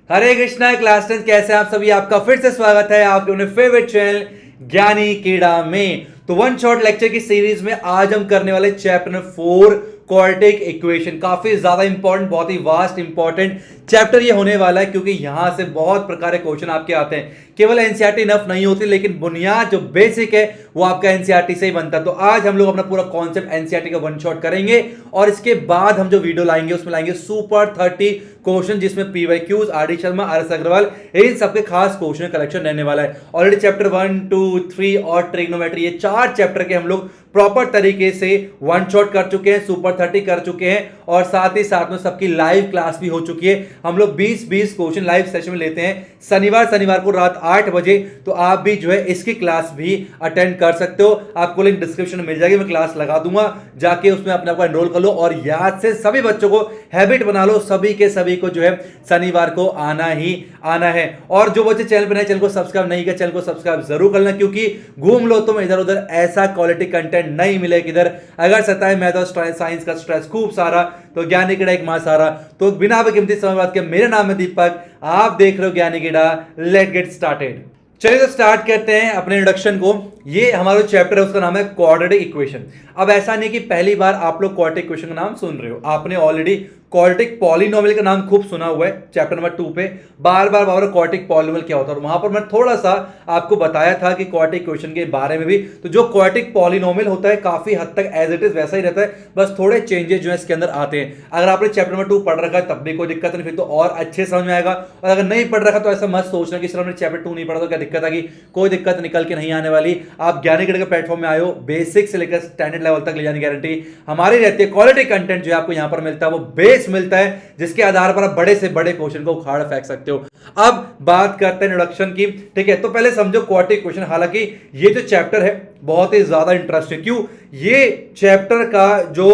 हरे Krishna class 10 कैसे हैं आप सभी। आपका फिर से स्वागत है आपके अपने फेवरेट चैनल ज्ञानी कीड़ा में। तो वन शॉट लेक्चर की सीरीज में आज हम करने वाले चैप्टर नंबर 4 क्वाड्रेटिक इक्वेशन। काफी ज्यादा इंपॉर्टेंट, बहुत ही वास्ट इंपॉर्टेंट चैप्टर ये होने वाला है, क्योंकि यहां से बहुत प्रकार के क्वेश्चन आपके आते हैं। केवल एनसीईआरटी इनफ नहीं होती, लेकिन बुनियाद जो बेसिक है वो आपका एनसीईआरटी से ही बनता है। तो आज हम लोग अपना पूरा कॉन्सेप्ट एनसीईआरटी का वन शॉट करेंगे और इसके बाद हम जो वीडियो लाएंगे उसमें लाएंगे सुपर 30 क्वेश्चन, जिसमें पीवाईक्यूज, आर डी शर्मा, आर एस अग्रवाल, इन सबके खास क्वेश्चन कलेक्शन रहने वाला है। ऑलरेडी चैप्टर 1, 2, 3 और ट्रिग्नोमेट्री, ये 4 चैप्टर के हम लोग प्रॉपर तरीके से वन शॉट कर चुके हैं, सुपर 30 कर चुके हैं और साथ ही साथ में सबकी लाइव क्लास भी हो चुकी है। हम लोग 20-20 क्वेश्चन लाइव सेशन में लेते हैं शनिवार को रात 8 बजे। तो आप भी जो है इसकी क्लास भी अटेंड कर सकते हो। आपको लिंक डिस्क्रिप्शन में मिल जाएगी, मैं क्लास लगा दूंगा, जाके उसमें अपने आप को एनरोल कर लो और याद से सभी बच्चों को हैबिट बना लो, सभी के सभी को जो है शनिवार को आना ही आना है। और जो बच्चे चैनल पर नए, चैनल को सब्सक्राइब नहीं किया, चैनल को सब्सक्राइब जरूर करना, क्योंकि घूम लो तुम इधर उधर, ऐसा क्वालिटी कंटेंट नहीं मिले किधर। अगर सताए मैथ और साइंस का स्ट्रेस खूब सारा, तो ज्ञानी कीड़ा एक मां सारा। तो बिना बेकीमती समय बात के, मेरा नाम है दीपक, आप देख रहे हो ज्ञानी कीड़ा। Let get started. चलिए तो स्टार्ट करते हैं अपने इंट्रोडक्शन को। ये हमारा चैप्टर है, उसका नाम है क्वाड्रेटिक इक्वेशन। अब ऐसा नहीं कि पहली बार आप लोग क्वाड्रेटिक इक्वेशन का नाम सुन रहे हो, आपने ऑलरेडी क्वाड्रेटिक पॉलिनोमियल का नाम खूब सुना हुआ है। चैप्टर नंबर 2 पे बार बार क्वाड्रेटिक पॉलिनोमियल क्या होता है, और वहां पर मैं थोड़ा सा आपको बताया था कि क्वाड्रेटिक इक्वेशन के बारे में भी। तो जो क्वाड्रेटिक पॉलिनोमियल होता है काफी हद तक एज इट इज वैसा ही रहता है, बस थोड़े चेंजेस जो है इसके अंदर आते हैं। अगर आपने चैप्टर नंबर 2 पढ़ रखा है तब भी कोई दिक्कत नहीं, फिर तो और अच्छे समझ में आएगा। और अगर नहीं पढ़ रखा तो ऐसा मत सोचना कि सर हमने चैप्टर 2 नहीं पढ़ा तो क्या दिक्कत आएगी। कोई दिक्कत निकल के नहीं आने वाली। आप ज्ञानी कीड़ा के प्लेटफॉर्म में आए हो, बेसिक से लेकर स्टैंडर्ड लेवल तक ले जाने की गारंटी हमारी रहती है। क्वालिटी कंटेंट जो है आपको यहां पर मिलता है, वो बेस मिलता है, जिसके आधार पर आप बड़े से बड़े क्वेश्चन को उखाड़ फेंक सकते हो। अब बात करते हैं इंट्रोडक्शन की, ठीक है। तो पहले समझो क्वाड्रेटिक इक्वेशन। हालांकि ये जो चैप्टर है बहुत ही ज्यादा इंटरेस्टिंग, क्यों, ये चैप्टर का जो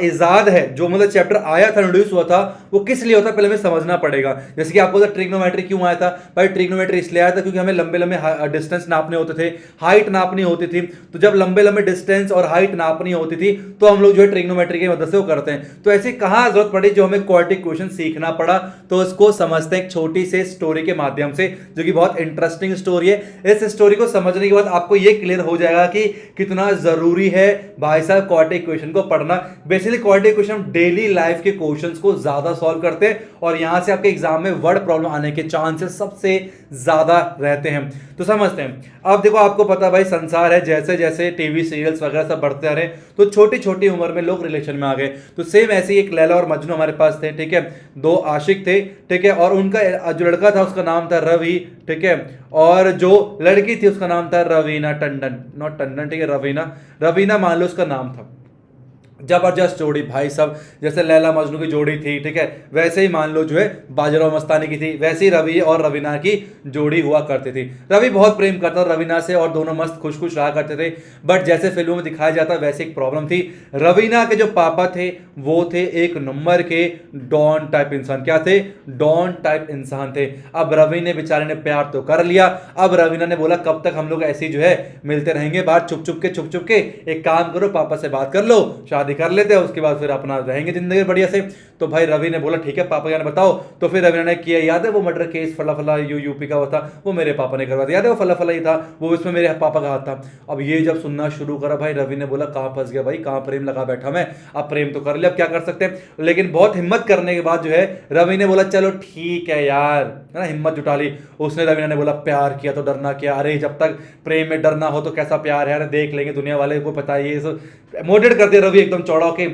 इजाद है, जो मतलब चैप्टर आया था, इंट्रोड्यूस हुआ था, वो किस लिए होता है पहले हमें समझना पड़ेगा। जैसे कि आपको ट्रिग्नोमेट्री क्यों आया था भाई, ट्रिग्नोमेट्री इसलिए आया था क्योंकि हमें लंबे लंबे डिस्टेंस नापने होते थे, हाइट नापनी होती थी। तो जब लंबे लंबे डिस्टेंस और हाइट नापनी होती थी तो हम लोग जो है ट्रिग्नोमेट्री की मदद से वो करते हैं। तो ऐसी कहां जरूरत पड़ी जो हमें क्वाड्रेटिक इक्वेशन सीखना पड़ा, तो इसको समझते हैं एक छोटी सी स्टोरी के माध्यम से, जो कि बहुत इंटरेस्टिंग स्टोरी है। इस स्टोरी को समझने के बाद आपको यह क्लियर हो जाएगा कि कितना जरूरी है भाई साहब क्वाड्रेटिक इक्वेशन को पढ़ना। बेसिकली क्वाड्रेटिक इक्वेशन हम डेली लाइफ के क्वेश्चंस को ज्यादा सॉल्व करते हैं और यहां से आपके एग्जाम में वर्ड प्रॉब्लम आने के चांसेस सबसे ज्यादा रहते हैं। तो समझते हैं। अब देखो, आपको पता भाई संसार है, जैसे जैसे टीवी सीरियल्स वगैरह सब बढ़ते आ रहे हैं, तो छोटी छोटी उम्र में लोग रिलेशन में आ गए। तो सेम ऐसे ही एक लैला और मजनू हमारे पास थे, ठीक है। 2 आशिक थे, ठीक है। और उनका जो लड़का था उसका नाम था रवि, ठीक है। और जो लड़की थी उसका नाम था रवीना टंडन, नॉट टंडन, ठीक है, रवीना मान लो उसका नाम था। जबरदस्त जोड़ी भाई साहब, जैसे लैला मजनू की जोड़ी थी, ठीक है, वैसे ही मान लो जो है बाजीराव मस्तानी की थी, वैसे ही रवि और रवीना की जोड़ी हुआ करती थी। रवि बहुत प्रेम करता था रवीना से और दोनों मस्त खुश खुश रहा करते थे। बट जैसे फिल्मों में दिखाया जाता वैसे एक प्रॉब्लम थी। रवीना के जो पापा थे वो थे एक नंबर के डॉन टाइप इंसान। क्या थे? डॉन टाइप इंसान थे। अब रवि ने बेचारे ने प्यार तो कर लिया। अब रवीना ने बोला कब तक हम लोग ऐसे ही जो है मिलते रहेंगे बाहर छुप छुप के, एक काम करो पापा से बात कर लो, शादी कर लेते हैं, उसके बाद फिर अपना रहेंगे जिंदगी बढ़िया से। तो भाई रवि ने बोला ठीक है पापा यार बताओ। तो फिर रवि ने किया, याद है वो मर्डर केस फला यूपी का हुआ था, वो मेरे पापा ने करवा दिया, याद है वो फला ही था, वो इसमें मेरे पापा का हाथ था। अब ये जब सुनना शुरू करा भाई, रवि ने बोला कहां फंस गया भाई, कहां प्रेम लगा बैठा मैं। अब प्रेम तो कर लिया, अब क्या कर सकते हैं। लेकिन बहुत हिम्मत करने के बाद जो है रवि ने बोला चलो ठीक है यार, है ना, हिम्मत जुटा ली उसने। रवि ने बोला प्यार किया तो डरना क्या, अरे जब तक प्रेम में डरना हो तो कैसा प्यार है, देख लेंगे दुनिया वाले को पता है। ये सब मोटिवेट करते रवि एकदम चौड़ा के,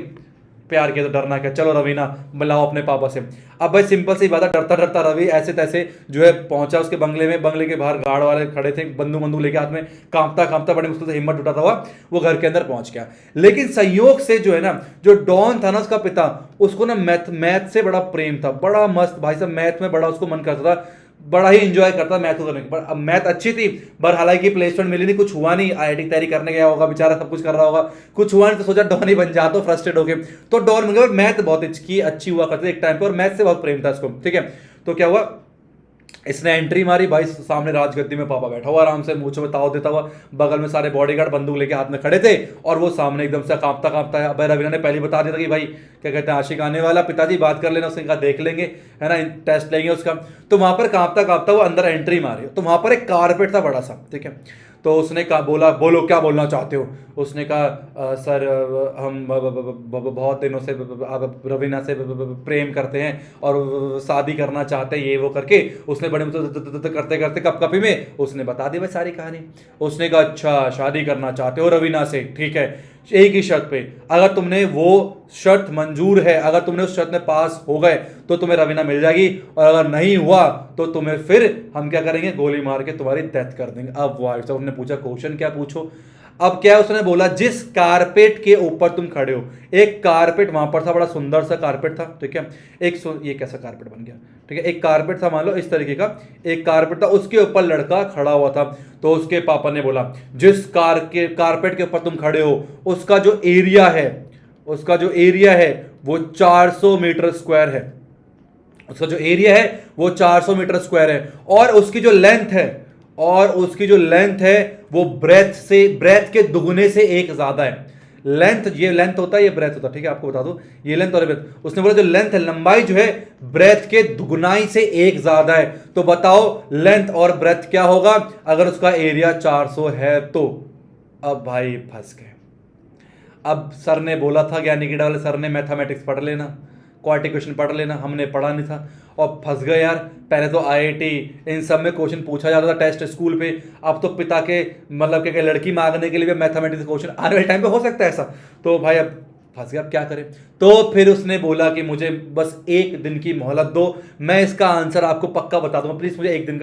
प्यार किया तो डरना क्या, चलो रवीना मिलाओ अपने पापा से। अब भाई सिंपल सी बात है, डरता डरता रवि ऐसे तैसे जो है पहुंचा उसके बंगले में। बंगले के बाहर गार्ड वाले खड़े थे, बंदूक लेके हाथ में, कांपता बड़ी मुश्किल से हिम्मत उठाता हुआ वो घर के अंदर पहुंच गया। लेकिन संयोग से जो है ना, जो डॉन था ना उसका पिता, उसको ना मैथ से बड़ा प्रेम था, बड़ा मस्त भाई साहब, मैथ में बड़ा उसको मन करता था, बड़ा ही एंजॉय करता मैथ को करने पर। अब मैथ अच्छी थी पर हालांकि प्लेसमेंट मिली नहीं, कुछ हुआ नहीं। आईआईटी की तैयारी करने गया होगा बेचारा, सब कुछ कर रहा होगा, कुछ हुआ नहीं तो सोचा डॉन ही बन जाता, फ्रस्ट्रेट हो गए तो डॉन बन गया। मैथ बहुत अच्छी हुआ करती एक टाइम पर और मैथ से बहुत प्रेम था उसको, ठीक है। तो क्या हुआ, इसने एंट्री मारी भाई, सामने राजगद्दी में पापा बैठा हुआ आराम से, मुंह में ताव देता हुआ, बगल में सारे बॉडीगार्ड बंदूक लेके हाथ में खड़े थे, और वो सामने एकदम से कांपता कांपता है। भाई रवीना ने पहले बता दिया था कि भाई क्या कहते हैं आशिक आने वाला, पिताजी बात कर लेना, उसने कहा देख लेंगे, है ना, टेस्ट लेंगे उसका। तो वहां पर कांपता कांपता वो अंदर एंट्री मारी, तो वहां पर एक कारपेट था बड़ा सा, ठीक है। तो उसने कहा, बोला बोलो क्या बोलना चाहते हो। उसने कहा सर हम बहुत दिनों से आप रवीना से प्रेम करते हैं और शादी करना चाहते हैं, ये वो करके उसने बड़े करते करते कपकपी में उसने बता दी भाई सारी कहानी। उसने कहा अच्छा शादी करना चाहते हो रवीना से, ठीक है, एक ही शर्त पे, अगर तुमने वो शर्त मंजूर है, अगर तुमने उस शर्त में पास हो गए तो तुम्हें रवीना मिल जाएगी, और अगर नहीं हुआ तो तुम्हें फिर हम क्या करेंगे, गोली मार के तुम्हारी डेथ कर देंगे। अब वाइफ साहब ने पूछा क्वेश्चन क्या पूछो। अब क्या उसने बोला, जिस कारपेट के ऊपर तुम खड़े हो, एक कारपेट वहां पर था, बड़ा सुंदर सा कारपेट था, ठीक है, ये कैसा कारपेट बन गया, ठीक है, एक कारपेट था, मान लो इस तरीके का एक कारपेट था, उसके ऊपर लड़का खड़ा हुआ था। तो उसके पापा ने बोला जिस कारपेट के ऊपर तुम खड़े हो, उसका जो एरिया है वो 400 मीटर स्क्वायर है, उसका जो एरिया है वो 400 मीटर स्क्वायर है, और उसकी जो लेंथ है वो ब्रेथ के दुगने से एक ज्यादा है। ये लेंथ होता है, ये ब्रेथ होता है, ठीक है, आपको बता दो, ये लेंथ और ब्रेथ। उसने बोला जो लेंथ है, लंबाई जो है ब्रेथ के दुगुनाई से एक ज्यादा है। तो बताओ लेंथ और ब्रेथ क्या होगा अगर उसका एरिया 400 है तो। अब भाई फंस गए। अब सर ने बोला था, ज्ञानी कीड़ा वाले सर ने, मैथमेटिक्स पढ़ लेना, क्वाड्रेटिक इक्वेशन पढ़ लेना, हमने पढ़ा नहीं था और फंस गए यार। पहले तो आईआईटी इन सब में क्वेश्चन पूछा जाता था टेस्ट स्कूल पे, अब तो पिता के मतलब के लड़की मांगने के लिए भी मैथमेटिक्स क्वेश्चन आने वाले टाइम पे हो सकता है ऐसा। तो भाई अब फंस गया, अब क्या करें। तो फिर उसने बोला कि मुझे बस एक दिन की मोहलत दो, मैं इसका आंसर आपको पक्का बता दूंगा, प्लीज मुझे एक दिन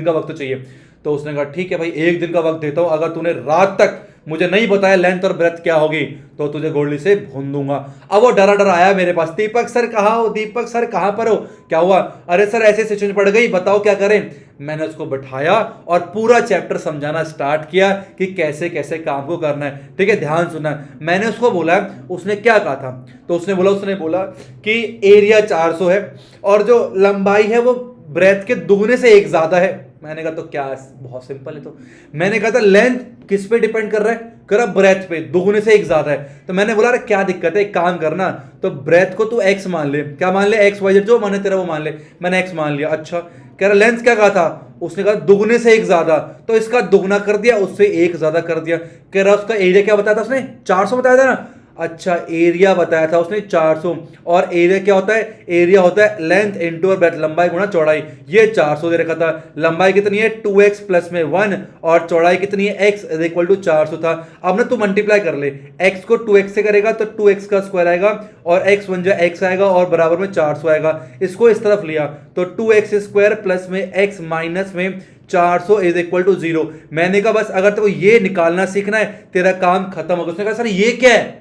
का वक्त तो चाहिए। तो उसने कहा ठीक है भाई, एक दिन का वक्त देता हूं, अगर तूने रात तक मुझे नहीं बताया लेंथ और ब्रेथ क्या होगी तो तुझे गोली से भून दूंगा। अब वो डरा डरा आया मेरे पास, दीपक सर कहाँ हो, दीपक सर कहाँ पर हो, क्या हुआ, अरे सर ऐसे सिचुएशन पड़ गई, बताओ क्या करें। मैंने उसको बिठाया और पूरा चैप्टर समझाना स्टार्ट किया कि कैसे कैसे काम को करना है, ठीक है, ध्यान सुनना। मैंने उसको बोला, उसने क्या कहा था, तो उसने बोला कि एरिया 400 है और जो लंबाई है वो ब्रेथ के दुगने से एक ज्यादा है। मैंने कहा तो क्या, बहुत सिंपल है। तो मैंने कहा था लेंथ किस पे डिपेंड कर रहा है, कर ब्रेथ पे, दुगने से एक ज्यादा है। तो मैंने बोला अरे क्या दिक्कत है, एक काम करना, तो ब्रेथ को तू एक्स मान ले, क्या मान ले, एक्स वाई जेड जो माने तेरा वो मान ले। मैंने एक्स मान लिया। अच्छा, कह रहा लेंथ क्या कहा था, उसने कहा दुगने से एक ज्यादा, तो इसका दुगना कर दिया, उससे एक ज्यादा कर दिया। कह रहा उसका एरिया क्या बताया था उसने, 400 बताया था ना। अच्छा, एरिया बताया था उसने 400, और एरिया क्या होता है, एरिया होता है लेंथ इंटू और ब्रेथ, लंबाई गुणा चौड़ाई। ये 400 दे रखा था, लंबाई कितनी है 2x प्लस में 1 और चौड़ाई कितनी है x इज इक्वल टू 400 था। अब ना तू मल्टीप्लाई कर ले, x को 2x से करेगा तो 2x का स्क्वायर आएगा और x बन जाए x आएगा और बराबर में 400 आएगा। इसको इस तरफ लिया तो 2x स्क्वायर प्लस में x माइनस में 400 इज इक्वल टू 0। मैंने कहा बस अगर तो ये निकालना सीखना है तेरा काम खत्म होगा। उसने कहा सर ये क्या है,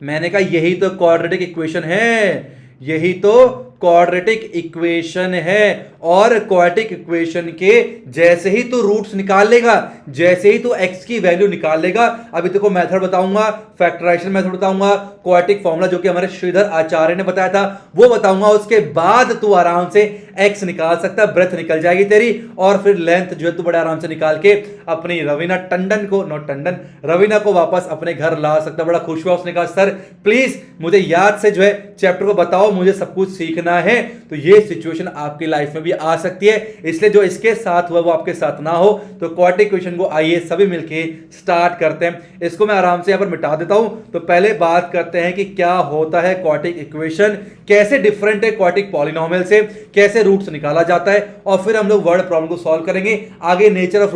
मैंने कहा यही तो क्वाड्रेटिक इक्वेशन है, यही तो क्वाड्रेटिक इक्वेशन है। और क्वाड्रेटिक इक्वेशन के जैसे ही तू रूट्स निकाल लेगा, जैसे ही तू x की वैल्यू निकाल लेगा, अभी तेको मेथड बताऊंगा, फैक्टराइजेशन मेथड बताऊंगा, क्वाड्रेटिक फॉर्मूला जो कि हमारे श्रीधर आचार्य ने बताया था वो बताऊंगा। उसके बाद तू आराम से x निकाल सकता है, ब्रेथ निकल जाएगी तेरी, और फिर लेंथ जो है तू बड़े आराम से निकाल के अपनी रवीना को वापस अपने घर ला सकता। बड़ा खुश हुआ, उसने कहा सर प्लीज मुझे याद से जो है चैप्टर को बताओ, मुझे सब कुछ सीखना है। तो ये सिचुएशन आपकी लाइफ में भी आ सकती है, इसलिए जो इसके साथ हुआ वो आपके साथ ना हो। तो क्वाड्रेटिक इक्वेशन को आइए सभी मिलके स्टार्ट करते हैं। इसको मैं आराम से यहां पर मिटा देता हूं। तो पहले बात करते हैं कि क्या होता है क्वाड्रेटिक इक्वेशन, कैसे डिफरेंट है क्वाड्रेटिक पॉलिनोमियल से, कैसे रूट्स निकाला जाता है, और फिर हम लोग वर्ड प्रॉब्लम को सॉल्व करेंगे। आगे नेचर ऑफ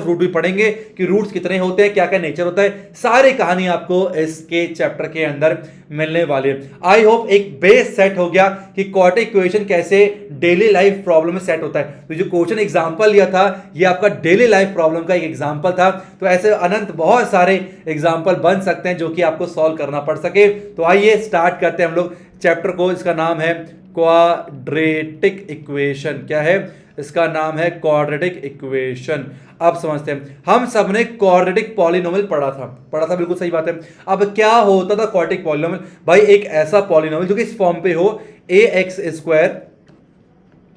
रूट भी पढ़ेंगे कि रूट्स कितने होते हैं, क्या क्या नेचर होता है, सारी कहानी आपको इसके चैप्टर के अंदर मिलने वाली है। आई होप एक बेस सेट हो गया कि क्वाड्रेटिक इक्वेशन कैसे डेली लाइफ प्रॉब्लम में सेट होता है। तो जो क्वेश्चन एग्जांपल लिया था ये आपका डेली लाइफ प्रॉब्लम का एक एग्जांपल था। तो ऐसे अनंत बहुत सारे एग्जांपल बन सकते हैं जो कि आपको सॉल्व करना पड़ सके। तो आइए स्टार्ट करते हैं हम लोग चैप्टर को। इसका नाम है क्वाड्रेटिक इक्वेशन। क्या है इसका नाम, है क्वाड्रेटिक इक्वेशन। अब समझते हैं, हम सब ने क्वाड्रेटिक पॉलिनोमियल पढ़ा था, बिल्कुल सही बात है। अब क्या होता था क्वाड्रेटिक पॉलिनोमियल, भाई एक ऐसा पॉलिनोमियल जो कि इस फॉर्म पे हो ax स्क्वायर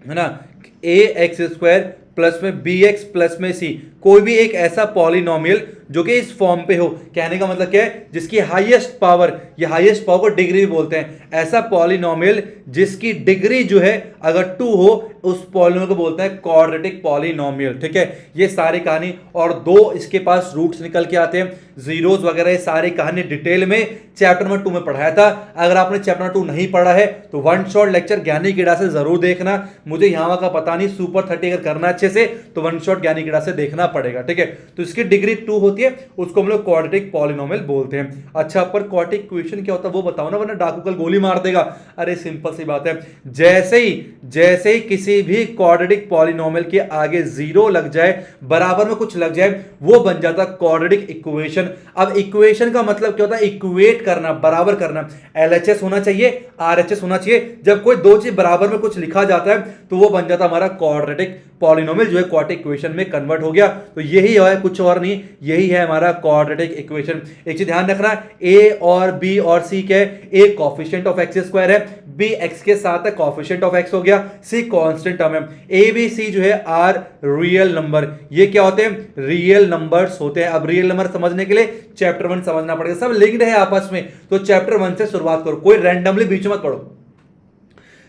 है ना, ए एक्स स्क्वायर प्लस में बी एक्स प्लस में सी, कोई भी एक ऐसा पॉलिनोमियल जो कि इस फॉर्म पे हो, कहने का मतलब क्या है, जिसकी हाईएस्ट पावर, ये हाईएस्ट पावर को डिग्री भी बोलते हैं, ऐसा पॉलिनोमियल जिसकी डिग्री जो है अगर 2 हो, उस पॉलिनोमियल को बोलते हैं क्वाड्रेटिक पॉलिनोमियल। ठीक है, ये सारी कहानी, और दो इसके पास रूट्स निकल के आते हैं, जीरोस वगैरह, ये सारी कहानी डिटेल में चैप्टर नंबर 2 में पढ़ाया था। अगर आपने चैप्टर नंबर 2 नहीं पढ़ा है तो वन शॉट लेक्चर ज्ञानी कीड़ा से जरूर देखना। मुझे यहां का पता नहीं, सुपर 30 अगर करना अच्छे से तो वन शॉट ज्ञानी कीड़ा से देखना पड़ेगा। ठीक है, तो इसकी डिग्री 2 होती है, उसको हम लोग क्वाड्रेटिक पॉलिनोमियल बोलते हैं। अच्छा, पर क्वाड्रेटिक इक्वेशन क्या होता है वो बताओ ना, वरना डाकू कल गोली मार देगा। अरे सिंपल सी बात है, जैसे ही किसी भी क्वाड्रेटिक पॉलिनोमियल के आगे जीरो लग जाए, बराबर में कुछ लग जाए, वो बन जाता क्वाड्रेटिक इक्वेशन। अब इक्वेशन का मतलब क्या होता है, इक्वेट करना, बराबर करना। एलएचएस होना चाहिए, आरएचएस होना चाहिए। जब कोई दो चीज बराबर में कुछ लिखा जाता है तो वो बन जाता हमारा क्वाड्रेटिक पॉलिनोमियल, जो है क्वाड्रेटिक इक्वेशन में कन्वर्ट हो गया। तो यही है, कुछ और नहीं, यही है हमारा क्वाड्रेटिक इक्वेशन। एक चीज ध्यान रखना, ए और बी और सी क्या है, ए कोएफिशिएंट ऑफ एक्स स्क्वायर है, बी एक्स के साथ है, कोएफिशिएंट ऑफ एक्स हो गया, सी कांस्टेंट टर्म है। ए बी सी जो है आर रियल नंबर, ये क्या होते हैं, रियल नंबर्स होते हैं। अब रियल नंबर समझने के लिए चैप्टर 1 समझना पड़ेगा, सब लिंक्ड है आपस में, तो चैप्टर 1 से शुरुआत करो, कोई रैंडमली बीच में मत पढ़ो।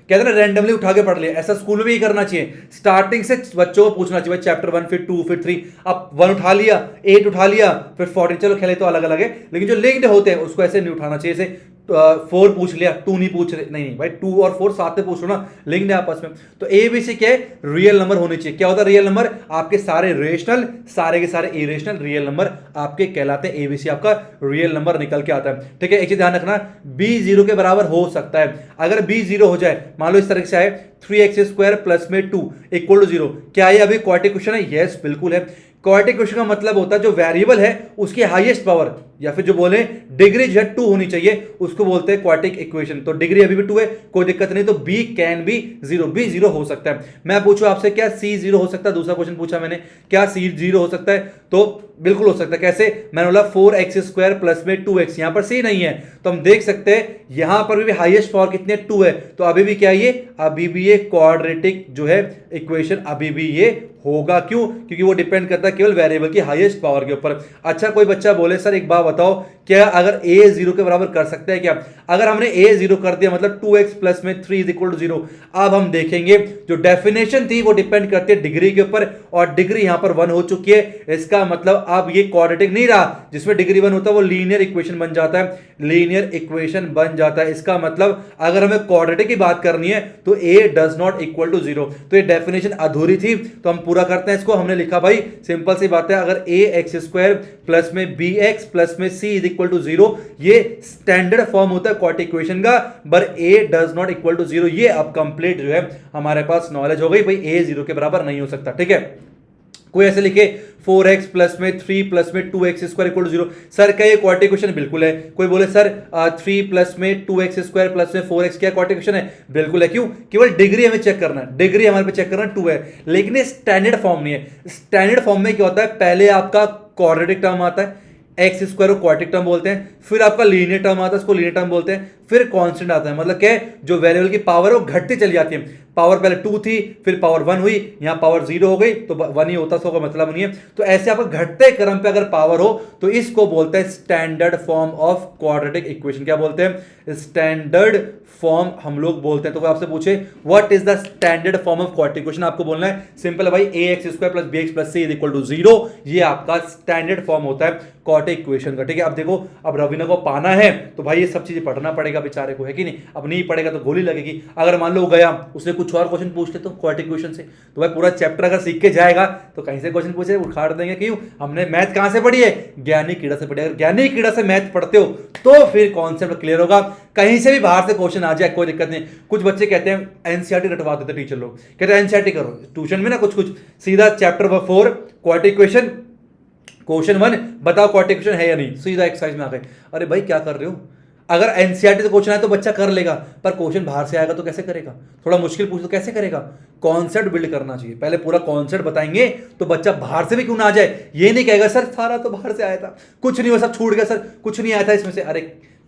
कहते हैं ना रैंडमली उठा के पढ़ लिया, ऐसा स्कूल में भी करना चाहिए। स्टार्टिंग से बच्चों को पूछना चाहिए, चैप्टर 1 फिर 2 फिर 3, अब 1 उठा लिया, 8 उठा लिया, फिर 14, चलो खेले तो अलग अलग है, लेकिन जो लिंक्ड होते हैं उसको ऐसे नहीं उठाना चाहिए। जैसे 4 पूछ लिया, 2 नहीं पूछ रहे, नहीं भाई 2 और 4 साथ में पूछ लो ना, लिंक्ड है आपस में। तो ए बी सी क्या है, रियल नंबर होने चाहिए। क्या होता है रियल नंबर, आपके सारे रेशनल, सारे के सारे इरेशनल रियल नंबर आपके कहलाते हैं। ए बी सी आपका रियल नंबर निकल के आता है। ठीक है, एक चीज ध्यान रखना, बी 0 के बराबर हो सकता है। अगर बी 0 हो जाए, मान लो इस तरह से आए 3x स्क्वायर प्लस में 2 इक्वल टू 0, क्या ये अभी क्वाड्रेटिक इक्वेशन है? यस बिल्कुल है। क्वाड्रेटिक इक्वेशन का मतलब होता है जो वेरिएबल है उसकी हाईएस्ट पावर, या फिर जो बोले डिग्री जो है 2 होनी चाहिए, उसको बोलते हैं क्वाड्रेटिक इक्वेशन। तो डिग्री अभी भी 2 है, कोई दिक्कत नहीं, तो b कैन बी 0, b 0 हो सकता है। मैं पूछूं आपसे, क्या c 0 हो सकता है? दूसरा क्वेश्चन पूछा मैंने, क्या c 0 हो सकता है? तो बिल्कुल हो सकता है। कैसे? मैंने बोला 4x स्क्वायर प्लस में 2x, यहां पर c नहीं है, तो हम देख सकते हैं यहां पर भी हाईएस्ट पावर कितनी है, 2 है, तो अभी भी क्या ये, अभी भी ये क्वाड्रेटिक जो है इक्वेशन अभी भी ये होगा। क्यों? क्योंकि वो डिपेंड करता है केवल वेरिएबल की हाईएस्ट पावर के ऊपर। अच्छा, कोई बच्चा बोले सर एक बात बताओ, क्या अगर a 0 के बराबर कर सकते हैं क्या? अगर हमने a 0 कर दिया मतलब 2x प्लस में 3 इज इक्वल टू 0, अब हम देखेंगे जो डेफिनेशन थी वो डिपेंड करती है डिग्री के ऊपर, और डिग्री यहां पर 1 हो चुकी है। इसका मतलब अब ये क्वाड्रेटिक नहीं रहा, जिसमें डिग्री 1 होता है वो लीनियर इक्वेशन बन जाता है, लीनियर इक्वेशन बन जाता है। इसका मतलब अगर हमें क्वाड्रेटिक की बात करनी है तो a does not equal to 0, तो ये डेफिनेशन अधूरी थी, तो हम पूरा करते हैं इसको। हमने लिखा भाई सिंपल सी बात है, अगर a एक्स स्क्वायर प्लस में b एक्स प्लस में c इज इक्वल टू 0, ये स्टैंडर्ड फॉर्म होता है क्वाड्रेटिक इक्वेशन का, पर a does not equal to 0। ये अब कंप्लीट जो है हमारे पास नॉलेज हो गई भाई, a 0 के बराबर नहीं हो सकता। ठीक है, कोई ऐसे लिखे 4x प्लस में 3 प्लस में 2x square equal to 0, sir क्या ये क्वाड्रेटिक इक्वेशन? बिल्कुल है। कोई बोले सर 3 प्लस में 2x स्क्वायर प्लस में 4x क्या क्वाड्रेटिक इक्वेशन है? बिल्कुल है। क्यों? केवल डिग्री हमें चेक करना है, डिग्री हमारे पे चेक करना 2 है, लेकिन ये स्टैंडर्ड फॉर्म नहीं है। स्टैंडर्ड फॉर्म में क्या होता है, पहले आपका क्वाड्रेटिक टर्म आता है, एक्स स्क्वायर को क्वाड्रेटिक टर्म बोलते हैं, फिर आपका लीनियर टर्म आता है, उसको लीनियर टर्म बोलते हैं, फिर कांस्टेंट आता है। मतलब क्या है, जो वेरिएबल की पावर है वो घटती चली जाती है। पावर पहले 2 थी, फिर पावर 1 हुई, यहां पावर 0 हो गई, तो 1 ही होता, सो का मतलब नहीं है। तो ऐसे आपका घटते क्रम पे अगर पावर हो तो इसको बोलते हैं standard form of quadratic equation. क्या बोलते हैं? स्टैंडर्ड फॉर्म हम लोग बोलते हैं। तो कोई आपसे पूछे what is the standard form of quadratic equation, आपको बोलना है सिंपल है भाई, a x square plus b x plus c is equal to 0, ये आपका स्टैंडर्ड फॉर्म होता है क्वाड्रेटिक इक्वेशन का। ठीक है, अब देखो, अब रवीना को पाना है तो भाई ये सब चीजें पढ़ना पड़ेगा बेचारे को, है कि नहीं? अब नहीं पढ़ेगा तो गोली लगेगी। अगर मान लो गया उसने कुछ और क्वेश्चन पूछ ले तो क्वाड्रेटिक इक्वेशन से, तो भाई पूरा चैप्टर अगर सीख के जाएगा तो कहीं से क्वेश्चन पूछे उखाड़ देंगे। क्यों? हमने मैथ कहां से पढ़ी है? ज्ञानी कीड़ा से पढ़ी। अगर ज्ञानी कीड़ा से मैथ पढ़ते हो तो फिर कॉन्सेप्ट क्लियर होगा। कहीं से भी बाहर से क्वेश्चन आ जाए कोई दिक्कत नहीं। कुछ बच्चे कहते हैं एनसीईआरटी रटवा देते टीचर लोग, कहते हैं एनसीईआरटी करो ट्यूशन में ना, कुछ सीधा चैप्टर 4 क्वाड्रेटिक इक्वेशन क्वेश्चन 1 बताओ क्वाड्रेटिक इक्वेशन है या नहीं, सीधा एक्सरसाइज में आ गए। अरे भाई क्या कर रहे हो? अगर एनसीईआरटी से क्वेश्चन आए तो बच्चा कर लेगा, पर क्वेश्चन बाहर से आएगा तो कैसे करेगा? थोड़ा मुश्किल पूछ तो कैसे करेगा? कॉन्सेप्ट बिल्ड करना चाहिए, पहले पूरा कॉन्सेप्ट बताएंगे तो बच्चा बाहर से भी क्यों ना आ जाए। ये नहीं कहेगा सर सारा तो बाहर से आया था, कुछ नहीं हुआ, सब छूट गया सर, कुछ नहीं आया था इसमें से। अरे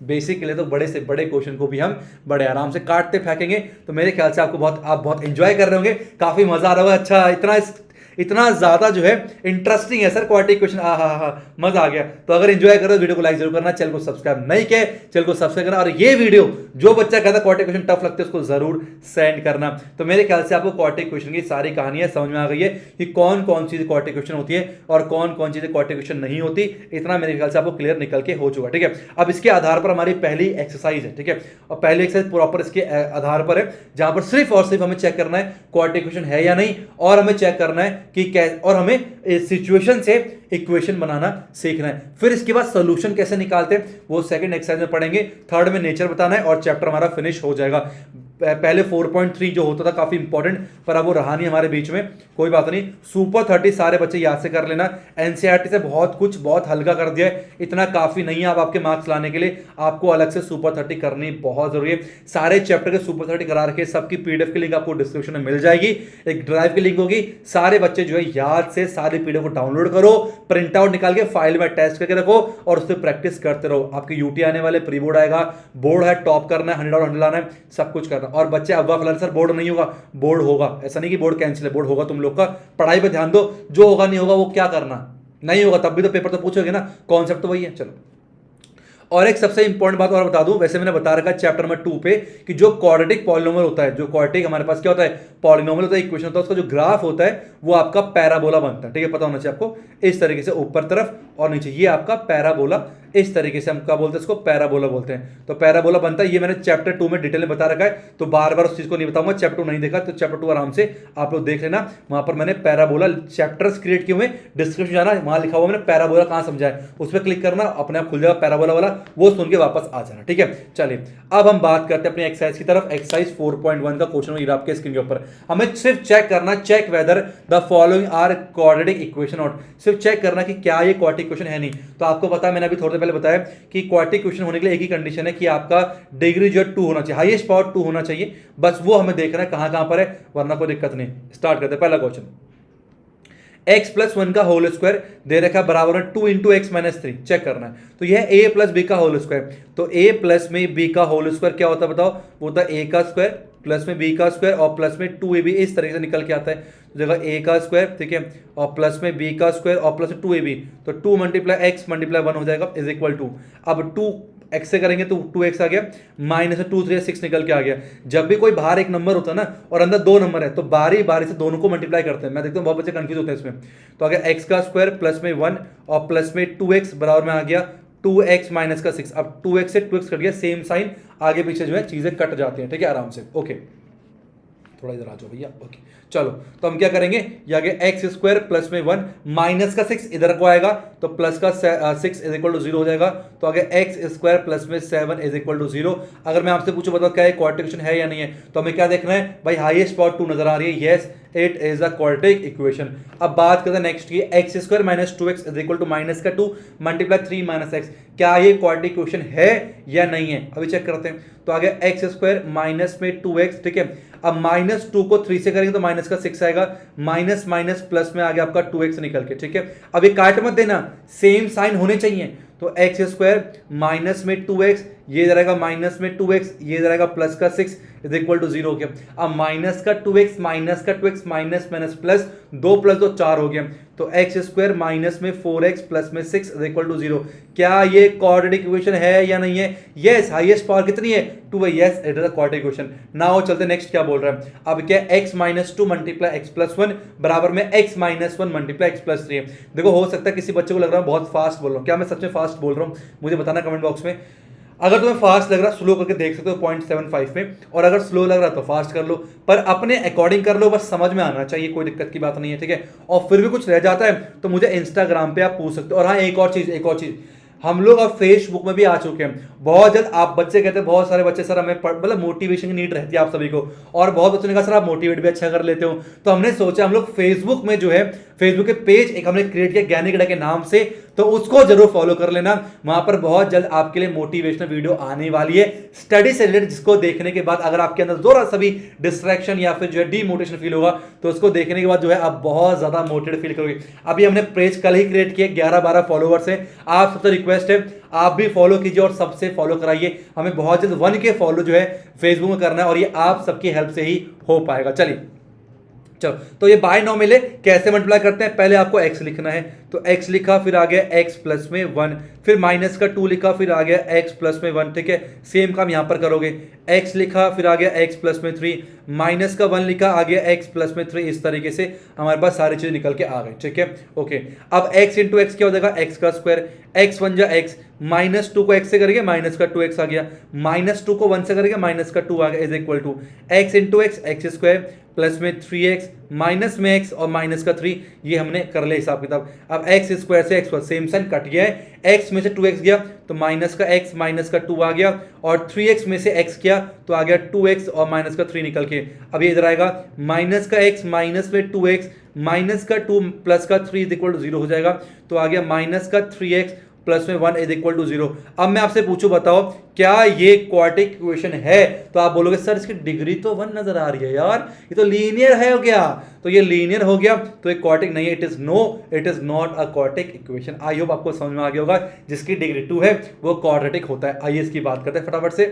बेसिक के लिए तो बड़े से बड़े क्वेश्चन को भी हम बड़े आराम से काटते फेंकेंगे। तो मेरे ख्याल से आपको आप बहुत एंजॉय कर रहे होंगे, काफी मजा आ रहा होगा। अच्छा, इतना ज्यादा जो है इंटरेस्टिंग है सर क्वाड्रेटिक इक्वेशन, मजा आ गया। तो अगर एंजॉय करो वीडियो को लाइक जरूर करना, चैनल को सब्सक्राइब नहीं किया चैनल को सब्सक्राइब करना, और ये वीडियो जो बच्चा कहता है क्वाड्रेटिक इक्वेशन टफ लगते है उसको जरूर सेंड करना। तो मेरे ख्याल से आपको क्वाड्रेटिक इक्वेशन की सारी कहानियां समझ में आ गई है कि कौन कौन चीज क्वाड्रेटिक इक्वेशन होती है और कौन कौन चीजें क्वाड्रेटिक इक्वेशन नहीं होती। इतना मेरे ख्याल से आपको क्लियर निकल के हो चुका, ठीक है। अब इसके आधार पर हमारी पहली एक्सरसाइज है, ठीक है, और पहली एक्सरसाइज प्रॉपर इसके आधार पर है, जहां पर सिर्फ और सिर्फ हमें चेक करना है क्वाड्रेटिक इक्वेशन है या नहीं, और हमें चेक करना है कि और हमें सिचुएशन से इक्वेशन बनाना सीखना है। फिर इसके बाद सॉल्यूशन कैसे निकालते हैं वो सेकंड एक्सरसाइज में पढ़ेंगे। थर्ड में नेचर बताना है और चैप्टर हमारा फिनिश हो जाएगा। पहले 4.3 जो होता था काफी इंपॉर्टेंट, पर अब वो रहा नहीं हमारे बीच में, कोई बात नहीं। सुपर 30 सारे बच्चे याद से कर लेना, एनसीईआरटी से बहुत हल्का कर दिया है, इतना काफी नहीं है अब आपके मार्क्स लाने के लिए, आपको अलग से सुपर 30 करनी बहुत जरूरी है। सारे चैप्टर के सुपर 30 करा रखे, सबकी पीडीएफ की लिंक आपको डिस्क्रिप्शन में मिल जाएगी, एक ड्राइव की लिंक होगी। सारे बच्चे जो है याद से सारी पीडीएफ को डाउनलोड करो, प्रिंट आउट निकाल के फाइल में अटैच करके रखो और उससे प्रैक्टिस करते रहो। आपकी यूटी आने वाले, प्री बोर्ड आएगा, बोर्ड है, टॉप करना है, 100 और 100 लाना है, सब कुछ करना। और बच्चे अफवाह फैलाने सर बोर्ड नहीं होगा, बोर्ड होगा, ऐसा नहीं कि बोर्ड कैंसिल है, बोर्ड होगा। तुम लोग का पढ़ाई पे ध्यान दो, जो होगा नहीं होगा वो क्या करना, नहीं होगा तब भी तो पेपर तो पूछोगे ना, कॉन्सेप्ट तो वही है। चलो, और एक सबसे इंपॉर्टेंट बात और बता दूं, वैसे मैंने बता रखा है चैप्टर नंबर 2 पे कि जो क्वाड्रेटिक पॉलिनोमियल होता है, जो क्वाड्रेटिक हमारे पास क्या होता है, पॉलिनोमियल होता है, इक्वेशन होता है, उसका जो ग्राफ होता है वो आपका पैराबोला बनता है, ठीक है, पता होना चाहिए आपको। इस तरीके से ऊपर तरफ और नीचे, ये आपका पैराबोला, इस तरीके से हम क्या बोलते हैं, इसको पैराबोला बोलते हैं। तो पैराबोला बनता है, ये मैंने चैप्टर 2 में डिटेल में बता रखा है, तो बार बार उस चीज को नहीं बताऊंगा। चैप्टर 2 नहीं देखा तो चैप्टर 2 आराम से आप लोग देख लेना, वहां पर मैंने पैराबोला चैप्टर्स क्रिएट किए हुए, डिस्क्रिप्शन जाना, वहां लिखा हुआ मैंने पैराबोला कहां समझा है, उस पर क्लिक करना, अपने आप खुल जाएगा पैराबोला वाला, वो सुन के वापस आ जाना, ठीक है। चलिए अब हम बात करते हैं अपनी एक्सरसाइज की तरफ। एक्सरसाइज 4.1 का क्वेश्चन आपके स्क्रीन के ऊपर, हमें सिर्फ चेक करना, check whether the following are quadratic equation और, सिर्फ चेक करना कि क्या ये क्वाड्रेटिक इक्वेशन है नहीं। तो आपको पता है, मैंने अभी थोड़ी देर पहले बताया कि क्वाड्रेटिक इक्वेशन होने के लिए एक ही कंडीशन है कि आपका डिग्री जो है 2 होना चाहिए, हाईएस्ट पावर 2 होना चाहिए, बस वो हमें देखना है कहां कहां पर है, वरना कोई दिक्कत नहीं। स्टार्ट करते हैं पहला क्वेश्चन। x प्लस 1 का होल स्क्वायर दे रखा है बराबर है 2 इंटू एक्स माइनस 3, चेक करना है। तो यह a प्लस बी का होल स्क्वायर, तो a प्लस में b का होल स्क्वायर क्या होता है बताओ, वो होता है a का स्क्वायर प्लस में b का स्क्वायर और प्लस में 2ab, इस तरीके से निकल के आता है। तो जगह a का स्क्वायर, ठीक है, और प्लस में b का स्क्वायर और प्लस में 2ab, तो 2 मल्टीप्लाई x मल्टीप्लाई 1 हो जाएगा इज इक्वल टू, अब 2 x से करेंगे तो 2x आ गया, माइनस 2 3 6 निकल के आ गया। जब भी कोई बाहर एक नंबर होता है ना और अंदर 2 नंबर है तो बारी बारी से दोनों को मल्टीप्लाई करते हैं। मैं देखता हूँ बहुत बच्चे कंफ्यूज होते हैं इसमें। तो अगर x का स्क्वायर प्लस में 1 और प्लस में 2x बराबर में आ गया 2x माइनस का 6, अब 2x से 2x कट गया, सेम साइन, आगे पीछे जो है चीजें कट जाती हैं, ठीक है, आराम से। ओके, थोड़ा इधर आ जाओ भैया। ओके, चलो तो हम क्या करेंगे, ये आगे एक्स स्क्वायर प्लस में 1 माइनस का 6 इधर को आएगा तो प्लस का 6 इज इक्वल टू 0 हो जाएगा। तो आगे एक्स स्क्वायर प्लस में 7 इज इक्वल टू 0। अगर मैं आपसे पूछूं बताओ क्या ये क्वाड्रेटिक इक्वेशन है या नहीं है, तो हमें क्या देखना है भाई, हाईएस्ट पावर 2 नजर आ रही है, yes it is a quadratic equation. अब बात करते हैं नेक्स्ट की, x square minus 2x is equal to minus का 2 मल्टीप्लाई 3 माइनस एक्स, क्या ये क्वाड्रेटिक इक्वेशन है या नहीं है, अभी चेक करते हैं। तो आगे एक्स स्क्वायर माइनस में 2x, ठीक है, अब माइनस 2 को 3 से करेंगे तो माइनस का 6 आएगा, माइनस माइनस प्लस में आ गया आपका 2x निकल के, ठीक है। अब ये काट मत देना, सेम साइन होने चाहिए। तो एक्स स्क्वायर माइनस में 2x, ये रहेगा माइनस में 2x, ये रहेगा प्लस का 6 इज इक्वल टू 0 हो गया। अब माइनस का 2x माइनस का 2x minus minus plus 2 plus 2 4 हो गया। तो एक्स स्क्वायर माइनस में 4x प्लस में 6 इज इक्वल टू 0, क्या ये क्वाड्रेटिक इक्वेशन है या नहीं है, यस। हाईएस्ट पावर कितनी है 2 है, yes it is a quadratic equation. Now चलते नेक्स्ट क्या बोल रहा है, अब क्या x minus 2 multiply x plus 1 बराबर में x minus 1 multiply x plus 3 है। देखो हो सकता है किसी बच्चे को लग रहा है बहुत फास्ट बोल रहा हूँ, क्या मैं सच में फास्ट बोल रहा हूँ, मुझे बताना कमेंट बॉक्स में। अगर तुम्हें फास्ट लग रहा स्लो करके देख सकते हो 0.75 में, और अगर स्लो लग रहा तो फास्ट कर लो, पर अपने अकॉर्डिंग कर लो, बस समझ में आना चाहिए, कोई दिक्कत की बात नहीं है, ठीक है। और फिर भी कुछ रह जाता है तो मुझे इंस्टाग्राम पे आप पूछ सकते हो। और हाँ एक और चीज, हम लोग अब फेसबुक में भी आ चुके हैं बहुत जल्द। आप बच्चे कहते हैं, बहुत सारे बच्चे सर हमें मतलब मोटिवेशन की नीड रहती है आप सभी को, और बहुत बच्चों ने कहा सर आप मोटिवेट भी अच्छा कर लेते हो। तो हमने सोचा हम लोग फेसबुक में जो है, फेसबुक के पेज एक हमने क्रिएट किया ज्ञानी कीड़ा के नाम से, तो उसको जरूर फॉलो कर लेना। वहां पर बहुत जल्द आपके लिए मोटिवेशनल वीडियो आने वाली है स्टडी से रिलेटेड, जिसको देखने के बाद अगर आपके अंदर जरा सा भी डिस्ट्रैक्शन या फिर जो है डीमोटिवेशन फील होगा तो उसको देखने के बाद जो है आप बहुत ज्यादा मोटिवेटेड फील करोगे। अभी हमने पेज कल ही क्रिएट किया, 11-12 फॉलोवर्स हैं। आप सबसे रिक्वेस्ट है आप भी फॉलो कीजिए और सबसे फॉलो कराइए। हमें बहुत जल्द 1K फॉलो जो है फेसबुक में करना है और ये आप सबकी हेल्प से ही हो पाएगा। चलिए चलो, तो ये बाय नाउ मिले कैसे मल्टीप्लाई करते हैं, पहले आपको x लिखना है, तो x लिखा, फिर आ गया x प्लस में 1, फिर माइनस का 2 लिखा, फिर आ गया x प्लस में 1। ठीक है, सेम काम यहां पर करोगे, x लिखा, फिर आ गया x प्लस में 3, माइनस का 1 लिखा, आ गया x प्लस में 3। इस तरीके से हमारे पास सारी चीजें निकल के आ गई। ठीक है, ओके। अब x इंटू एक्स क्या हो जाएगा, x का स्क्वायर, x वन जा x, माइनस 2 को x से करेंगे माइनस का 2x आ गया, माइनस 2 को 1 से करेंगे माइनस का 2 आ गया, is equal to x into x, x square plus में 3x माइनस में x और माइनस का 3, ये हमने कर लिया हिसाब किताब। अब x स्क्वायर से x सेम साइन कट गया है, x में से 2x गया तो माइनस का x माइनस का 2 आ गया, और 3x में से x किया तो आ गया 2x और माइनस का 3 निकल के। अब ये इधर आएगा माइनस का x माइनस में 2x माइनस का 2 प्लस का 3 इज इक्वल टू 0 हो जाएगा, तो आ गया माइनस का 3x प्लस में 1 इज इक्वल टू 0। अब मैं आपसे पूछूं, बताओ क्या ये क्वाड्रेटिक इक्वेशन है? तो आप बोलोगे सर इसकी डिग्री तो 1 नजर आ रही है यार, ये तो लीनियर है हो गया। तो ये लीनियर हो गया तो ये क्वाड्रेटिक नहीं है, it is not a quadratic equation. I hope आपको समझ में आ गया होगा, जिसकी डिग्री 2 है वो क्वाड्रेटिक होता है। आइए इसकी बात करते हैं फटाफट से।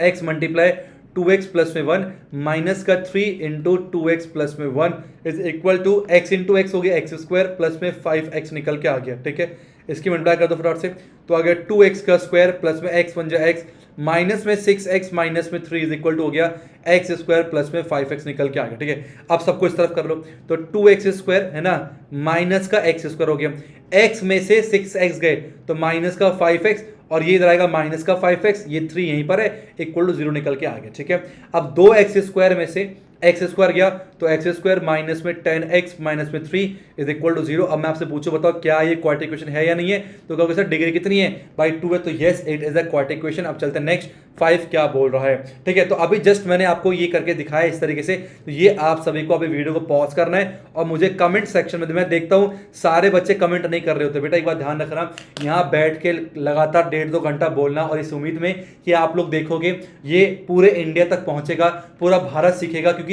x मल्टीप्लाई 2x प्लस में 1 माइनस का 3 इंटू 2x प्लस में 1 is equal to x into x हो गया x स्क्वायर प्लस में 5x निकल के आ गया। ठीक है, इसकी मल्टीप्लाई कर दो फटाफट से, तो आ गया 2x का स्क्वायर प्लस में x वन जा x माइनस में 6x माइनस में 3 इज इक्वल टू हो गया x स्क्वायर प्लस में 5x निकल के आ गया। ठीक है, अब सबको इस तरफ कर लो, तो 2x स्क्वायर है ना माइनस का x स्क्वायर हो गया, x में से 6x गए तो माइनस का 5x, और ये इधर आएगा माइनस का 5x, ये 3 यहीं पर है, इक्वल टू 0 निकल के आ गया। ठीक है, अब 2x स्क्वायर में से x स्क्वायर गया तो x स्क्वायर माइनस में 10x माइनस में 3 इज इक्वल टू 0। अब मैं आपसे पूछूं, बताओ क्या ये क्वाड्रेटिक इक्वेशन है या नहीं है? तो कहोगे सर डिग्री कितनी है भाई, 2 है, तो yes it is a quadratic equation. अब चलते हैं नेक्स्ट, 5 क्या बोल रहा है। ठीक है, तो अभी जस्ट मैंने आपको ये करके दिखाया इस तरीके से, तो ये आप सभी को अभी वीडियो को पॉज करना है और मुझे कमेंट सेक्शन में, मैं देखता हूं सारे बच्चे कमेंट नहीं कर रहे होते, बेटा एक बात ध्यान रखना, यहाँ बैठ के लगातार 1.5-2 घंटा बोलना और इस उम्मीद में कि आप लोग देखोगे ये पूरे इंडिया तक पहुंचेगा, पूरा भारत सीखेगा। क्योंकि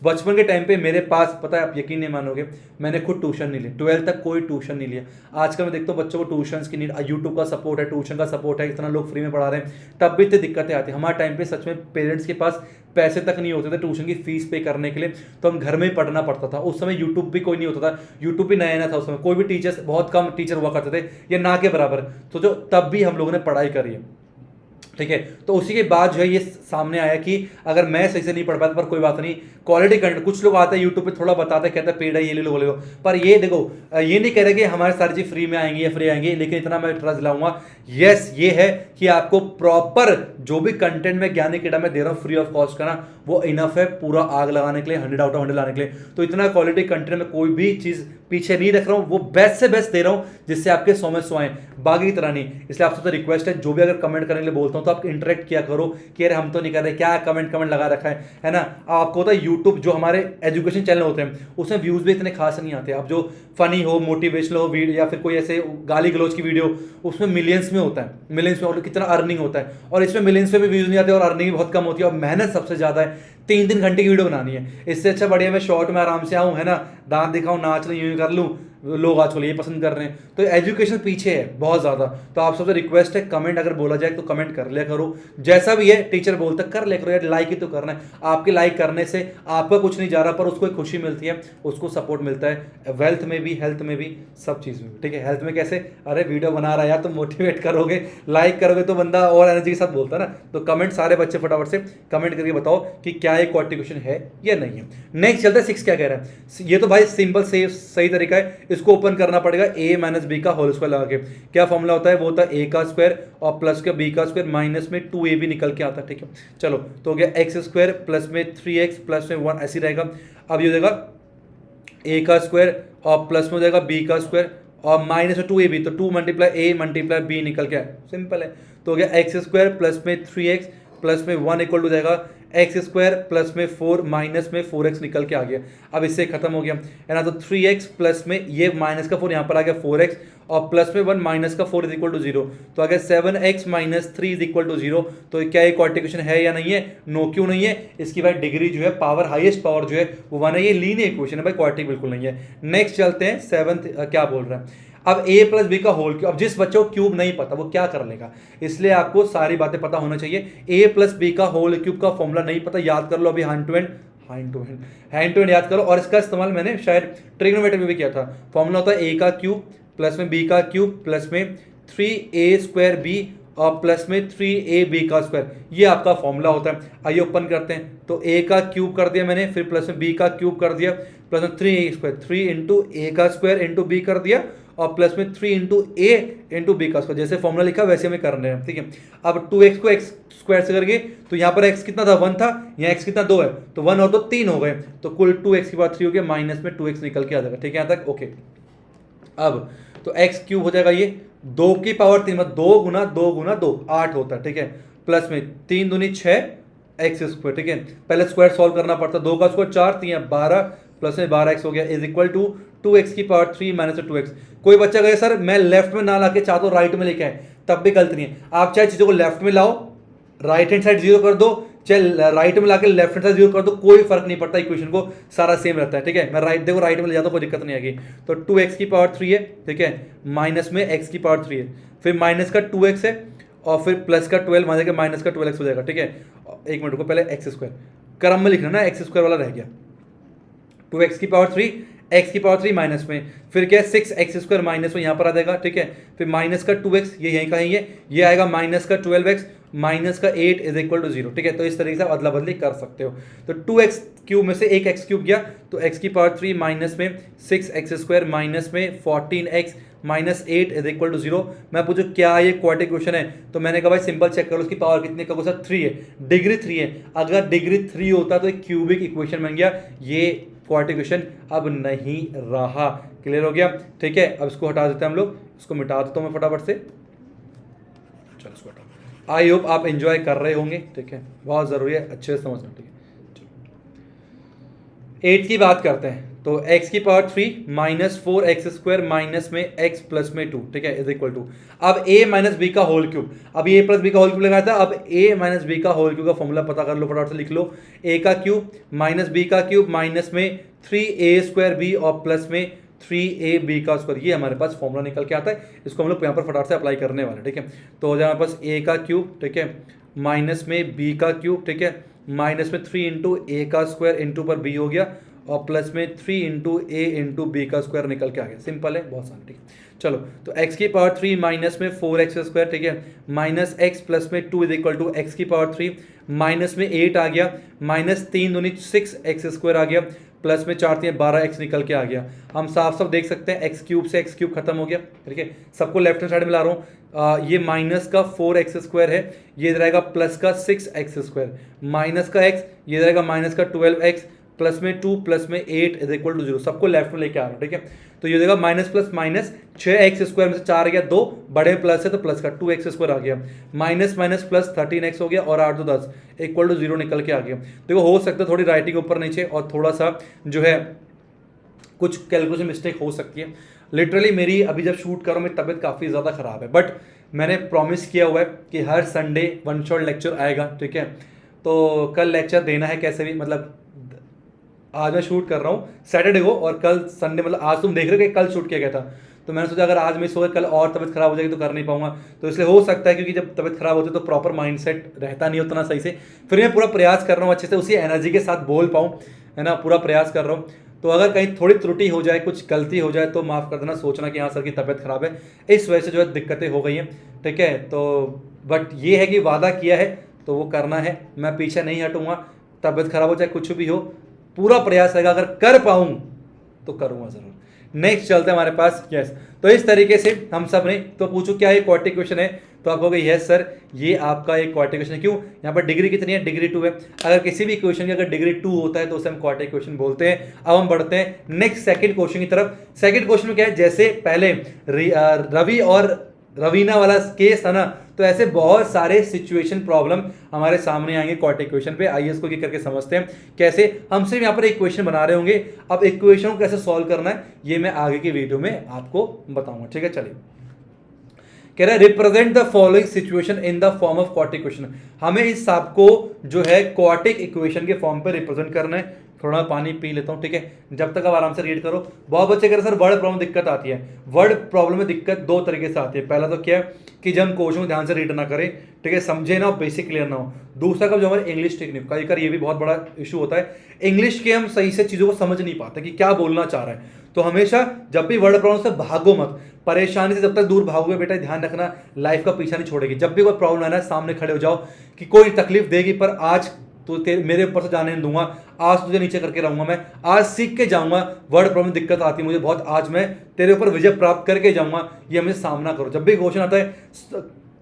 बचपन के टाइम पे मेरे पास, पता है आप यकीन नहीं मानोगे, मैंने खुद ट्यूशन नहीं ली, 12th तक कोई ट्यूशन नहीं लिया। आजकल मैं देखता हूँ बच्चों को ट्यूशन की नीड, यूट्यूब का सपोर्ट है, ट्यूशन का सपोर्ट है, इतना लोग फ्री में पढ़ा रहे हैं, तब भी इतनी दिक्कतें आती हैं। हमारे टाइम पे सच में पेरेंट्स के पास पैसे तक नहीं होते थे ट्यूशन की फीस पे करने के लिए, तो हम घर में ही पढ़ना पड़ता था। उस समय यूट्यूब भी कोई नहीं होता था, यूट्यूब भी नया नया था उस समय, कोई भी टीचर्स, बहुत कम टीचर हुआ करते थे, ये ना के बराबर। तो जो तब भी हम लोगों ने पढ़ाई करी है। ठीक है, तो उसी के बाद जो है ये सामने आया कि अगर मैं सही से नहीं पढ़ पाता, पर कोई बात नहीं, क्वालिटी कंटेंट, कुछ लोग आते हैं यूट्यूब पे थोड़ा बताते हैं, कहते हैं पेड है ये ले लो, पर ये देखो ये नहीं कह रहे कि हमारे सारी चीज फ्री में आएंगी या फ्री आएंगी, लेकिन इतना मैं ट्रस्ट लाऊंगा, यस ये है कि आपको प्रॉपर जो भी कंटेंट में ज्ञानी कीड़ा में दे रहा हूँ फ्री ऑफ कॉस्ट का ना, वो इनफ है पूरा आग लगाने के लिए, 100 आउट ऑफ 100 लाने के लिए। तो इतना क्वालिटी कंटेंट में कोई भी चीज पीछे नहीं रख रहा हूं, वो बेस्ट से बेस्ट दे रहा हूं जिससे आपके 100 में 100 आए, बाकी की तरह नहीं। इसलिए आप सबसे रिक्वेस्ट है, जो भी अगर कमेंट करने के लिए बोलता हूं तो आप इंटरेक्ट किया करो कि अरे हम तो नहीं कर रहे, क्या कमेंट लगा रखा है ना। आपको पता है यूट्यूब जो हमारे एजुकेशन चैनल होते हैं उसमें व्यूज भी इतने खास नहीं आते। अब जो फनी हो, मोटिवेशनल हो वीडियो या फिर कोई ऐसे गाली गलौज की वीडियो, उसमें मिलियंस में होता है, मिलियंस में, और कितना अर्निंग होता है, और इसमें मिलियंस में भी व्यूज नहीं आते और अर्निंग भी बहुत कम होती है और मेहनत सबसे ज्यादा है। 3-3 घंटे की वीडियो बनानी है, इससे अच्छा बढ़िया मैं शॉर्ट में आराम से आऊं, है ना, दांत दिखाऊं, नाच लूं, यूं कर लूं, लोग आजकल ये पसंद कर रहे हैं। तो एजुकेशन पीछे है बहुत ज्यादा। तो आप सबसे रिक्वेस्ट है, कमेंट अगर बोला जाए तो कमेंट कर लिया करो, जैसा भी है टीचर बोलता कर लिया करो यार, लाइक ही तो करना है। आपके लाइक करने से आपका कुछ नहीं जा रहा, पर उसको एक खुशी मिलती है, उसको सपोर्ट मिलता है, वेल्थ में भी, हेल्थ में भी, सब चीज में। ठीक है, हेल्थ में कैसे, अरे वीडियो बना रहा है यार तो मोटिवेट करोगे, लाइक करोगे तो बंदा और एनर्जी के साथ बोलता है ना। तो कमेंट सारे बच्चे फटाफट से कमेंट करके बताओ कि क्या ये क्वाड्रेटिक है या नहीं है। नेक्स्ट चलते हैं, 6 क्या कह रहा है। ये तो भाई सिंपल सही तरीका है, इसको ओपन करना पड़ेगा a माइनस बी का होल स्क्वायर लगा के। क्या फॉर्मूला होता है, वो होता है a का स्क्वायर और प्लस का b का स्क्वायर माइनस में 2ab निकल के आता है। ठीक है, चलो तो हो गया x स्क्वायर प्लस में 3x प्लस में 1 ऐसे रहेगा। अब ये हो जाएगा a का स्क्वायर और प्लस में हो जाएगा b का स्क्वायर और माइनस में 2ab, तो 2 मल्टीप्लाई a मल्टीप्लाई b निकल के आए, सिंपल है। तो हो गया x स्क्वायर प्लस में 3x प्लस में 1 इक्वल टू जाएगा एक्स स्क्वायर प्लस में 4 माइनस में 4x निकल के आ गया। अब इससे खत्म हो गया है ना। तो 3x प्लस में ये माइनस का 4 यहाँ पर आ गया 4x और प्लस में 1 माइनस का 4 इज इक्वल टू 0। तो अगर 7x minus 3 is equal to 0 तो क्या ये क्वाड्रेटिक इक्वेशन है या नहीं है? नो, क्यों नहीं है? इसकी भाई डिग्री जो है, पावर हाईएस्ट पावर जो है वो 1 है, ये लीनियर इक्वेशन है भाई, क्वाड्रेटिक बिल्कुल नहीं है। नेक्स्ट चलते हैं 7th, क्या बोल रहा है अब a प्लस बी का होल क्यूब। अब जिस बच्चे को क्यूब नहीं पता वो क्या कर लेगा, इसलिए आपको सारी बातें पता होना चाहिए। a प्लस बी का होल क्यूब का फॉर्मूला नहीं पता, याद कर लो अभी हैंड टू हैंड याद करो। और इसका इस्तेमाल मैंने शायद ट्रिग्नोमेट्री में भी किया था। फॉर्मूला होता है a का क्यूब प्लस में b का क्यूब प्लस में 3a² b और प्लस में 3ab का स्क्वायर, ये आपका फॉर्मूला होता है। आइए ओपन करते हैं। तो a का क्यूब कर दिया मैंने, फिर प्लस में b का क्यूब कर दिया, प्लस में 3a², 3 इंटू ए का स्क्वायर इंटू बी कर दिया और प्लस में 3 इंटू ए इंटू बी का स्क्वायर। जैसे फॉर्मूला लिखा वैसे हमें करना है, ठीक है। अब 2x को x स्क्वायर से करके, तो यहाँ पर x कितना था 1 था, यहाँ x कितना 2 है, तो 1 और 2 3 हो गए, तो कुल 2x की बात 3 हो गया, माइनस में 2x निकल के आ जाएगा, ठीक है यहाँ तक ओके। अब तो x क्यूब हो जाएगा ये 2 की पावर 3, मतलब 2 गुना 2 गुना 2 8 होता है, ठीक है। प्लस में 3 दूनी 6 एक्स स्क्वायर, ठीक है। पहले स्क्वायर सॉल्व करना पड़ता, 2 का स्क्वायर 4 3 12 प्लस में 12x हो गया इज इक्वल टू 2x की पावर 3 माइनस 2x। कोई बच्चा कहे सर मैं लेफ्ट में ना लाके चाहता हूँ राइट में लेके आए, तब भी गलत नहीं है। आप चाहे चीजों को लेफ्ट में लाओ, राइट हैंड साइड 0 कर दो, चाहे राइट में लाके लेफ्ट हैंड साइड 0 कर दो, कोई फर्क नहीं पड़ता, इक्वेशन को सारा सेम रहता है, ठीक है। मैं राइट देखो राइट में ले जाता हूँ, कोई दिक्कत नहीं आएगी। तो 2x की पावर 3 है, ठीक है, माइनस में x की पावर 3 है, फिर माइनस का 2x है और फिर प्लस का 12 माइनस का 12x हो जाएगा, ठीक है। एक मिनट को पहले एक्स स्क्वायर क्रम में लिखना ना, एक्स स्क्वायर वाला रह गया। 2x की पावर 3 x की पावर 3 माइनस में, फिर क्या 6x स्क्वायर माइनस में यहाँ पर आ जाएगा, ठीक है। फिर माइनस का 2x ये यहीं का ही है, ये आएगा माइनस का 12x माइनस का 8 इज इक्वल टू 0, ठीक है। तो इस तरीके से आप अदला बदली कर सकते हो। तो 2x क्यूब में से एक x क्यूब गया, तो x की पावर 3 माइनस में 6x स्क्वायर माइनस में 14x minus 8 is equal to 0। मैं पूछूं क्या ये क्वाड्रेटिक इक्वेशन है, तो मैंने कहा भाई सिंपल चेक करो उसकी पावर कितनी का सर 3 है, डिग्री 3 है। अगर डिग्री 3 होता तो एक क्यूबिक इक्वेशन बन गया, ये क्वाड्रेटिक इक्वेशन अब नहीं रहा। क्लियर हो गया, ठीक है। अब इसको हटा देते हैं हम लोग, इसको मिटा देता हूं मैं फटाफट से। चलो इसको हटा। आई होप आप एंजॉय कर रहे होंगे, ठीक है, बहुत जरूरी है अच्छे से समझना, ठीक है। 8 की बात करते हैं, तो x की power 3 minus 4x square minus में x प्लस में 2, ठीक है, इज इक्वल टू अब a माइनस बी का होल क्यूब। अब a प्लस बी का होल क्यूब लगाया था, अब a माइनस बी का होल क्यूब का फॉर्मूला पता कर लो, फटाफट से लिख लो। a का क्यूब माइनस b का क्यूब माइनस में 3a² b और प्लस में 3ab का स्क्वायर, ये हमारे पास फॉर्मूला निकल के आता है। इसको हम लोग यहाँ पर फटाफट से अप्लाई करने वाले, ठीक है। तो हो जाए हमारे पास a का क्यूब, ठीक है, माइनस में b का क्यूब, ठीक है, माइनस में 3 इंटू ए का स्क्वायर इंटू पर b हो गया और प्लस में 3 इंटू ए इंटू बी का स्क्वायर निकल के आ गया। सिंपल है, बहुत आसान, ठीक है। चलो तो x की पावर 3 माइनस में 4x स्क्वायर, ठीक है, माइनस x प्लस में 2 इज इक्वल टू x की पावर 3 माइनस में 8 आ गया, माइनस 3 दूनी 6x स्क्वायर आ गया, प्लस में 4 3 12x निकल के आ गया। हम साफ साफ देख सकते हैं x क्यूब से x क्यूब खत्म हो गया, ठीक है। सबको लेफ्ट हैंड साइड में ला रहा हूँ। ये माइनस का 4x स्क्वायर है, ये रहेगा प्लस का 6x स्क्वायर, माइनस का x ये रहेगा माइनस का 12x प्लस में 2 प्लस में 8 इज इक्वल टू 0। सबको लेफ्ट में लेके आ रहा हूँ, ठीक है। तो ये देगा minus plus minus 6x square में से 4 आ गया, 2 बड़े प्लस है तो प्लस का 2x स्क्वायर आ गया, माइनस माइनस प्लस 13x हो गया और 8 2 10 इक्वल टू 0 निकल के आ गया। देखो हो सकता है थोड़ी राइटिंग ऊपर नीचे और थोड़ा सा जो है कुछ कैलकुलेशन मिस्टेक हो सकती है। लिटरली मेरी अभी जब शूट करो मेरी तबीयत काफ़ी ज़्यादा ख़राब है, बट मैंने प्रॉमिस किया हुआ है कि हर संडे वन शॉट लेक्चर आएगा, ठीक है। तो कल लेक्चर देना है कैसे भी, मतलब आज मैं शूट कर रहा हूँ सैटरडे को और कल संडे, मतलब आज तुम देख रहे हो कि कल शूट किया गया था, तो मैंने सोचा अगर आज मिस हो गया कल और तबीयत खराब हो जाएगी तो कर नहीं पाऊंगा। तो इसलिए हो सकता है क्योंकि जब तबीयत खराब होती है तो प्रॉपर माइंडसेट रहता नहीं उतना सही से, फिर मैं पूरा प्रयास कर रहा हूँ अच्छे से उसी एनर्जी के साथ बोल पाऊँ, है ना, पूरा प्रयास कर रहा हूँ। तो अगर कहीं थोड़ी त्रुटि हो जाए, कुछ गलती हो जाए तो माफ़ कर देना, सोचना कि हाँ सर की तबीयत खराब है, इस वजह से जो है दिक्कतें हो गई हैं, ठीक है। तो बट ये है कि वादा किया है तो वो करना है, मैं पीछे नहीं हटूंगा, तबीयत खराब हो चाहे कुछ भी हो, पूरा प्रयास रहेगा, अगर कर पाऊँ तो करूँगा ज़रूर। नेक्स्ट चलते हैं हमारे पास, यस। तो इस तरीके से हम सब ने, तो पूछो क्या ये क्वाड्रेटिक इक्वेशन है, तो आप कहोगे यस सर ये आपका एक क्वाड्रेटिक इक्वेशन है। क्यों, यहाँ पर डिग्री कितनी है, डिग्री 2 है। अगर किसी भी इक्वेशन की अगर डिग्री 2 होता है तो उसे हम क्वाड्रेटिक इक्वेशन बोलते हैं। अब हम बढ़ते हैं नेक्स्ट सेकंड क्वेश्चन की तरफ। सेकंड क्वेश्चन में क्या है, जैसे पहले रवि और रवीना वाला केस था ना, तो ऐसे बहुत सारे सिचुएशन प्रॉब्लम हमारे सामने आएंगे क्वाड्रेटिक इक्वेशन पे। आइए इसको करके समझते हैं कैसे। हम सिर्फ यहाँ पर इक्वेशन बना रहे होंगे, अब इक्वेशन को कैसे सॉल्व करना है ये मैं आगे की वीडियो में आपको बताऊंगा। ठीक है, चलिए। कह रहा है represent the following situation in the form of quadratic equation. हमें इस सबको जो है क्वाड्रेटिक इक्वेशन के फॉर्म पे रिप्रेजेंट करना है। थोड़ा पानी पी लेता हूं, ठीक है, जब तक आप आराम से रीड करो। बहुत बच्चे कह रहे सर वर्ड प्रॉब्लम दिक्कत आती है। वर्ड प्रॉब्लम में दिक्कत दो तरीके से आती है। पहला तो क्या है कि जब हम क्वेश्चन को ध्यान से रीड ना करें, ठीक है, समझे ना, बेसिक क्लियर ना हो। दूसरा कब जो हमारे इंग्लिश टेक्निक कई बार ये भी बहुत बड़ा इशू होता है, इंग्लिश के हम सही से चीज़ों को समझ नहीं पाते कि क्या बोलना चाह रहा है। तो हमेशा जब भी वर्ड प्रॉब्लम से भागो मत, परेशानी से जब तक दूर भागोगे बेटा, ध्यान रखना लाइफ का पीछा नहीं छोड़ेगी। जब भी कोई प्रॉब्लम आना है सामने खड़े हो जाओ कि कोई तकलीफ देगी पर आज तो मेरे ऊपर से जाने नहीं दूंगा, आज तुझे नीचे करके रहूंगा, मैं आज सीख के जाऊंगा। वर्ड प्रॉब्लम दिक्कत आती है मुझे बहुत, आज मैं तेरे ऊपर विजय प्राप्त करके जाऊंगा, ये मुझे सामना करो। जब भी क्वेश्चन आता है,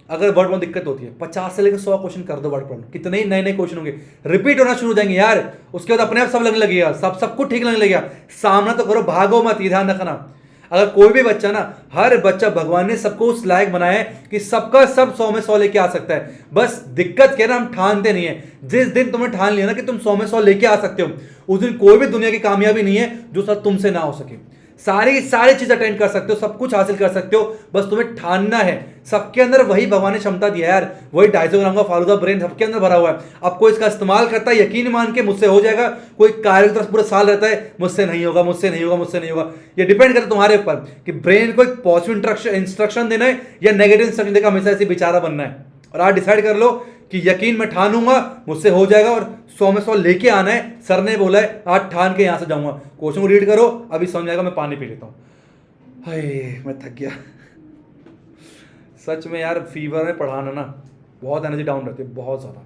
अगर वर्ड प्रॉब्लम दिक्कत होती है 50 से लेकर 100 क्वेश्चन कर दो वर्ड प्रॉब्लम, कितने ही नए नए क्वेश्चन होंगे, रिपीट होना शुरू हो जाएंगे यार। उसके बाद अपने आप सब लगने लगेगा, सब कुछ ठीक लगने लगेगा। सामना तो करो, भागो मत, ये ध्यान रखना। अगर कोई भी बच्चा ना, हर बच्चा भगवान ने सबको उस लायक बनाया है कि सबका सब 100 में 100 लेके आ सकता है। बस दिक्कत क्या है ना, हम ठानते नहीं है। जिस दिन तुमने ठान लिया ना कि तुम 100 में 100 लेके आ सकते हो, उस दिन कोई भी दुनिया की कामयाबी नहीं है जो सर तुमसे ना हो सके। सारी चीज अटेंड कर सकते हो, सब कुछ हासिल कर सकते हो, बस तुम्हें ठानना है। सबके अंदर वही भगवान ने क्षमता दिया यार, वही 250 ग्राम का फालूदा ब्रेन सबके अंदर भरा हुआ है। अब कोई इसका इस्तेमाल करता है, यकीन मान के मुझसे हो जाएगा। कोई कार्य की तरफ पूरा साल रहता है, मुझसे नहीं होगा, मुझसे नहीं होगा, मुझसे नहीं होगा। ये डिपेंड करता है तुम्हारे ऊपर कि ब्रेन को एक पॉजिटिव इंस्ट्रक्शन देना है या नेगेटिव इंस्ट्रक्शन देकर हमेशा ऐसे बेचारा बनना है। और आज डिसाइड कर लो कि यकीन मैं ठानूंगा, मुझसे हो जाएगा और 100 में 100 लेके आना है। सर ने बोला है आज ठान के यहां से जाऊंगा। क्वेश्चन को रीड करो, अभी समझ जाएगा। मैं पानी पी लेता हूं, हाय मैं थक गया सच में यार। फीवर में पढ़ाना ना बहुत एनर्जी डाउन रहती है, बहुत ज्यादा।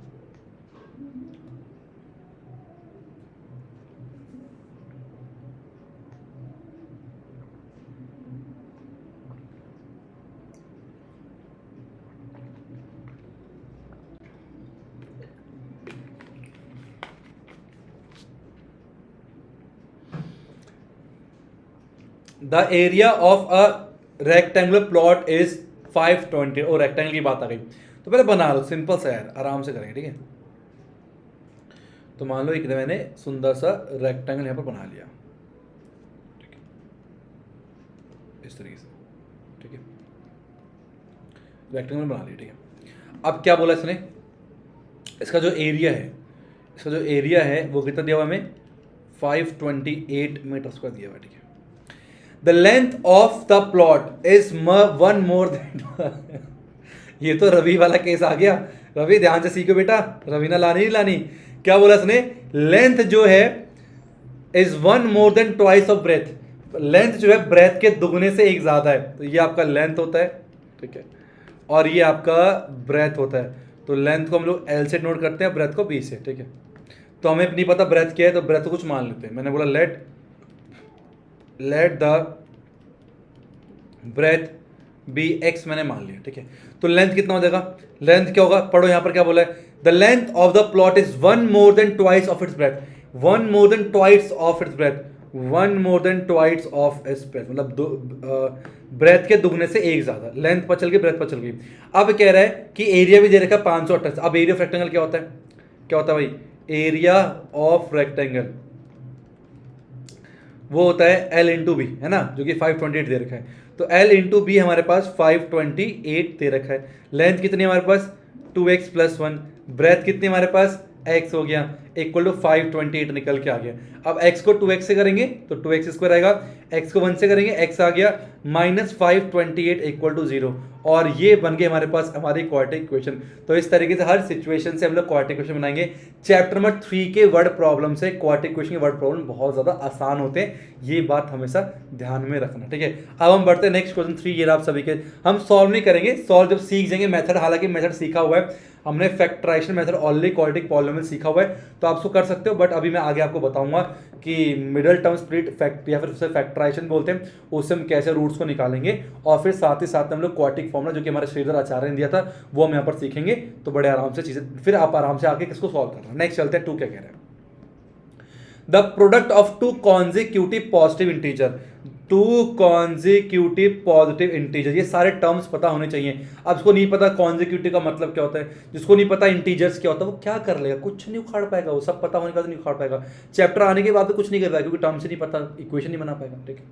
The area of a rectangular plot is 520। और रेक्टेंगल की बात आ गई तो पहले बना लो, सिंपल सा यार, आराम से करेंगे, ठीक है। तो मान लो एक मैंने सुंदर सा रेक्टेंगल यहां पर बना लिया, ठीक है, इस तरीके से, ठीक है, रेक्टेंगल बना लिया, ठीक है। अब क्या बोला इसने, इसका जो एरिया है, इसका जो एरिया है वो कितना दिया हुआ हमें, 528 मीटर स्क्वायर दिया हुआ, ठीक है। The length of the plot is 1 more then ये तो रवि वाला केस आ गया। रवि ध्यान से सीखो बेटा, रवि ना लानी नहीं लानी। क्या बोला इसने, लेंथ जो है is 1 more than twice of breadth. Length जो है ब्रेथ के दुगने से एक ज्यादा है। तो ये आपका लेंथ होता है, ठीक है, और ये आपका ब्रेथ होता है। तो लेंथ को हम लोग एल से नोट करते हैं, ब्रेथ को बी से, ठीक है। तो हमें नहीं पता ब्रेथ क्या है, तो ब्रेथ को कुछ मान लेते हैं। मैंने बोला let the breadth be x, मैंने मान लिया, ठीक है। तो लेंथ कितना हो जाएगा, लेंथ क्या होगा, पढ़ो यहां पर क्या बोला है, the length of the plot is 1 more than twice of its breath. 1 more than twice of its breath, 1 more than twice of its breath, मतलब ब्रेथ के दुगने से एक ज्यादा। लेंथ पर चल गई, ब्रेथ पर चल गई। अब कह रहा है कि एरिया भी दे रखा है 528। अब एरिया ऑफ रेक्टेंगल क्या होता है, क्या होता है भाई, एरिया ऑफ रेक्टेंगल वो होता है L इंटू बी, है ना, जो कि 528 दे रखा है। तो L इंटू बी हमारे पास 528 दे रखा है। लेंथ कितनी हमारे पास 2x + 1, ब्रेथ कितनी हमारे पास x हो गया, इक्वल टू 528 निकल के आ गया। अब x को 2x से करेंगे तो 2x² आएगा, x को 1 से करेंगे x आ गया, -528 इक्वल टू 0। और ये बन गए हमारे पास हमारी क्वाड्रेटिक इक्वेशन। तो इस तरीके से हर सिचुएशन से हम लोग क्वाड्रेटिक इक्वेशन बनाएंगे। चैप्टर नंबर 3 के वर्ड प्रॉब्लम से क्वाड्रेटिक इक्वेशन के वर्ड प्रॉब्लम बहुत ज्यादा आसान होते हैं, ये बात हमेशा ध्यान में रखना, ठीक है। अब हम बढ़ते हैं नेक्स्ट क्वेश्चन 3। ये आप सभी के हम सॉल्व नहीं करेंगे, सॉल्व जब सीख जाएंगे मेथड, हालांकि मेथड सीखा हुआ है हमने, factorization method already quadratic polynomial सीखा हुआ है, तो आप उसको कर सकते हो। बट अभी मैं आगे आपको बताऊंगा कि मिडिल टर्म स्प्लिट फैक्ट या फिर उसे फैक्टराइजेशन बोलते हैं, उससे हम कैसे रूट्स को निकालेंगे। और फिर साथ ही साथ हम लोग क्वाड्रेटिक फॉर्मूला जो कि हमारे श्रीधर आचार्य ने दिया था वो हम यहाँ पर सीखेंगे। तो बड़े आराम से चीजें, फिर आप आराम से आके किसको सॉल्व करना। नेक्स्ट चलते हैं 2 क्या कह रहे हैं, the product of 2 consecutive positive integer. To consecutive positive integer, ये सारे टर्म्स पता होने चाहिए। अब इसको नहीं पता कॉन्जिक्यूटिव का मतलब क्या होता है, जिसको नहीं पता इंटीजर्स क्या होता है, वो क्या कर लेगा, कुछ नहीं उखाड़ पाएगा, वो सब पता होने के बाद नहीं उखाड़ पाएगा, चैप्टर आने के बाद तो कुछ नहीं कर पाएगा क्योंकि टर्म्स ही नहीं पता, इक्वेशन नहीं बना पाएगा। ठीक है,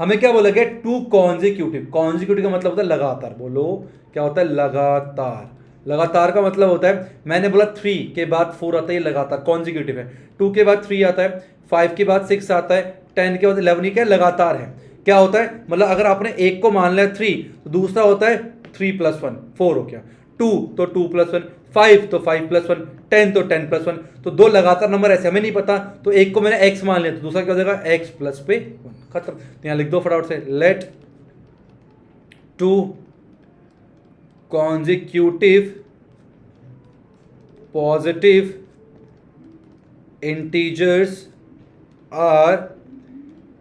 हमें क्या बोला गया, टू कॉन्जिक्यूटिव, कॉन्जिक्यूटिव का मतलब होता है लगातार, बोलो क्या होता है, लगातार। लगातार का मतलब होता है, मैंने बोला 3 के बाद 4 आता है, ये लगातार कॉन्जिक्यूटिव है, 2 के बाद 3 आता है, 5 के बाद 6 आता है, 10 के बाद 11, ये क्या लगातार है। क्या होता है, मतलब अगर आपने एक को मान लिया 3 तो दूसरा होता है 3 + 1 4 हो गया, 2 तो 2 + 1, 5 तो 5 + 1, 10 तो 10 + 1, तो दो लगातार नंबर ऐसे हमें नहीं पता, तो एक को मैंने x मान लिया तो दूसरा क्या हो जाएगा x + पे 1, खत्म। तो यहां लिख दो फटाफट से, let two consecutive positive integers are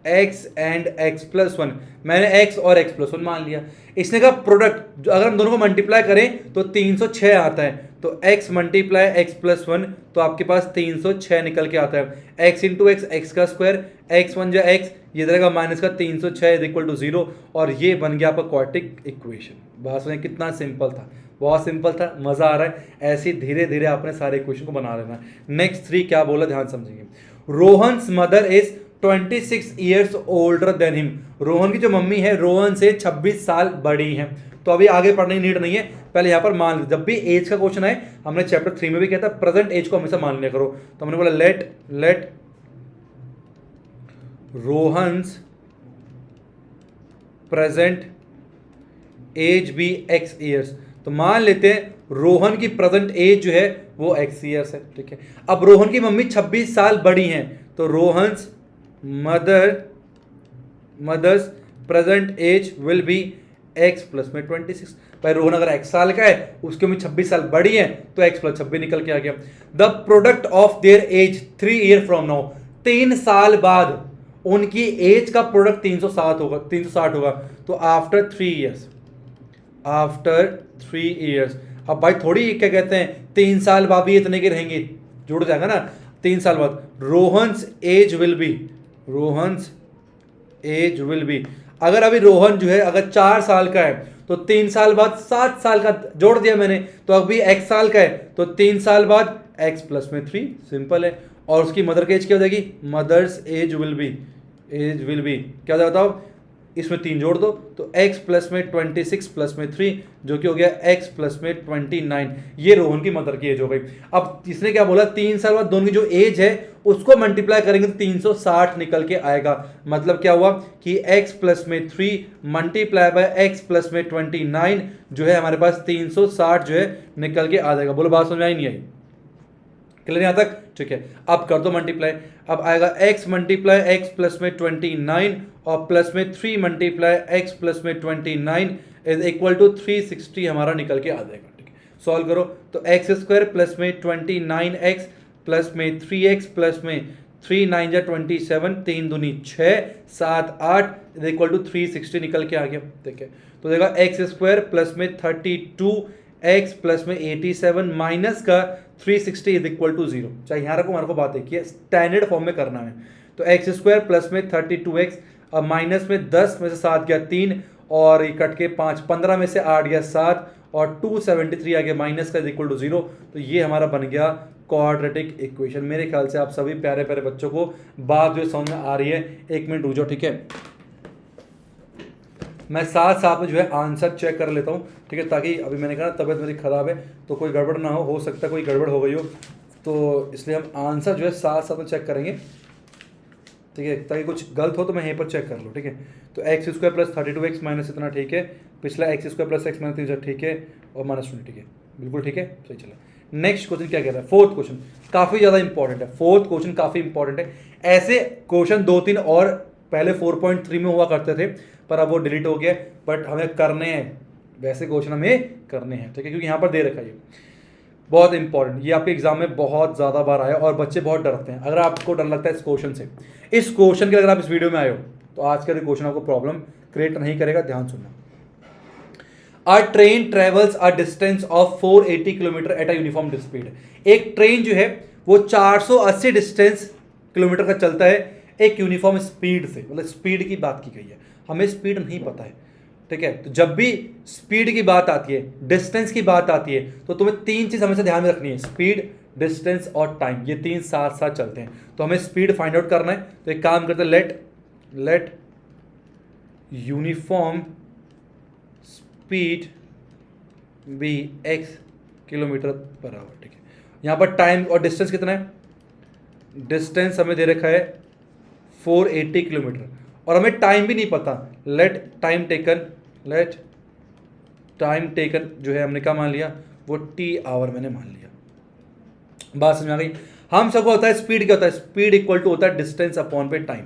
x and x + 1, मैंने x और x + 1 मान लिया। इसने कहा प्रोडक्ट जो अगर हम दोनों को मल्टीप्लाई करें तो 306 आता है, तो x × x + 1 तो आपके पास 306 निकल के आता है, x × x x का स्क्वायर, x1 जा x, ये रहेगा माइनस का 306 = 0, और ये बन गया आपका क्वाड्रेटिक इक्वेशन। बात सुनिए कितना सिंपल था, बहुत सिंपल था, मजा आ रहा है, ऐसे धीरे धीरे आपने सारे इक्वेशन को बना लेना। नेक्स्ट 3 क्या बोला ध्यान समझेंगे, Rohan's mother is 26 years older than him, Rohan की जो मम्मी है रोहन से 26 साल बड़ी है। तो अभी आगे पढ़ने की नीड नहीं है, पहले यहां पर मान लो, जब भी एज का क्वेश्चन है, हमने चैप्टर 3 में भी कहता है प्रेजेंट एज को हमेशा मान लिया करो, तो हमने बोला let Rohan's present age be x years, तो मान लेते हैं रोहन की प्रेजेंट एज जो है वो x ईयर्स है। ठीक है, अब रोहन की मम्मी 26 साल बड़ी हैं, तो Rohan's mother's present age will be x + में 26। भाई रोहन अगर x साल का है, उसकी उम्र 26 साल बड़ी है, तो x + 26 निकल के आ गया। The product of their age 3 year from now, 3 साल बाद उनकी एज का प्रोडक्ट 360 होगा, तो आफ्टर 3 इयर्स। अब भाई थोड़ी क्या कहते हैं 3 साल बाद भी इतने के रहेंगे, जुड़ जाएगा ना, 3 साल बाद रोहन्स एज विल बी, अगर अभी रोहन जो है अगर 4 साल का है, तो 3 साल बाद 7 साल का जोड़ दिया मैंने, तो अभी x साल का है, तो 3 साल बाद x + में 3, सिंपल है। और उसकी मदर की एज क्या हो जाएगी, मदर्स एज विल बी क्या हो जाता है, इसमें 3 जोड़ दो, तो x + में 26 + में 3, जो कि हो गया x + में 29, ये रोहन की मदर की एज हो गई। अब इसने क्या बोला, 3 साल बाद दोनों की जो एज है उसको मल्टीप्लाई करेंगे तो 360 निकल के आएगा। मतलब क्या हुआ कि x + में 3 × x + में 29 जो है हमारे पास 360 जो है निकल के आ जाएगा। बोलो बात समझ में आई नहीं आई, क्लियर यहाँ तक? ठीक है, अब कर दो मल्टीप्लाई, अब आएगा x × x + में 29 और प्लस में 3 × x + में 29 = 360 हमारा निकल के आ जाएगा। ठीक है, सॉल्व करो, तो x² + में 29x + में 3x + में 3 9 जा 27, 3 दूनी 6 7 8 = 360 निकल के आ गया। ठीक है, तो देखा x² + में 32x + में 87 माइनस का 360 = 0। चाहे यहाँ रखो, हमारे को बात एक ही है, स्टैंडर्ड फॉर्म में करना है। तो x² + में 32x, अब माइनस में 10 में से 7 गया 3, और ये कट के 5, 15 में से 8 गया 7, और 273 आ गया माइनस का = 0। तो ये हमारा बन गया क्वाड्रेटिक इक्वेशन। मेरे ख्याल से आप सभी प्यारे प्यारे बच्चों को बात जो समझ में आ रही है, 1 मिनट रुक जाओ। ठीक है, मैं साथ साथ में जो है आंसर चेक कर लेता हूँ। ठीक है, ताकि अभी मैंने कहा तबीयत मेरी ख़राब है तो कोई गड़बड़ ना हो सकता है कोई गड़बड़ हो गई हो, तो इसलिए हम आंसर जो है साथ साथ में चेक करेंगे। ठीक है, ताकि कुछ गलत हो तो मैं यहीं पर चेक कर लूँ। ठीक है, तो x² + 32x माइनस इतना ठीक है, पिछला x² + x माइनस 3 ठीक है, और -20 ठीक है, बिल्कुल ठीक है, सही चला। नेक्स्ट क्वेश्चन क्या कह रहा है, फोर्थ क्वेश्चन काफ़ी ज़्यादा इंपॉर्टेंट है, फोर्थ क्वेश्चन काफ़ी इंपॉर्टेंट है। ऐसे क्वेश्चन 2-3 और पहले 4.3 में हुआ करते थे, पर अब वो डिलीट हो गया, बट हमें करने हैं, वैसे क्वेश्चन हमें करने हैं। ठीक है, क्योंकि यहाँ पर दे रखा है, बहुत इंपॉर्टेंट, ये आपके एग्जाम में बहुत ज़्यादा बार आया और बच्चे बहुत डरते हैं। अगर आपको डर लगता है इस क्वेश्चन से, इस क्वेश्चन के अगर आप इस वीडियो में आए हो, तो आज का क्वेश्चन आपको प्रॉब्लम क्रिएट नहीं करेगा, ध्यान सुनना। A train travels a distance of 480 kilometre at a uniform speed. एक ट्रेन जो है वो 480 किलोमीटर का चलता है एक यूनिफॉर्म स्पीड से, मतलब स्पीड की बात की गई है, हमें स्पीड नहीं पता है, ठीक है। तो जब भी स्पीड की बात आती है, डिस्टेंस की बात आती है, तो तुम्हें तीन चीज हमेशा ध्यान में रखनी है, स्पीड, डिस्टेंस और टाइम, ये तीन साथ साथ चलते हैं। तो हमें स्पीड फाइंड आउट करना है, तो एक काम करते हैं, let uniform speed be x kilometre per hour, ठीक है। यहां पर टाइम और डिस्टेंस कितना है, डिस्टेंस हमें दे रखा है 480 किलोमीटर, और हमें टाइम भी नहीं पता। लेट टाइम टेकन जो है हमने क्या मान लिया, वो t आवर मैंने मान लिया। बात समझ आ गई। हम सबको होता है स्पीड क्या होता है, स्पीड इक्वल टू होता है डिस्टेंस अपॉन पे टाइम,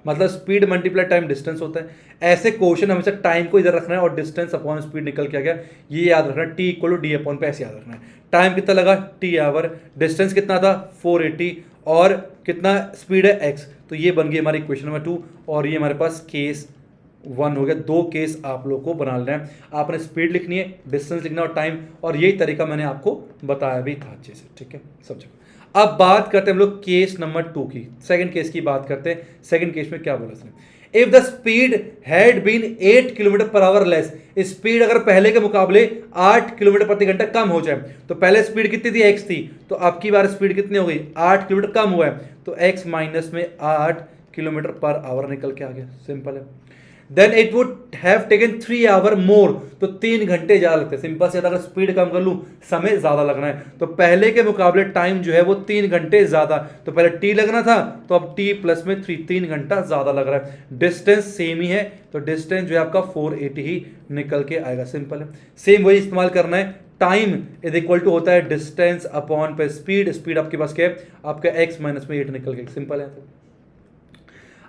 मतलब स्पीड मल्टीप्लाई टाइम डिस्टेंस होता है। ऐसे क्वेश्चन हमेशा टाइम को इधर रखना है और डिस्टेंस अपॉन स्पीड निकल के आ गया, ये याद रखना है, T equal to D upon पे, ऐसे याद रखना है। टाइम कितना लगा, टी आवर, डिस्टेंस कितना था 480, और कितना स्पीड है x, तो ये बन गई हमारी इक्वेशन नंबर 2, और ये हमारे पास केस 1 हो गया। 2 केस आप लोग को बना लेना है, आपने स्पीड लिखनी है, डिस्टेंस लिखना और टाइम, और यही तरीका मैंने आपको बताया भी था अच्छे से, ठीक है, सब जगह। अब बात करते हैं हम लोग केस नंबर 2 की, सेकंड केस की बात करते हैं। सेकंड केस में क्या बोला इसने, if the speed had been 8 kilometre per hour less, speed अगर पहले के मुकाबले 8 किलोमीटर प्रति घंटा कम हो जाए, तो पहले स्पीड कितनी थी, x थी, तो अब की बार स्पीड कितनी हो गई, 8 किलोमीटर कम हुआ है, तो x माइनस में 8 किलोमीटर पर आवर निकल के आ गया, सिंपल है। Then it would have taken 3 hour more, तो 3 घंटे ज्यादा लगते हैं, सिंपल से अगर स्पीड कम कर लूं समय ज्यादा लगना है, तो पहले के मुकाबले टाइम जो है वो 3 घंटे ज्यादा, तो पहले t लगना था, तो अब t प्लस में 3 घंटा ज्यादा लग रहा है। डिस्टेंस सेम ही है, तो डिस्टेंस जो है आपका 480 ही निकल के आएगा, सिंपल है। सेम वही इस्तेमाल करना है, टाइम इज इक्वल टू होता है डिस्टेंस अपॉन पे स्पीड, स्पीड आपके पास क्या है, आपका x माइनस में 8 निकल के, सिंपल है।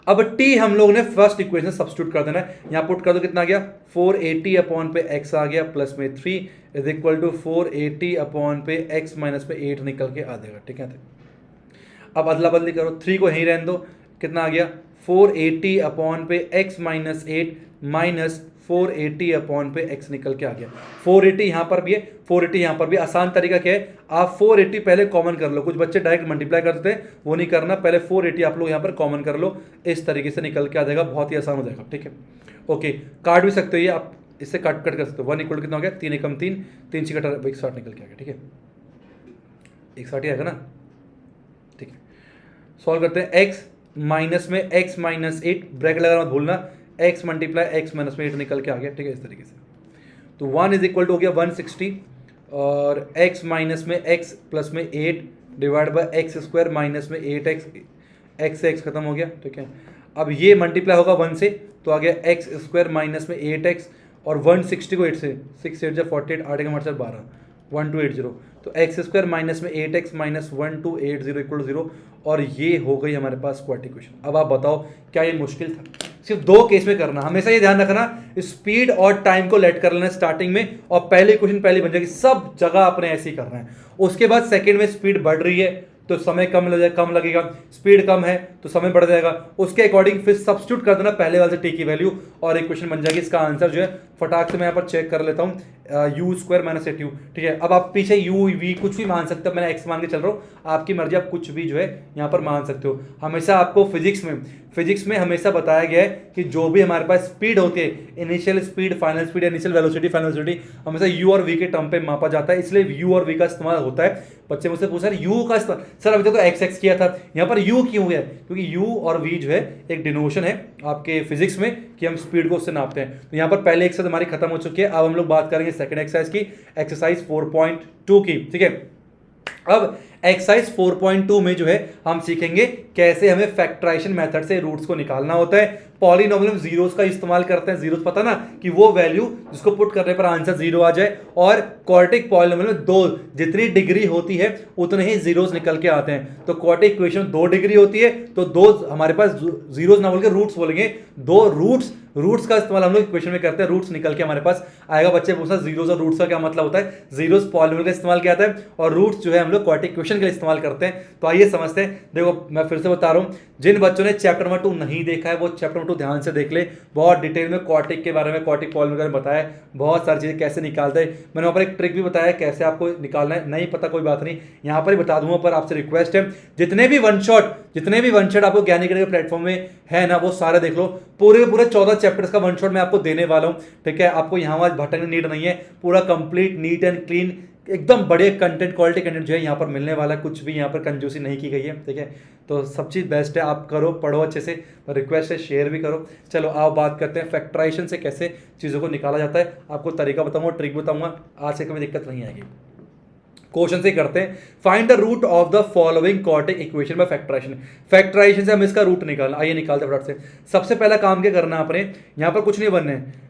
अब t हम लोग ने फर्स्ट इक्वेशन सब्स्टिट्यूट कर देना है, यहां पुट कर दो, कितना आ गया 480 अपॉन पे x आ गया, प्लस में 3 इज इक्वल टू 480 अपॉन पे x माइनस में 8 निकल के आ जाएगा, ठीक है। अब अदला बदली करो, 3 को यहीं रहने दो, कितना आ गया 480 अपॉन पे x माइनस 8 माइनस 480 अपॉन पे x निकल के आ गया। 480 यहां पर भी है, 480 यहां पर भी। आसान तरीका क्या है, आप 480 पहले कॉमन कर लो, कुछ बच्चे डायरेक्ट मल्टीप्लाई करते हैं, वो नहीं करना, पहले 480 आप लोग यहां पर कॉमन कर लो, इस तरीके से निकल के आ जाएगा, बहुत ही आसान हो जाएगा, ठीक है। ओके, काट भी सकते हो ये आप, इससे कट कर सकते हो। 1 इक्वल कितना हो गया, 3 एकम 3, 3 6 160 निकल के आ गया, ठीक है, 160 ही आएगा ना, ठीक है। सॉल्व करते हैं, x माइनस में x माइनस 8, ब्रैकेट लगाना मत भूलना, x मल्टीप्लाई x माइनस में 8 निकल के आ गया, ठीक है, इस तरीके से। तो 1 इज इक्वल टू हो गया 160, और x माइनस में x प्लस में 8 divide by x square minus में 8x, x से x खत्म हो गया, ठीक है। अब ये मल्टीप्लाई होगा 1 से, तो आ गया एक्स स्क्वायर माइनस में 8x, और 160 को 8 से, 6 8 48, 8 का मतलब 12, 1280, तो एक्स स्क्वायर माइनस में 8x माइनस 1280 इक्वल 0, और ये हो गई हमारे पास क्वाड्रेटिक इक्वेशन। अब आप बताओ क्या ये मुश्किल था, सिर्फ 2 केस में करना, हमेशा ये ध्यान रखना, स्पीड और टाइम को लेट कर लेना स्टार्टिंग में, और पहले इक्वेशन पहले बन जाएगी, सब जगह आपने ऐसे ही करना है। उसके बाद सेकंड में स्पीड बढ़ रही है तो समय कम लगेगा, स्पीड कम है तो समय बढ़ जाएगा, उसके अकॉर्डिंग फिर सब्स्टिट्यूट कर देना पहले वाले से टी की वैल्यू, और इक्वेशन बन जाएगी। इसका आंसर जो है फटाक से मैं यहाँ पर चेक कर लेता हूँ, यू स्क्वायर माइनस 8u, ठीक है। अब आप पीछे यू वी कुछ भी मान सकते हो, मैंने एक्स मान के चल रहा हूँ, आपकी मर्जी, आप कुछ भी जो है यहाँ पर मान सकते हो। हमेशा आपको फिजिक्स में हमेशा बताया गया है कि जो भी हमारे पास स्पीड होती है, initial speed, final speed, initial velocity, final velocity, हमेशा यू और वी के टर्म पे मापा जाता है, इसलिए यू और वी का इस्तेमाल होता है। बच्चे मुझसे पूछ रहे यू का इस्तेमाल, सर अभी तक तो एक्स किया था, यहाँ पर यू क्यों गया, क्योंकि यू और वी जो है एक डिनोशन है आपके फिजिक्स में कि हम स्पीड को उससे नापते हैं। तो यहाँ पर पहले एक्सरसाइज हमारी खत्म हो चुकी है, अब हम लोग बात करेंगे सेकंड एक्सरसाइज की, एक्सरसाइज 4.2 की, ठीक है। अब एक्सरसाइज 4.2 में जो है हम सीखेंगे कैसे हमें फैक्टराइजेशन मेथड से रूट्स को निकालना होता है। पॉलिनोमियल जीरोस का इस्तेमाल करते हैं, जीरोस पता ना कि वो वैल्यू जिसको पुट करने पर आंसर 0 आ जाए, और क्वाड्रेटिक पॉलिनोमियल में 2 जितनी डिग्री होती है उतने ही जीरोस निकल के आते हैं। तो क्वाड्रेटिक इक्वेशन 2 डिग्री होती है, तो 2 हमारे पास जीरोस ना बोल के रूट्स बोलेंगे, 2 रूट्स का इस्तेमाल हम लोग इक्वेशन में करते हैं, रूट्स निकल के हमारे पास आएगा। बच्चे पूछा जीरोस और रूट्स का क्या मतलब होता है, जीरोस पॉलिनोमियल का इस्तेमाल किया जाता है, और रूट्स जो है हम लोग क्वाड्रेटिक इक्वेशन रिवीजन के लिए इस्तेमाल करते हैं। तो आइए समझते हैं। देखो मैं फिर से बता रहा हूँ, जिन बच्चों ने चैप्टर नंबर 2 नहीं देखा है वो चैप्टर नंबर 2 ध्यान से देख ले। बहुत डिटेल में क्वार्टिक के बारे में, क्वार्टिक पॉलिनॉमियल के बारे में बताया, बहुत सारी चीज़ें कैसे निकालते हैं। मैंने वहाँ पर एक ट्रिक भी बताया कैसे आपको निकालना है। नहीं पता कोई बात नहीं, यहाँ पर ही बता दूंगा। पर आपसे रिक्वेस्ट है, जितने भी वन शॉट आपको ज्ञानी के प्लेटफॉर्म में है ना, वो सारे देख लो। पूरे 14 चैप्टर्स का वन शॉट मैं आपको देने वाला हूँ, ठीक है। आपको यहाँ वहाँ भटकने नीड नहीं है, पूरा कंप्लीट नीट एंड क्लीन एकदम बढ़िया कंटेंट, क्वालिटी कंटेंट जो है यहाँ पर मिलने वाला है। कुछ भी यहाँ पर कंजूसी नहीं की गई है, ठीक है। तो सब चीज़ बेस्ट है, आप करो, पढ़ो अच्छे से, रिक्वेस्ट है शेयर भी करो। चलो आओ बात करते हैं फैक्टराइजेशन से कैसे चीज़ों को निकाला जाता है। आपको तरीका बताऊंगा, ट्रिक बताऊंगा, आज से कभी दिक्कत नहीं आएगी। क्वेश्चन से करते हैं, find the root of the following quadratic equation by factorization. Factorization से हम इसका रूट निकालना, आइए निकालते हैं फटाफट से। सबसे पहला काम क्या करना है आपने, यहाँ पर कुछ नहीं बनना है,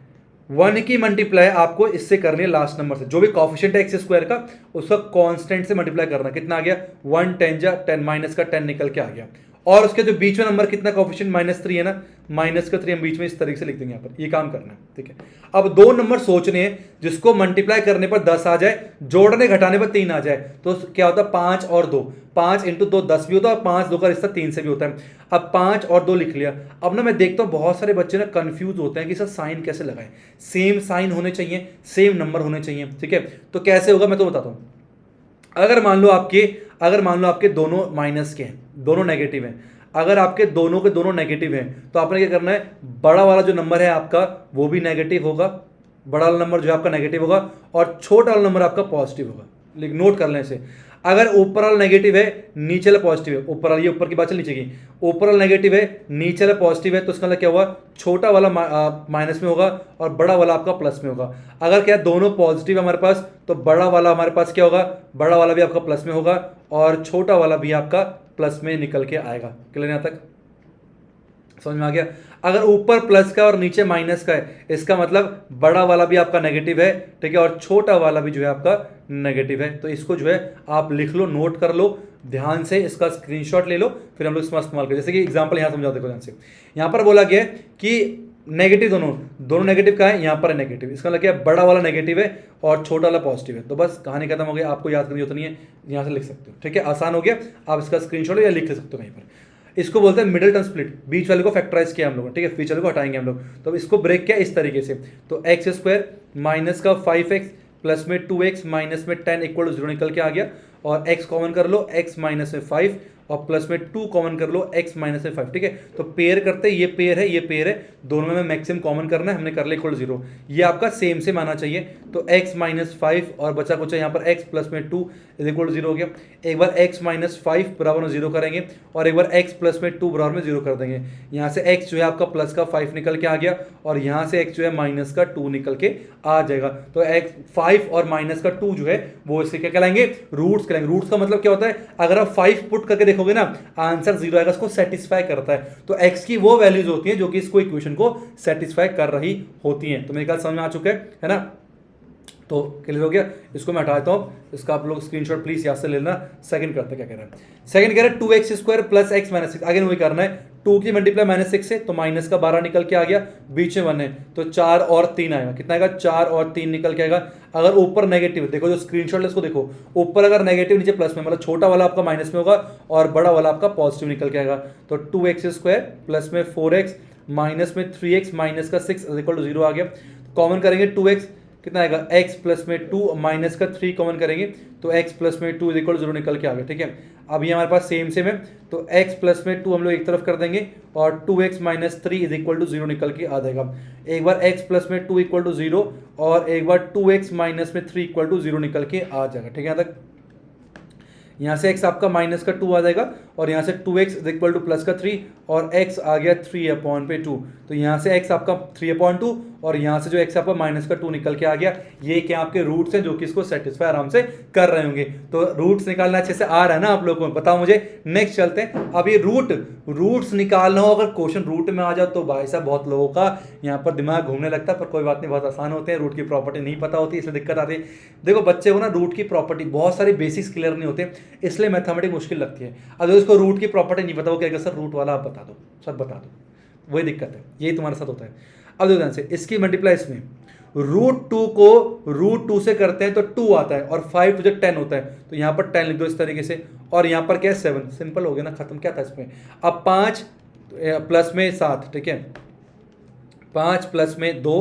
1 की मल्टीप्लाई आपको इससे करनी है लास्ट नंबर से, जो भी कॉफिशिएंट है एक्स स्क्वायर का उसका कांस्टेंट से मल्टीप्लाई करना। कितना आ गया, 1 10 जा 10 माइनस का 10 निकल के आ गया। और उसके जो बीच में नंबर कितना कॉफिशिएंट -3 है ना, -3 हम बीच में इस तरीके से लिख देंगे यहाँ पर, ये काम करना है, ठीक है। अब 2 नंबर सोचने हैं जिसको मल्टीप्लाई करने पर 10 आ जाए, जोड़ने घटाने पर 3 आ जाए। तो क्या होता है, 5 और 2, 5 × 2 10 भी होता है, और 5 2 का रिश्ता 3 से भी होता है। अब 5 और 2 लिख लिया। अब ना मैं देखता हूँ बहुत सारे बच्चे ना कंफ्यूज होते हैं कि सर साइन कैसे लगाएं। सेम साइन होने चाहिए, सेम नंबर होने चाहिए, ठीक है। तो कैसे होगा मैं तो बताता हूँ। अगर मान लो आपके दोनों माइनस के हैं, दोनों नेगेटिव हैं, अगर आपके दोनों के दोनों नेगेटिव हैं तो आपने क्या करना है, बड़ा वाला जो नंबर है आपका वो भी नेगेटिव होगा, बड़ा वाला नंबर जो है आपका नेगेटिव होगा, और छोटा वाला नंबर आपका पॉजिटिव होगा। लेकिन नोट कर लें इसे, अगर ऊपर वाला नेगेटिव है नीचे वाला पॉजिटिव है, ऊपर वाला, ये ऊपर की बात चल नीचे की, ऊपर वाला नेगेटिव है नीचे वाला पॉजिटिव है, तो इसका मतलब क्या हुआ, छोटा वाला माइनस में होगा और बड़ा वाला आपका प्लस में होगा। अगर क्या दोनों पॉजिटिव है हमारे पास, तो बड़ा वाला हमारे पास क्या होगा, बड़ा वाला भी आपका प्लस में होगा और छोटा वाला भी आपका प्लस में निकल के आएगा। क्लियर यहाँ तक समझ में आ गया। अगर ऊपर प्लस का और नीचे माइनस का है, इसका मतलब बड़ा वाला भी आपका नेगेटिव है, ठीक है, और छोटा वाला भी जो है आपका नेगेटिव है। तो इसको जो है आप लिख लो, नोट कर लो ध्यान से, इसका स्क्रीनशॉट ले लो, फिर हम लोग इसमें इस्तेमाल करें। जैसे कि एग्जांपल यहाँ समझाओ, देखो ध्यान से। यहाँ पर बोला गया कि नेगेटिव दोनों नेगेटिव का है, यहाँ पर है नेगेटिव, इसका मतलब क्या, बड़ा वाला नेगेटिव है और छोटा वाला पॉजिटिव है। तो बस कहानी खत्म हो गई, आपको याद करनी होती नहीं है, यहाँ से लिख सकते हो, ठीक है, आसान हो गया। आप इसका स्क्रीनशॉट या लिख सकते हो कहीं पर। इसको बोलते हैं मिडिल टर्म स्प्लिट, बीच वाले को फैक्टराइज किया हम लोग, ठीक है, बीच वाले को हटाएंगे हम लोग। तो इसको ब्रेक किया इस तरीके से, तो x² माइनस का 5x प्लस में 2x माइनस में 10 इक्वल टू 0 निकल के आ गया। और x कॉमन कर लो, x माइनस में 5 और प्लस में 2 कॉमन कर लो, x माइनस में 5, ठीक है। तो पेयर करते, ये पेयर है, ये पेयर है, दोनों में मैक्सिमम कॉमन करना है, हमने कर लिया इक्वल 0। ये आपका सेम से माना चाहिए। तो x माइनस 5 और बचा कुछ यहाँ पर x प्लस में 2 इज इक्वल टू 0 हो गया। एक बार x माइनस 5 बराबर में 0 करेंगे और एक बार x प्लस में 2 बराबर में 0 कर देंगे। यहाँ से x जो है आपका प्लस का 5 निकल के आ गया और यहाँ से x जो है माइनस का 2 निकल के आ जाएगा। तो x 5 और माइनस का 2 जो है वो इससे क्या कहलाएंगे, रूट्स कहलाएंगे। रूट्स का मतलब क्या होता है, अगर आप 5 पुट करके देखोगे ना, आंसर 0 आएगा, इसको सेटिस्फाई करता है। तो x की वो वैल्यूज होती हैं जो कि इसको इक्वेशन को सेटिस्फाई कर रही होती हैं। तो मेरे ख्याल समझ में आ चुका है ना। तो क्लियर हो गया। इसको मैं हटाता हूँ, इसका आप लोग स्क्रीनशॉट प्लीज याद से ले लेना। सेकंड करते क्या कह रहा है, सेकंड कह रहा है 2x² प्लस x माइनस 6। आगे वही करना है, 2 की मल्टीप्लाई -6 से, तो माइनस का 12 निकल के आ गया, बीच में 1 है तो 4 और 3 आएगा। कितना आएगा, 4 और 3 निकल के आएगा। अगर ऊपर नेगेटिव, देखो जो स्क्रीनशॉट है इसको देखो, ऊपर अगर नेगेटिव नीचे प्लस में, मतलब छोटा वाला आपका माइनस में होगा और बड़ा वाला आपका पॉजिटिव निकल के आएगा। तो 2x² प्लस में 4x माइनस में 3x माइनस का 6 इज इक्वल टू 0 आ गया। कॉमन करेंगे 2x, कितना आएगा, x प्लस में 2 माइनस का 3 कॉमन करेंगे तो x प्लस में 2 इज इक्वल 0 निकल के आ गया, ठीक है। अब ये हमारे पास सेम है, तो x प्लस में 2 हम लोग एक तरफ कर देंगे और 2x minus 3 is equal to 0 निकल के आ जाएगा। एक बार x प्लस में 2 इक्वल टू 0 और एक बार 2x माइनस में 3 इक्वल टू 0 निकल के आ जाएगा, ठीक है। यहाँ तक, यहाँ से x आपका माइनस का 2 आ जाएगा और यहाँ से 2x is equal two plus का 3 और x आ गया 3/2। तो यहाँ से x आपका 3/2 और यहाँ से जो x आपका माइनस का 2 निकल के आ गया। ये क्या आपके रूट्स हैं जो कि इसको सेटिस्फाई आराम से कर रहे होंगे। तो रूट्स निकालना अच्छे से आ रहा है ना आप लोगों को, बताओ मुझे। नेक्स्ट चलते हैं। अब ये रूट्स निकालना हो, अगर क्वेश्चन रूट में आ जाओ तो भाई साहब बहुत लोगों का यहाँ पर दिमाग घूमने लगता है, पर कोई बात नहीं, बहुत आसान होते हैं। रूट की प्रॉपर्टी नहीं पता होती, इसलिए दिक्कत आती है। देखो बच्चे को ना रूट की प्रॉपर्टी बहुत सारे बेसिक्स क्लियर नहीं होते, इसलिए मैथमेटिक्स मुश्किल लगती है। अगर उसको रूट की प्रॉपर्टी नहीं पता, वो कहेगा सर रूट वाला आप बता दो, सब बता दो, वही दिक्कत है, यही तुम्हारे साथ होता है। अब देखो ध्यान से, इसकी मल्टीप्लाई इसमें √2 को √2 से करते हैं तो 2 आता है और 5 तो 10 होता है, तो यहाँ पर 10 लिख दो इस तरीके से, और यहाँ पर क्या है 7, सिंपल हो गया ना, खत्म, क्या था इसमें। अब 5 प्लस में 7, ठीक है, 5 प्लस में 2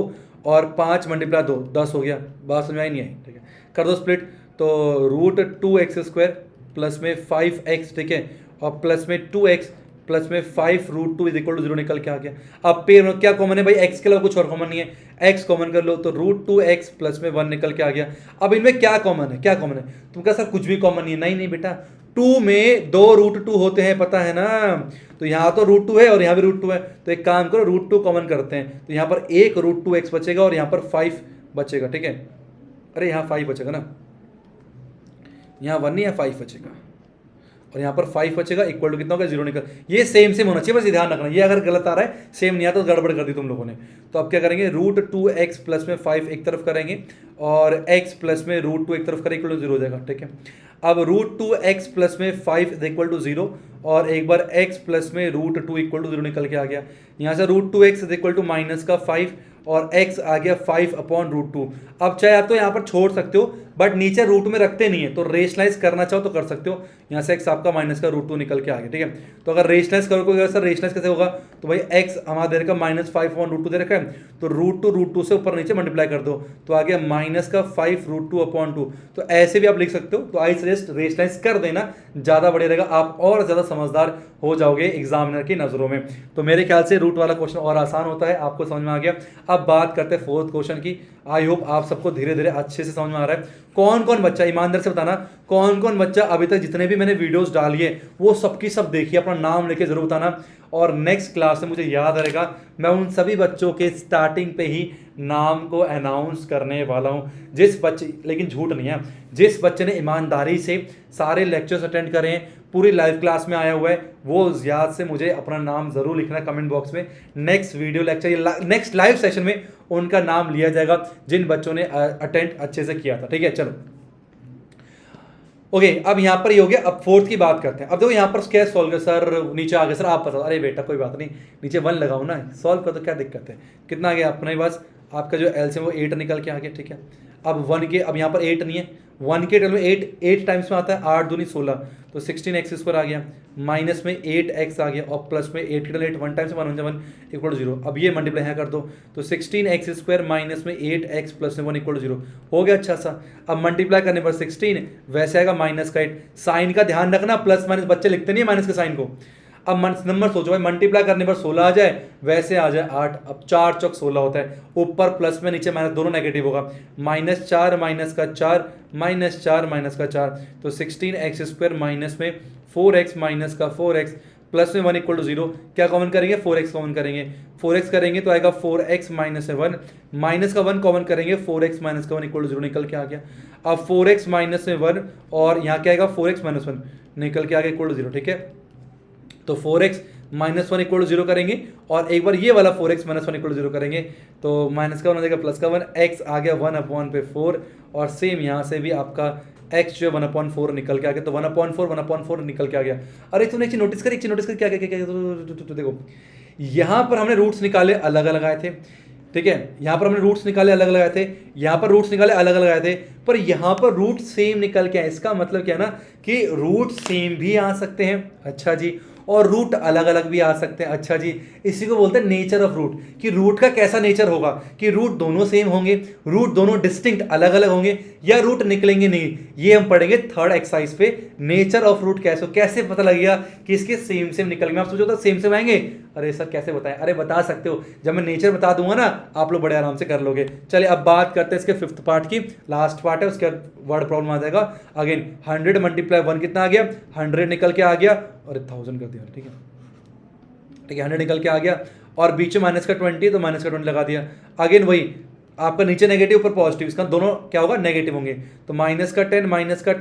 और 5 मल्टीप्लाई 2, 10 हो गया। बात समझ आई नहीं आई, ठीक है, कर दो स्प्लिट, तो √2x² प्लस में 5x, ठीक है, और प्लस में 2x प्लस में 5 √2 इज इक्वल टू 0 निकल के आ गया। अब पे क्या कॉमन है भाई, x के अलावा कुछ और कॉमन नहीं है, x कॉमन कर लो तो √2x प्लस में 1 निकल के आ गया। अब इनमें क्या कॉमन है, क्या कॉमन है, तुम कहा सर कुछ भी कॉमन नहीं है, नहीं नहीं बेटा, 2 में 2 √2 होते हैं, पता है ना, तो यहाँ तो √2 है और यहाँ भी √2 है, तो एक काम करो √2 कॉमन करते हैं, तो यहाँ पर एक √2x बचेगा और यहाँ पर 5 बचेगा, ठीक है, अरे यहाँ 5 बचेगा ना, यहाँ 1 नहीं है 5 बचेगा, और यहाँ पर 5 बचेगा, इक्वल टू कितना होगा 0 निकल, ये सेम सेम होना चाहिए, बस ध्यान रखना, ये अगर गलत आ रहा है, सेम नहीं आता तो गड़बड़ कर दी तुम लोगों ने। तो अब क्या करेंगे, √2x प्लस में 5 एक तरफ करेंगे और x प्लस में √2 एक तरफ करें, इक्वल टू 0 हो जाएगा, ठीक है। अब √2x प्लस में 5 इक्वल टू 0 और एक बार x प्लस में √2 इक्वल टू 0 निकल के आ गया। यहाँ से √2x इक्वल टू माइनस का 5 और x आ गया 5/√2। अब चाहे आप तो यहाँ पर छोड़ सकते हो, बट नीचे रूट में रखते नहीं है, तो रेशनलाइज करना चाहो तो कर सकते हो। यहाँ से x आपका माइनस का √2 निकल के आ गया, ठीक है। तो अगर रेशनलाइज करोगे, सर रेशनलाइज कैसे होगा, तो भाई x हमारा दे रखा -5/√2 दे रखा है, तो √2 से ऊपर नीचे मल्टीप्लाई कर दो, तो आ गया माइनस का 5√2/2। तो ऐसे भी आप लिख सकते हो, तो आई सजेस्ट रेशनलाइज कर देना, ज़्यादा बढ़िया रहेगा, आप और ज़्यादा समझदार हो जाओगे एग्जामिनर की नज़रों में। तो मेरे ख्याल से रूट वाला क्वेश्चन और आसान होता है, आपको समझ में आ गया। अब बात करते हैं 4th क्वेश्चन की। आई होप आप सबको धीरे धीरे अच्छे से समझ में आ रहा है। कौन कौन बच्चा, ईमानदार से बताना, कौन कौन बच्चा अभी तक जितने भी मैंने वीडियोस डाली है वो सबकी सब देखिए, अपना नाम लेके जरूर बताना, और नेक्स्ट क्लास में मुझे याद रहेगा मैं उन सभी बच्चों के स्टार्टिंग पे ही नाम को अनाउंस करने वाला हूं, जिस बच्चे, लेकिन झूठ नहीं है, जिस बच्चे ने ईमानदारी से सारे लेक्चर्स अटेंड करे हैं, पूरी लाइव क्लास में आया हुआ है, वो याद से मुझे अपना नाम जरूर लिखना कमेंट बॉक्स में। नेक्स्ट वीडियो लेक्चर या नेक्स्ट लाइव सेशन में उनका नाम लिया जाएगा जिन बच्चों ने अटेंड अच्छे से किया था, ठीक है। चलो ओके, अब यहाँ पर ये हो गया। अब 4th की बात करते हैं। अब देखो यहाँ पर क्या सॉल्व कर, सर नीचे आ गया, सर आप बताओ, अरे बेटा कोई बात नहीं, नीचे 1 लगाओ ना, सॉल्व कर दो, क्या दिक्कत है, कितना आ गया अपने पास, आपका जो एलसीएम वो 8 निकल के आ गया, ठीक है। अब 1 के, अब यहाँ पर 8 नहीं है, 1 के टर्म में 8 टाइम्स में आता है, 8 दूनी 16, तो 16x² आ गया, माइनस में 8x आ गया, और प्लस में 8 के टर्म 8 1 टाइम्स 1 इक्वल टू 0। अब ये मल्टीप्लाई यहाँ कर दो, तो 16x² माइनस में 8x प्लस में 1 इक्वल टू 0 हो गया। अच्छा सा, अब मल्टीप्लाई करने पर 16 वैसे आएगा माइनस का 8, साइन का ध्यान रखना, प्लस माइनस बच्चे लिखते नहीं है माइनस के साइन को। अब नंबर सोचो भाई, मल्टीप्लाई करने पर 16 आ जाए, वैसे आ जाए 8, अब 4 चौक 16 होता है, ऊपर प्लस में नीचे माइनस, दोनों नेगेटिव होगा, -4 माइनस का 4 -4 माइनस का 4, तो 16x² माइनस में 4x माइनस का 4x प्लस में 1 इक्वल टू 0। क्या कॉमन करेंगे, 4x कॉमन करेंगे, 4x करेंगे तो आएगा 4x माइनस 1, माइनस का 1 कॉमन करेंगे, 4x माइनस का 1 इक्वल टू 0 निकल के आ गया। अब 4x माइनस में 1 और यहाँ क्या आएगा 4x माइनस 1 निकल के आ गया इक्वल टू 0, ठीक है। तो 4x माइनस 1 इक्वल टू 0 करेंगे, और एक बार ये वाला 4x माइनस 1 इक्वल टू 0 करेंगे, तो माइनस का 1 हो जाएगा प्लस का 1, x आ गया 1/4, और सेम यहाँ से भी आपका x जो है 1/4 निकल के आ गया, तो 1/4 निकल के आ गया। अरे तूने एक चीज नोटिस करी, क्या तो देखो यहाँ पर हमने रूट्स निकाले अलग अलग आए थे, ठीक है, यहाँ पर हमने रूट्स निकाले अलग अलग आए थे, यहाँ पर रूट्स निकाले अलग अलग आए थे, पर यहाँ पर रूट सेम निकल के आए। इसका मतलब क्या है ना कि रूट सेम भी आ सकते हैं, अच्छा जी, और रूट अलग अलग भी आ सकते हैं, अच्छा जी। इसी को बोलते हैं नेचर ऑफ रूट, कि रूट का कैसा नेचर होगा, कि रूट दोनों सेम होंगे, रूट दोनों डिस्टिंक्ट अलग अलग होंगे, या रूट निकलेंगे नहीं। ये हम पढ़ेंगे 3rd एक्सरसाइज पे, नेचर ऑफ रूट कैसे पता लगेगा कि इसके सेम सेम निकलेंगे। आप सोचो तो सेम सेम आएंगे, अरे सर कैसे बताएं, अरे बता सकते हो, जब मैं नेचर बता दूंगा ना आप लोग बड़े आराम से कर लोगे। चलिए अब बात करते हैं इसके 5th पार्ट की, लास्ट पार्ट है, उसके बाद वर्ड प्रॉब्लम आ जाएगा। अगेन 100 × 1 कितना आ गया, 100 निकल के आ गया, और 1000 कर दिया, ठीक है, 100 निकल के आ गया, और बीच में माइनस का 20, तो माइनस का 20 लगा दिया। अगेन वही आपका नीचे नेगेटिव ऊपर पॉजिटिव, इसका दोनों क्या होगा नेगेटिव होंगे, तो माइनस का 10 माइनस का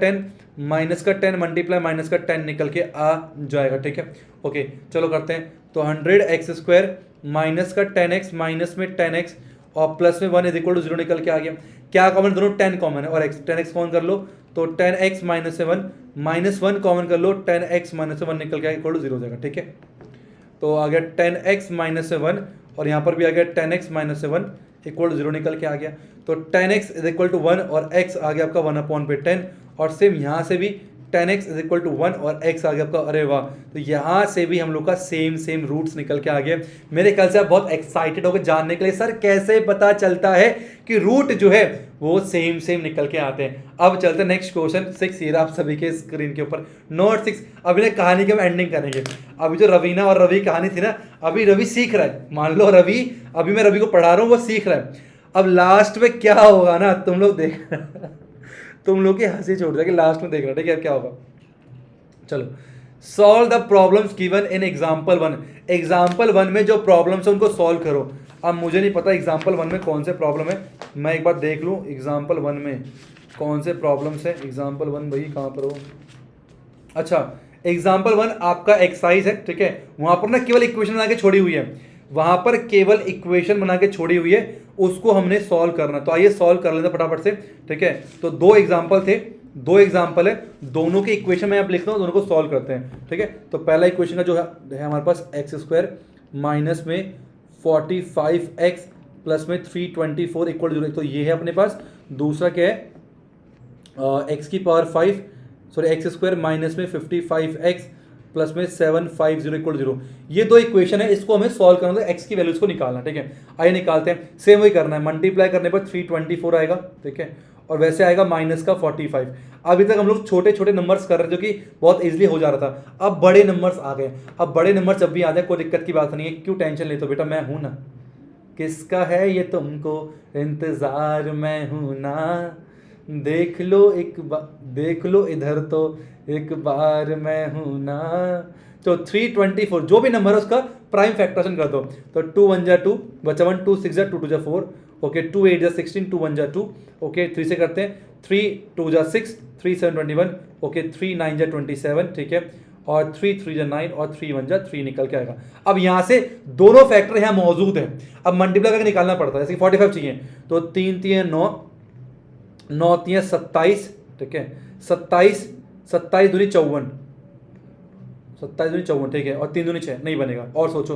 10 मल्टीप्लाई माइनस का 10 निकल के आ जाएगा, ठीक है। ओके चलो करते हैं, तो 100x² माइनस का 10x माइनस में 10x और प्लस में 1 इज इक्वल टू 0 निकल के आ गया। क्या कॉमन, दोनों 10 कॉमन है, और 10x कॉमन कर लो, तो 10x माइनस से 1 -1 कॉमन कर लो, 10x माइनस से 1 निकल के इक्वल टू 0 हो जाएगा, ठीक है। तो आ गया 10x माइनस से 1, और यहाँ पर भी आ गया 10x माइनस से 1, इक्वल टू 0 निकल के आ गया। तो 10x इज इक्वल टू 1 और x आ गया आपका 1/10। और सेम यहाँ से भी 10x इज इक्वल टू 1 और x आ गया आपका, अरे वाह, तो यहाँ से भी हम लोग का सेम रूट्स निकल के आ गए। मेरे ख्याल से आप बहुत एक्साइटेड हो गए जानने के लिए सर कैसे पता चलता है कि रूट जो है वो सेम निकल के आते हैं। अब चलते हैं नेक्स्ट क्वेश्चन 6, ये आप सभी के स्क्रीन के ऊपर नोट 6। अभी ना कहानी की हम एंडिंग करेंगे। अभी जो रवीना और रवि कहानी थी ना, अभी रवि सीख रहा है, मान लो रवि, अभी मैं रवि को पढ़ा रहा हूँ, वो सीख रहा है। अब लास्ट में क्या होगा ना, तुम लोग देख तुम लोग की हंसी छोड़ जाएगी लास्ट में, देखना ठीक है क्या होगा। चलो, solve the problems given in example 1। Example 1 में जो प्रॉब्लम्स है उनको सॉल्व करो। अब मुझे नहीं पता एग्जाम्पल 1 में कौन से प्रॉब्लम है, मैं एक बार देख लूँ एग्जाम्पल 1 में कौन से प्रॉब्लम्स है। एग्जाम्पल 1 भाई कहाँ पर हो, अच्छा एग्जाम्पल 1 आपका एक्सरसाइज है, ठीक है। वहाँ पर ना केवल इक्वेशन बना के छोड़ी हुई है, वहाँ पर केवल इक्वेशन बना के छोड़ी हुई है, उसको हमने सॉल्व करना। तो आइए सॉल्व कर लेते फटाफट से, ठीक है। तो 2 एग्जाम्पल थे, 2 एग्जाम्पल है, दोनों के इक्वेशन मैं आप लिखता हूँ, दोनों को सॉल्व करते हैं, ठीक है। तो पहला इक्वेशन का जो है हमारे पास x² माइनस में 45x प्लस में 324 इक्वल 0, तो ये है अपने पास। दूसरा क्या है, x² माइनस में 55x प्लस में 750 इक्वल 0। ये 2 इक्वेशन है, इसको हमें सॉल्व करना है, x की वैल्यूज को निकालना, ठीक है। आइए निकालते हैं। सेम वही करना है, मल्टीप्लाई करने पर 324 आएगा, ठीक है, और वैसे आएगा माइनस का 45। अभी तक हम लोग छोटे छोटे नंबर्स कर रहे थे जो कि बहुत इजीली हो जा रहा था, अब बड़े नंबर्स आ गए। अब बड़े नंबर जब भी आ जाए कोई दिक्कत की बात नहीं है, क्यों टेंशन लेते हो बेटा, मैं हूं ना। किसका है ये तुमको इंतजार, मैं हूं ना, देख लो एक बार, देख लो इधर तो एक बार, मैं हूं ना। तो 324 जो भी नंबर है उसका प्राइम फैक्टरेशन कर दो। तो 2 1 जा 2 बचा 1, 2 6 जा 2 2 जा 4, ओके 2 8 जा 16, 2 1 जा 2, ओके 3 से करते हैं, 3 2 जा 6, 3 7 21, ओके 3 9 जा 27, ठीक है, और 3 3 जा 9 और 3 1 जा 3 निकल के आएगा। अब यहाँ से दोनों फैक्टर यहाँ मौजूद है, अब मल्टीप्लाई करके निकालना पड़ता है। जैसे 45 चाहिए तो 3 3 9, 9 3 27, ठीक है, 27 27 दूनी 54, 27 दूनी 54, ठीक है, और 3 दूनी 6 नहीं बनेगा। और सोचो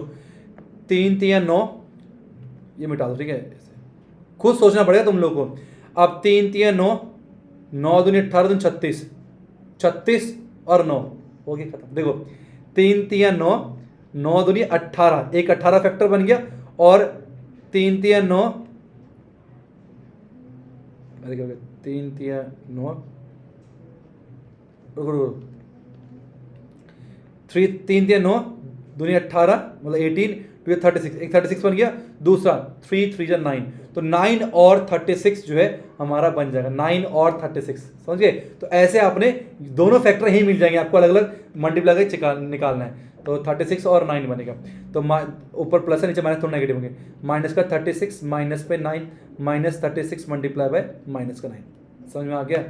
3 3 9, ये मिटा दो, ठीक है, खुद सोचना पड़ेगा तुम लोग को। अब 3 3 9, 9 दूनी 18 दूनी 36, 36 और 9 हो गया खत्म। देखो 3 3 9, 9 दूनी 18, एक 18 फैक्टर बन गया, और 3 3 9, 3 3 9, 3 3 9 दूनी 18 मतलब 18, 2 36, एक 36 बन गया। दूसरा 3 3 जा 9, तो 9 और 36 जो है हमारा बन जाएगा, 9 और 36, समझ गए। तो ऐसे आपने दोनों फैक्टर ही मिल जाएंगे, आपको अलग अलग मल्टीप्लाई करके निकालना है। तो 36 और 9 बनेगा, तो ऊपर प्लस है नीचे माइनस, थोड़ा नेगेटिव होंगे। माइनस का 36 माइनस पे 9 माइनस 36 मल्टीप्लाई बाय माइनस का 9। समझ में आ गया,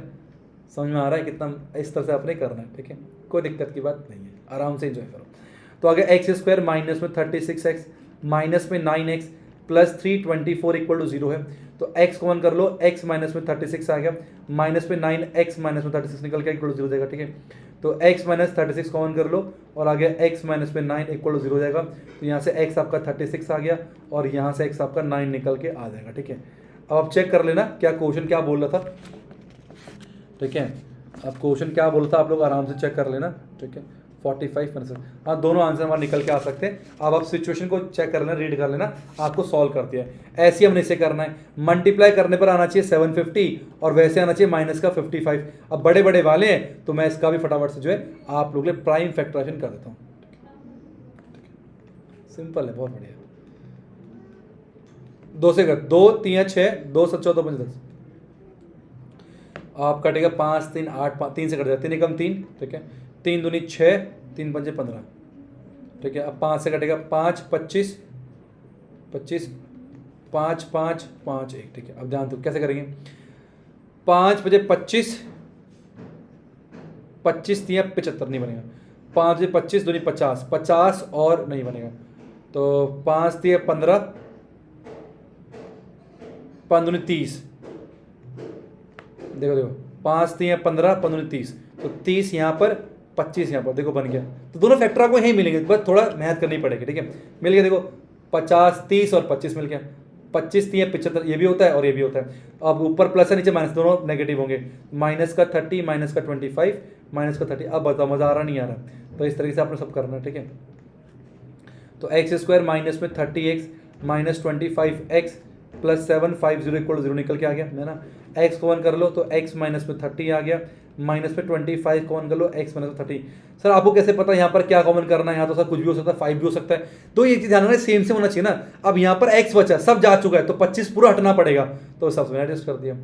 समझ में आ रहा है कितना, इस तरह से आपने करना है, ठीक है, कोई दिक्कत की बात नहीं है, आराम से एंजॉय करो। तो आगे x² माइनस में 36x माइनस में 9x प्लस 324 इक्वल टू 0 है। तो x कॉमन कर लो, x माइनस में 36 आ गया, माइनस में 9x माइनस में 36 निकल के इक्वल टू 0 जाएगा, ठीक है। तो x माइनस 36 कॉमन कर लो, और आ गया x माइनस में 9 इक्वल टू 0 जाएगा। तो यहाँ से x आपका 36 आ गया, और यहाँ से x आपका 9 निकल के आ जाएगा, ठीक है। अब आप चेक कर लेना क्या क्वेश्चन क्या बोल रहा था, ठीक है। अब क्वेश्चन क्या बोल रहा था आप लोग आराम से चेक कर लेना, ठीक है। 45 हाँ, दोनों आंसर हमारे निकल के आ सकते हैं। अब आप सिचुएशन को चेक कर लेना, रीड कर लेना, आपको सॉल्व कर दिया है। ऐसे ही हमने इसे करना है, मल्टीप्लाई करने पर आना चाहिए 750 और वैसे आना चाहिए माइनस का 55। अब बड़े बड़े वाले हैं तो मैं इसका भी फटाफट से जो है आप लोग लिए प्राइम फैक्टराइजेशन कर देता हूँ। सिंपल है, बहुत बढ़िया। 2 से कर, 2 3 6, 2 7 14 5 10, आप कटेगा 5 3 8 5, 3 से कट जाएगा, 3 एकम 3, ठीक है, 3 दूनी 6, 3 पंजे 15, ठीक है। अब 5 से कटेगा 5 25 25, 5 5 5 1, ठीक है। अब ध्यान दो कैसे करेंगे, 5 बजे 25, 25 3 75 नहीं बनेगा, 5 बजे 25 दूनी 50, 50 और नहीं बनेगा, तो 5 3 15, 5 दूनी 30, देखो देखो 5 3 15, 5 दूनी 30, तो 30 यहाँ पर 25 यहाँ पर, देखो बन गया। तो दोनों फैक्टर आपको यहीं मिलेंगे, बस थोड़ा मेहनत करनी पड़ेगी, ठीक है। मिल गया, देखो 50 30 और 25 मिल गया, 25 3 75, ये भी होता है और ये भी होता है। अब ऊपर प्लस है नीचे माइनस, दोनों नेगेटिव होंगे। माइनस का 30 माइनस का 25 माइनस का 30। अब बताओ मज़ा आ रहा नहीं आ रहा? तो इस तरीके से आपने सब करना है, ठीक है। तो एक्स स्क्वायर माइनस में 30x minus 25x plus 750 equal 0 निकल के आ गया है ना। x को 1 कर लो तो x माइनस में 30 आ गया, माइनस में 25 को 1 कर लो x माइनस में 30। सर आपको कैसे पता यहाँ पर क्या कॉमन करना है? यहाँ तो सर कुछ भी हो सकता है, 5 भी हो सकता है। तो ये चीज़ ध्यान रखना, सेम से होना चाहिए ना। अब यहाँ पर x बचा, सब जा चुका है, तो 25 पूरा हटना पड़ेगा, तो सब मैंने एडजस्ट कर दिया।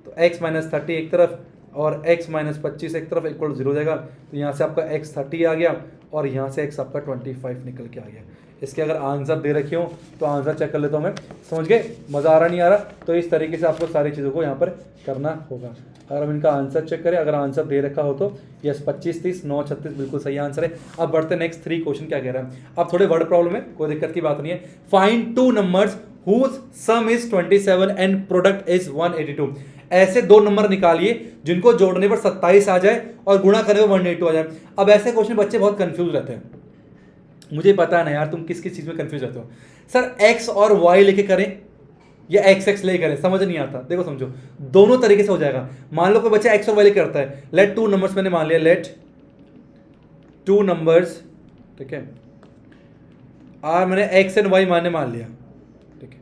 तो x माइनस 30 एक तरफ और x माइनस 25 एक तरफ इक्वल 0 हो जाएगा। तो यहाँ से आपका x 30 आ गया और यहाँ से x आपका 25 निकल के आ गया। इसके अगर आंसर दे रखे हो तो आंसर चेक कर लेता हूँ मैं। समझ गए? मज़ा आ रहा नहीं आ रहा? तो इस तरीके से आपको सारी चीज़ों को यहाँ पर करना होगा। अगर हम इनका आंसर चेक करें, अगर आंसर दे रखा हो तो यस 25 30 9 36 बिल्कुल सही आंसर है। अब बढ़ते नेक्स्ट 3 क्वेश्चन क्या कह रहा है। अब थोड़े वर्ड प्रॉब्लम है, कोई दिक्कत की बात नहीं है। Find 2 numbers whose sum is 27 and product is 182। ऐसे 2 नंबर निकालिए जिनको जोड़ने पर 27 आ जाए और गुणा करने पर 182 आ जाए। अब ऐसे क्वेश्चन बच्चे बहुत कंफ्यूज रहते हैं। मुझे पता है ना यार, तुम किस किस चीज़ में कंफ्यूज रहते हो। सर x और y लेके करें या x लेके करें, समझ नहीं आता। देखो समझो, दोनों तरीके से हो जाएगा। मान लो कोई बच्चा x और y लेके करता है। लेट 2 नंबर्स मैंने मान लिया, लेट 2 नंबर्स, ठीक है, और मैंने x एंड y मान लिया, ठीक है।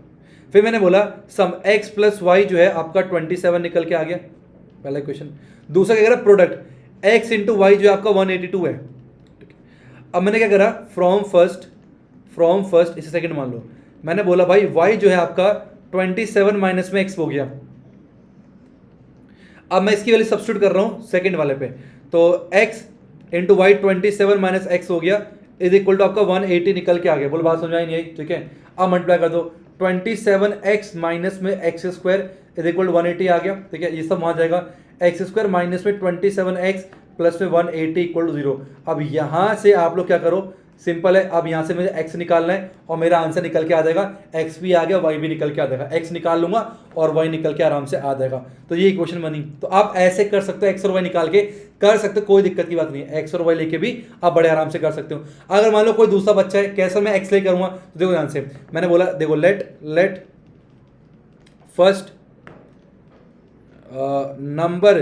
फिर मैंने बोला सम x प्लस y जो है आपका 27 निकल के आ गया, पहला क्वेश्चन। दूसरा क्या करा, प्रोडक्ट x इंटू वाई जो है आपका 182 है। अब मैंने क्या करा, फ्रॉम फर्स्ट इसे सेकंड मान लो। मैंने बोला भाई y जो है आपका 27 माइनस में x हो गया। अब मैं इसकी वैल्यू सब्स्टिट्यूट कर रहा हूं सेकंड वाले पे, तो x into y 27 minus x हो गया इज इक्वल टू आपका 180 निकल के आ गया। बोलो बात समझाई नहीं आई? ठीक है। अब मल्टीप्लाई कर दो, 27x माइनस में x square is equal to 180 आ गया, ठीक है। ये सब वहां जाएगा, एक्स स्क्वायर माइनस में 27x प्लस में 180 इक्वल टू 0। अब यहां से आप लोग क्या करो, सिंपल है। अब यहां से मुझे x निकालना है और मेरा आंसर निकल के आ जाएगा, x भी आ गया, y भी निकल के आ जाएगा। x निकाल लूंगा और y निकल के आराम से आ जाएगा। तो ये इक्वेशन बनी। तो आप ऐसे कर सकते हो, x और y निकाल के कर सकते हो, कोई दिक्कत की बात नहीं है। x और y लेके भी आप बड़े आराम से कर सकते हो। अगर मान लो कोई दूसरा बच्चा है, कैसे मैं x ले करूंगा, तो देखो ध्यान से, मैंने बोला देखो let first number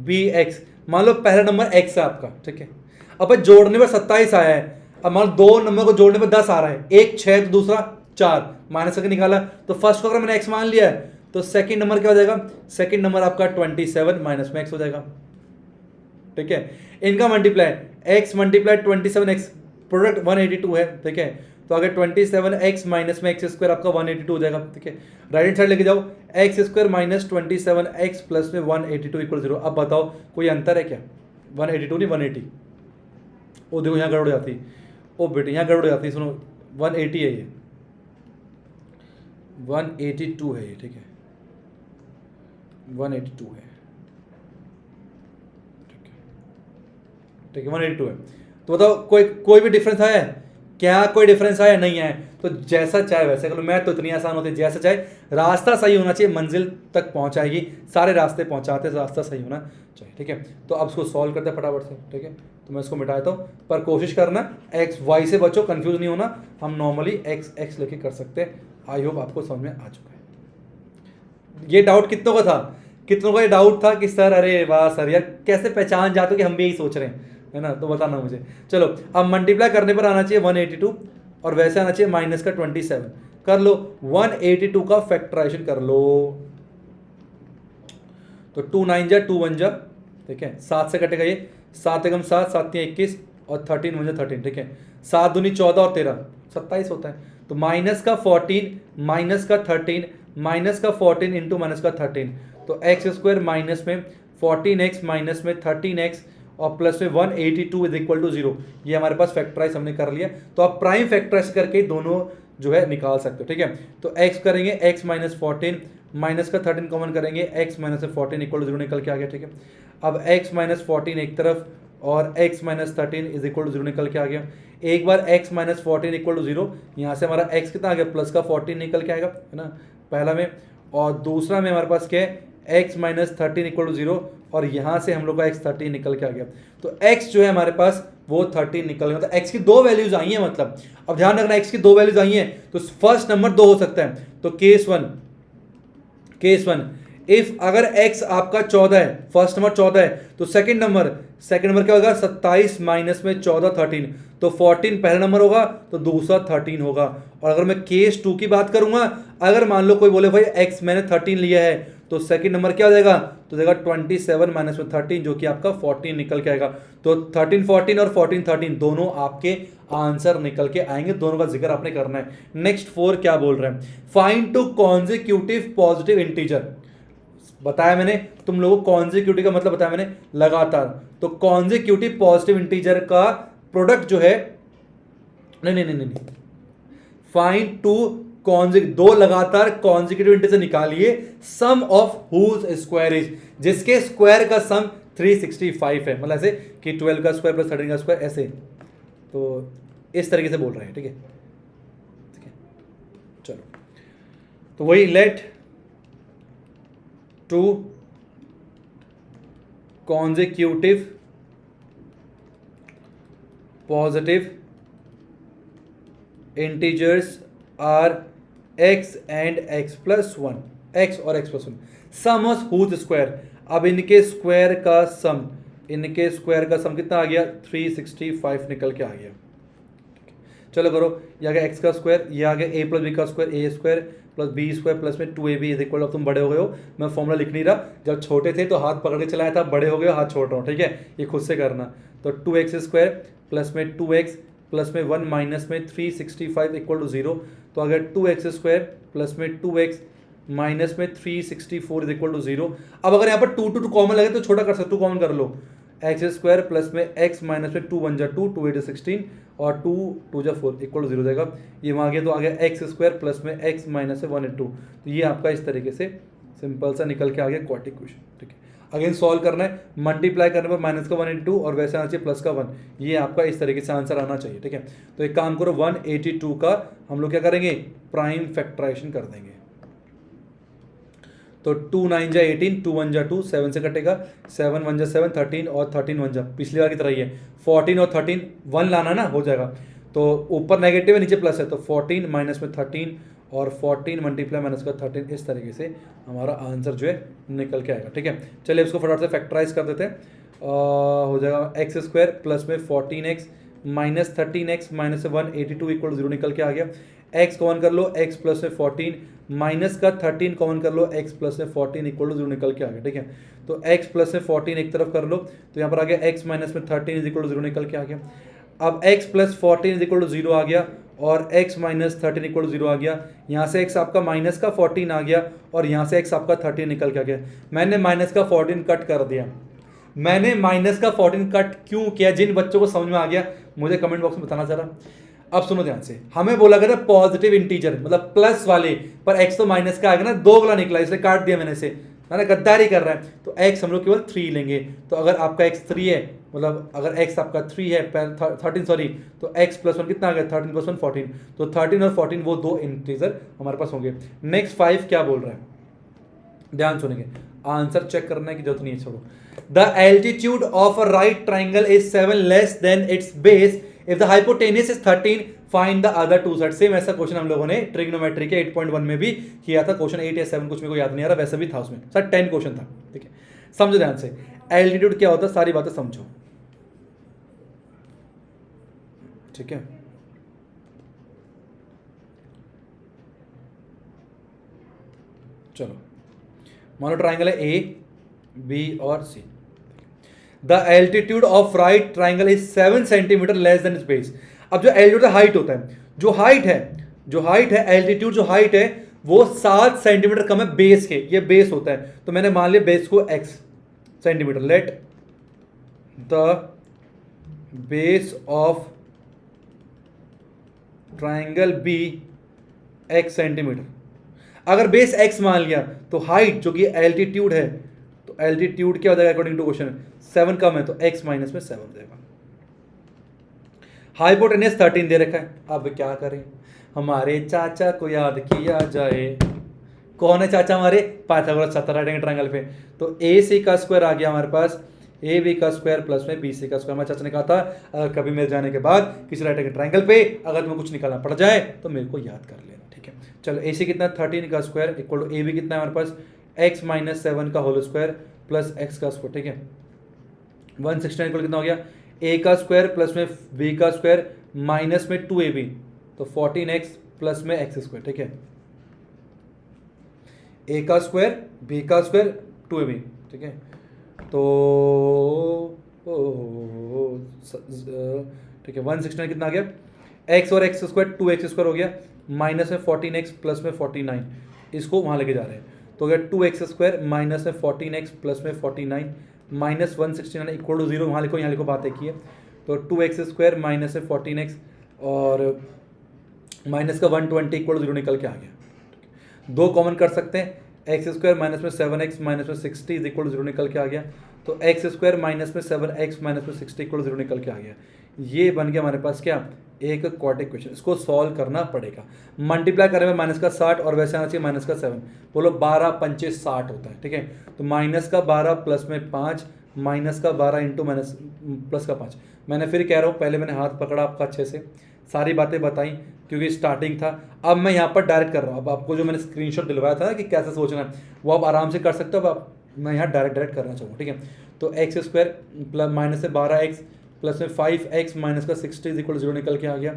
be x। मान लो पहला नंबर x है आपका, ठीक है। अब जोड़ने पर 27 आया है। अब मान लो 2 नंबर को जोड़ने पर 10 आ रहा है, एक 6 तो दूसरा 4, माइनस करके निकाला। तो फर्स्ट को अगर मैंने x मान लिया है तो सेकंड नंबर क्या हो जाएगा, सेकंड नंबर आपका 27 माइनस में x हो जाएगा, ठीक है। इनका multiply x multiply 27x, product 182 है, ठीक है। तो अगर 27x माइनस में एक्स स्क्वायर आपका 182 हो जाएगा, ठीक है। राइट हैंड साइड लेके जाओ, x square minus 27x plus में 182 इक्वल 0। अब बताओ कोई अंतर है क्या? 182 नहीं 180। ओ देखो यहाँ गड़बड़ जाती, ओ बेटे यहाँ गड़बड़ जाती, सुनो 180 है ये, 182 है ये, ठीक है, 182 है, ठीक है 182 है। तो बताओ कोई भी डिफरेंस आया है क्या? कोई डिफरेंस आया नहीं है। तो जैसा चाहे वैसे करो, मैथ तो इतनी आसान होती है, जैसा चाहे, रास्ता सही होना चाहिए, मंजिल तक पहुंचाएगी, सारे रास्ते पहुंचाते, रास्ता सही होना चाहिए, ठीक है। तो अब इसको सॉल्व करते हैं फटाफट से, ठीक है। तो मैं इसको मिटाता हूँ, पर कोशिश करना एक्स वाई से बचो, कंफ्यूज नहीं होना। हम नॉर्मली एक्स लेके कर सकते हैं। आई होप आपको समझ में आ चुका है। ये डाउट कितनों का था? कितनों का ये डाउट था कि सर अरे वाह सर यार कैसे पहचान जाते हो कि हम भी यही सोच रहे हैं, है ना? तो बताना मुझे। चलो अब मल्टीप्लाई करने पर आना चाहिए 182 और वैसे आना चाहिए माइनस का 27। कर लो 182 का फैक्टराइजेशन कर लो, तो 2 9 जा 2 1 जा, ठीक है। 7 से कटेगा ये, 7 एकम 7, 7 3 21 और 13 1 जा 13, ठीक है। 7 दूनी 14 और 13 27 होता है। तो माइनस का 14 माइनस का 13 माइनस का 14 इंटू माइनस का 13, तो एक्स स्क्वायर माइनस में 14x माइनस में 13x और प्लस में 182 इज इक्वल टू 0। ये हमारे पास फैक्टराइज हमने कर लिया। तो आप प्राइम फैक्टराइज करके दोनों जो है निकाल सकते हो, ठीक है। तो x करेंगे x माइनस 14 माइनस का 13 कॉमन करेंगे, x माइनस 14 इक्वल टू 0 निकल के आ गया, ठीक है। अब x माइनस 14 एक तरफ और x minus 13 is equal to 0 निकल के आ गया। एक बार x माइनस 14 इक्वल टू 0, यहाँ से हमारा x कितना आ गया, प्लस का 14 निकल के आएगा, है ना, पहला में। और दूसरा में हमारे पास क्या है, x माइनस 13 इक्वल टू 0 और यहाँ से हम लोग का x 13 निकल के आ गया। तो x जो है हमारे पास वो 13 निकल गया। मतलब एक्स की दो वैल्यूज आई हैं, मतलब अब ध्यान रखना एक्स की दो वैल्यूज आई हैं तो फर्स्ट नंबर दो हो सकता है। तो केस वन इफ अगर x आपका 14 है, फर्स्ट नंबर 14 है, तो सेकंड नंबर क्या होगा 27 माइनस में 14 13, तो 14 पहला नंबर होगा तो दूसरा 13 होगा। और अगर मैं केस 2 की बात करूंगा, अगर मान लो कोई बोले भाई x मैंने 13 लिया है, तो सेकंड नंबर क्या हो जाएगा, तो देगा 27 माइनस में 13 जो कि आपका 14 निकल के आएगा। तो 13 14 और 14 13 दोनों आपके आंसर निकल के आएंगे, दोनों का जिक्र आपने करना है। नेक्स्ट 4 क्या बोल रहे हैं, find to consecutive positive integer. बताया मैंने तुम लोगों को कॉन्जिक्यूटिव का मतलब बताया मैंने लगातार। तो कॉन्जिक्यूटिव पॉजिटिव इंटीजर का प्रोडक्ट जो है, नहीं, फाइंड टू दो लगातार कॉन्जिक्यूटिव इंटीजर निकालिए, सम ऑफ हुज स्क्वायर इज, जिसके स्क्वायर का सम 365 है। मतलब ऐसे कि 12 का स्क्वायर प्लस 13 का स्क्वायर, ऐसे। तो इस तरीके से बोल रहे हैं, ठीक है। चलो, तो वही let two consecutive positive integers are x and x plus 1, x और x plus 1, sum of whose square. अब इनके स्क्वायर का सम कितना आ गया, 365 निकल के आ गया। चलो करो, ये आ गया x का स्क्वायर, ये आ गया a प्लस बी का square, A square plus B square plus में 2ab इज इक्वल। अब तुम बड़े हो गए हो, मैं फॉर्मूला लिख नहीं रहा, जब छोटे थे तो हाथ पकड़ के चलाया था, बड़े हो गए हो हाथ छोड़ रहा हूँ, ठीक है, ये खुद से करना। तो 2x स्क्वायर प्लस में 2x प्लस में 1 माइनस में 365 इक्वल टू 0। तो अगर 2x स्क्वायर प्लस में 2x माइनस में 364 इज इक्वल टू 0। अब अगर यहाँ पर 2 कॉमन लगे तो छोटा कर सकते, 2 कॉमन कर लो, एक्स स्क्वायर प्लस में एक्स माइनस में 2 1 जा 2, 2 8 16 और 2 2 जा 4 इक्वल टू 0 जाएगा। ये वहाँ गया तो आ गया एक्स स्क्वायर प्लस में एक्स माइनस में 1 8 2। तो ये आपका इस तरीके से सिंपल सा निकल के आ गया क्वाड्रेटिक इक्वेशन, ठीक है। अगेन सॉल्व करना है, मल्टीप्लाई करने पर माइनस का 1 2 और वैसे आना चाहिए प्लस का 1, ये आपका इस तरीके से आंसर आना चाहिए, ठीक है। तो एक काम करो, 182 का हम लोग क्या करेंगे, प्राइम फैक्टराइजेशन कर देंगे। तो 2 9 जा 18, 2 1 जा 2, 7 से कटेगा, 7 1 जा 7, 13 और 13 1 जा, पिछली बार की तरह ही है, 14 और 13 1 लाना ना, हो जाएगा। तो ऊपर नेगेटिव है नीचे प्लस है, तो 14 माइनस में 13 और 14 मल्टीप्लाई माइनस का 13, इस तरीके से हमारा आंसर जो है निकल के आएगा, ठीक है। चलिए इसको फटाफट से फैक्टराइज कर देते हैं। हो जाएगा एक्स स्क्वायर प्लस में 14x minus 13x minus 182 equal 0 निकल के आ गया। x कॉमन कर लो, x प्लस में 14 माइनस का 13 कॉमन कर लो, x प्लस में 14 इक्वल टू 0 निकल के आ गया, ठीक है। तो x प्लस में 14 एक तरफ कर लो, तो यहाँ पर आ गया x माइनस में 13 इज इक्वल टू 0 निकल के आ गया। अब x plus 14 is equal to 0 आ गया और x माइनस 13 इक्वल टू 0 आ गया। यहाँ से x आपका माइनस का 14 आ गया और यहाँ से x आपका 13 निकल के आ गया। मैंने माइनस का 14 कट कर दिया। मैंने माइनस का 14 कट क्यों किया, जिन बच्चों को समझ में आ गया मुझे कमेंट बॉक्स में बताना जरा। अब सुनो ध्यान से, हमें बोला गया था पॉजिटिव इंटीजर मतलब प्लस वाले, पर x तो माइनस का आएगा ना, 2 गला निकला इसलिए काट दिया मैंने इसे, मैंने गद्दारी कर रहा है। तो x हम लोग केवल 3 लेंगे। तो अगर आपका x 3 है, मतलब अगर x आपका 3 है 13 सॉरी, तो x प्लस 1 कितना आ गया, 13 प्लस 1 14। तो 13 और 14 वो 2 इंटीजर हमारे पास होंगे। नेक्स्ट 5 क्या बोल रहा है, ध्यान सुनेंगे, आंसर चेक करने की जरूरत नहीं है, छोड़ो। The altitude of a right triangle is 7 less than its base if the hypotenuse is 13, find the other two side. Same ऐसा क्वेश्चन हम लोगों ने ट्रिग्नोमेट्री के 8.1 में भी किया था। क्वेश्चन 8 या 7 कुछ मेरे को याद नहीं आ रहा, वैसा भी था उसमें, सर 10 क्वेश्चन था, ठीक है। समझो ध्यान से, एल्टीट्यूड क्या होता है, सारी बातें समझो, ठीक है। चलो मान लो ट्राइंगल है ए बी और C. The altitude of right triangle is 7 centimetre less than its base. अब जो एल्टीट्यूड हाइट होता है, जो हाइट है एल्टीट्यूड जो हाइट है वो 7 सेंटीमीटर कम है बेस के, ये बेस होता है। तो मैंने मान लिया बेस को x centimetre, let the base of triangle be x centimetre. अगर बेस x मान लिया तो हाइट जो कि एल्टीट्यूड है, तो एल्टीट्यूड क्या हो जाएगा अकॉर्डिंग टू क्वेश्चन, 7 कम है तो x माइनस में 7 देगा। हाइपोटेन्यूस 13 दे रखा है, अब क्या करें, हमारे चाचा को याद किया जाए। कौन है चाचा हमारे, पाइथागोरस, 7 राइट एंगल ट्रायंगल पे। तो AC का स्क्वायर आ गया हमारे पास ए बी का स्क्वायर प्लस में बी सी का स्क्वायर। हमारे चाचा ने कहा था अगर कभी मेरे जाने के बाद किसी राइट एंगल ट्रायंगल पे अगर तुम्हें कुछ निकालना पड़ जाए तो मेरे को याद कर लेना, ठीक है। चलो ए सी कितना 13 का square equal to a b कितना है हमारे पास एक्स माइनस 7 का होल स्क्वायर प्लस एक्स का स्क्वायर, ठीक है। 169 इक्वल कितना हो गया ए का स्क्वायर प्लस में बी का स्क्वायर माइनस में 2ab तो 14x प्लस में एक्स स्क्वायर, ठीक है। ए का स्क्वायर बी का स्क्वायर 2ab, ठीक है। तो ठीक है 169 कितना आ गया x और एक्स स्क्वायर 2x स्क्वायर हो गया माइनस में 14x प्लस में 49, इसको वहाँ लेके जा रहे हैं तो हो गया 2x स्क्वायर माइनस में 14x प्लस में 49 माइनस 169 इक्वल टू 0, वहाँ लिखो यहाँ लिखो, बात एक ही है। तो 2x स्क्वायर माइनस में 14x और माइनस का 120 इक्वल टू 0 निकल के आ गया। दो कॉमन कर सकते हैं, एक्स स्क्वायर माइनस में 7x माइनस में 60 इज इक्वल टू 0 निकल के आ गया। तो एक्स स्क्वायर माइनस में 7x माइनस में 60 इक्वल टू 0 निकल के आ गया। ये बन गया हमारे पास क्या एक क्वाड्रेटिक इक्वेशन। इसको सॉल्व करना पड़ेगा, मल्टीप्लाई करने में माइनस का 60 और वैसे आना चाहिए माइनस का 7, बोलो 12 पंचे 60 होता है, ठीक है। तो माइनस का 12 प्लस में 5 माइनस का 12 इंटू माइनस प्लस का 5। मैंने फिर कह रहा हूँ पहले मैंने हाथ पकड़ा आपका अच्छे से, सारी बातें बताई क्योंकि स्टार्टिंग था। अब मैं यहाँ पर डायरेक्ट कर रहा हूँ, अब आपको जो मैंने स्क्रीनशॉट दिलवाया था ना कि कैसे सोचना है वो आप आराम से कर सकते हो। अब मैं यहाँ डायरेक्ट करना चाहूँगा, ठीक है। तो एक्स स्क्वायर प्लस माइनस से 12x प्लस में 5x माइनस का 60 इज इक्वल 0 निकल के आ गया।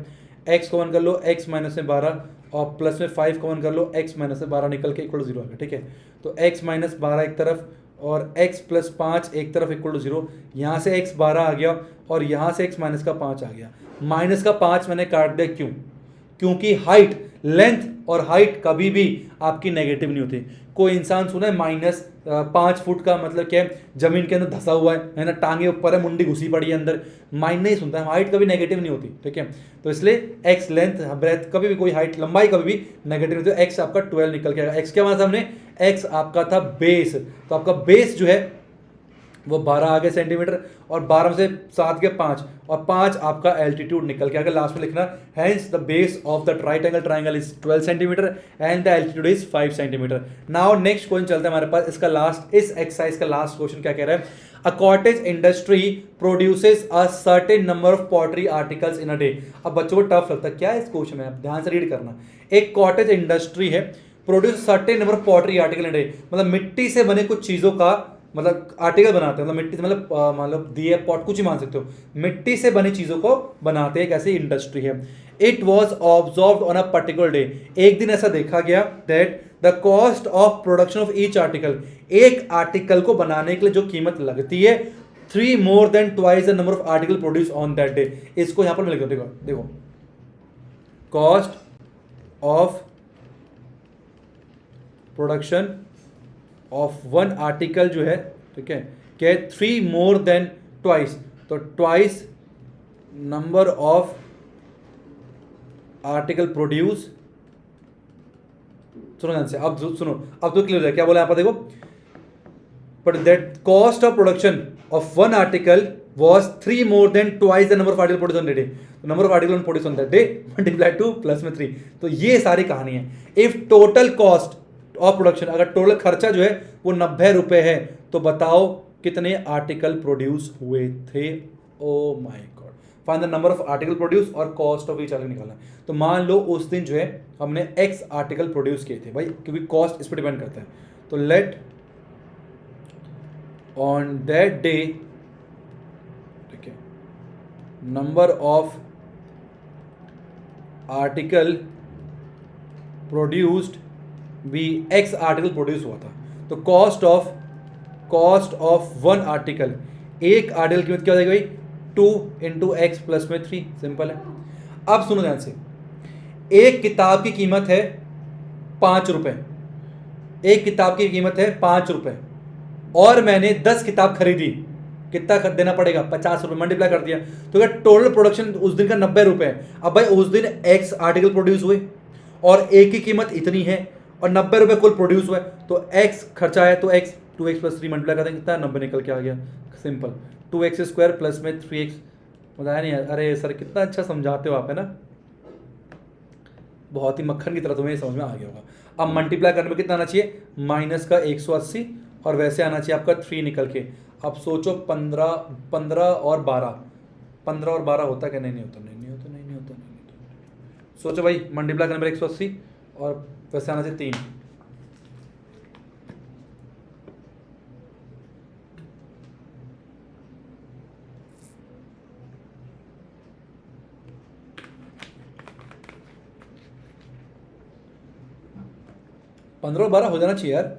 x कॉमन कर लो x माइनस में 12 और प्लस में 5 कॉमन कर लो x माइनस में 12 निकल के इक्वल 0 आ गया, ठीक है। तो x माइनस 12 एक तरफ और x प्लस 5 एक तरफ इक्वल टू 0। यहाँ से x 12 आ गया और यहाँ से x माइनस का 5 आ गया। माइनस का 5 मैंने काट दिया, क्यों? क्योंकि हाइट लेंथ और हाइट कभी भी आपकी नेगेटिव नहीं होती। कोई इंसान सुना है माइनस 5 फुट का मतलब क्या है, जमीन के अंदर धंसा हुआ है ना, टांगे ऊपर है, मुंडी घुसी पड़ी है अंदर, माइंड नहीं सुनता है। हाइट कभी नेगेटिव नहीं होती, ठीक है। तो इसलिए एक्स लेंथ ब्रेथ कभी भी कोई हाइट लंबाई कभी भी नेगेटिव नहीं होती। एक्स आपका 12 निकल के आएगा। एक्स क्या माना हमने, एक्स आपका था बेस, तो आपका बेस जो है वो 12 आ गए सेंटीमीटर और 12 से 7 के 5 और 5 आपका एल्टीट्यूड निकल के आगे लास्ट में लिखना hence the base of the right angle triangle is 12 centimetre and the altitude is 5 centimetre. Now next question चलता है हमारे पास, इसका लास्ट, इस एक्सरसाइज का लास्ट क्वेश्चन क्या कह रहा है, a cottage industry produces a certain number of pottery articles in a day. अब बच्चों को टफ लगता है, क्या है इस क्वेश्चन में, आप ध्यान से रीड करना। एक कॉटेज इंडस्ट्री है, produce certain number of pottery article in a day, मतलब मिट्टी से बने कुछ चीजों का मतलब आर्टिकल बनाते हैं, मतलब मिट्टी से मतलब दिए पॉट कुछ ही मान सकते हो, मिट्टी से बनी चीजों को बनाते हैं, एक ऐसी इंडस्ट्री है। It was observe on a particular day, एक दिन ऐसा देखा गया that the cost of production of each article, एक आर्टिकल को बनाने के लिए जो कीमत लगती है 3 more than twice the number of article produced on that day। इसको यहां पर मैं लिख दूं, देखो cost of production of one article जो है, ठीक है, क्या 3 more than twice, तो twice number of article produce. सुनो ध्यान से, अब सुनो, अब तो क्लियर हो जाए क्या बोला यहाँ पर, देखो but that cost of production of one article was 3 more than twice the number of article produced on that day। तो number of article produced on that day multiplied to plus में 3। तो ये सारी कहानी है। If total cost of production, अगर total खर्चा जो है वो 90 रुपए है, तो बताओ कितने आर्टिकल प्रोड्यूस हुए थे। Oh my God, find the number of article produce और कॉस्ट ऑफ ईच आर्टिकल निकालना। तो मान लो उस दिन जो है हमने x आर्टिकल प्रोड्यूस किए थे भाई, क्योंकि कॉस्ट इस पर डिपेंड करता है। तो लेट ऑन दैट डे, ठीक है, नंबर ऑफ आर्टिकल प्रोड्यूस्ड भी x आर्टिकल प्रोड्यूस हुआ था। तो कॉस्ट ऑफ वन आर्टिकल, एक आर्टिकल की कीमत क्या हो जाएगी भाई, 2 इंटू एक्स प्लस में 3, सिंपल है। अब सुनो ध्यान से, एक किताब की कीमत है 5 रुपए, एक किताब की कीमत है 5 रुपए और मैंने 10 किताब खरीदी, कितना देना पड़ेगा, 50 रुपए, मल्टीप्लाई कर दिया। तो अगर टोटल प्रोडक्शन उस दिन का 90 रुपए है, अब भाई उस दिन एक्स आर्टिकल प्रोड्यूस हुए और एक की कीमत इतनी है और 90 रुपए कुल प्रोड्यूस हुआ है, तो एक्स खर्चा है, तो एक्स 2x प्लस 3 मल्टीप्लाई कर देंगे, कितना 90 निकल के आ गया, सिंपल। 2x स्क्वायर प्लस में 3x, बताया नहीं, अरे सर कितना अच्छा समझाते हो आप, है ना, बहुत ही मक्खन की तरह तुम्हें समझ में आ गया होगा। अब मल्टीप्लाई करने में कितना आना चाहिए, माइनस का 180 और वैसे आना चाहिए आपका 3 निकल के। अब सोचो 15 15 और 12, 15 और 12 होता क्या? नहीं नहीं होता, नहीं नहीं होता, नहीं नहीं होता, नहीं नहीं होता। सोचो भाई, मल्टीप्लाई करने पर 180 और वैसे आना चाहिए 3। 15 और 12 हो जाना चाहिए यार।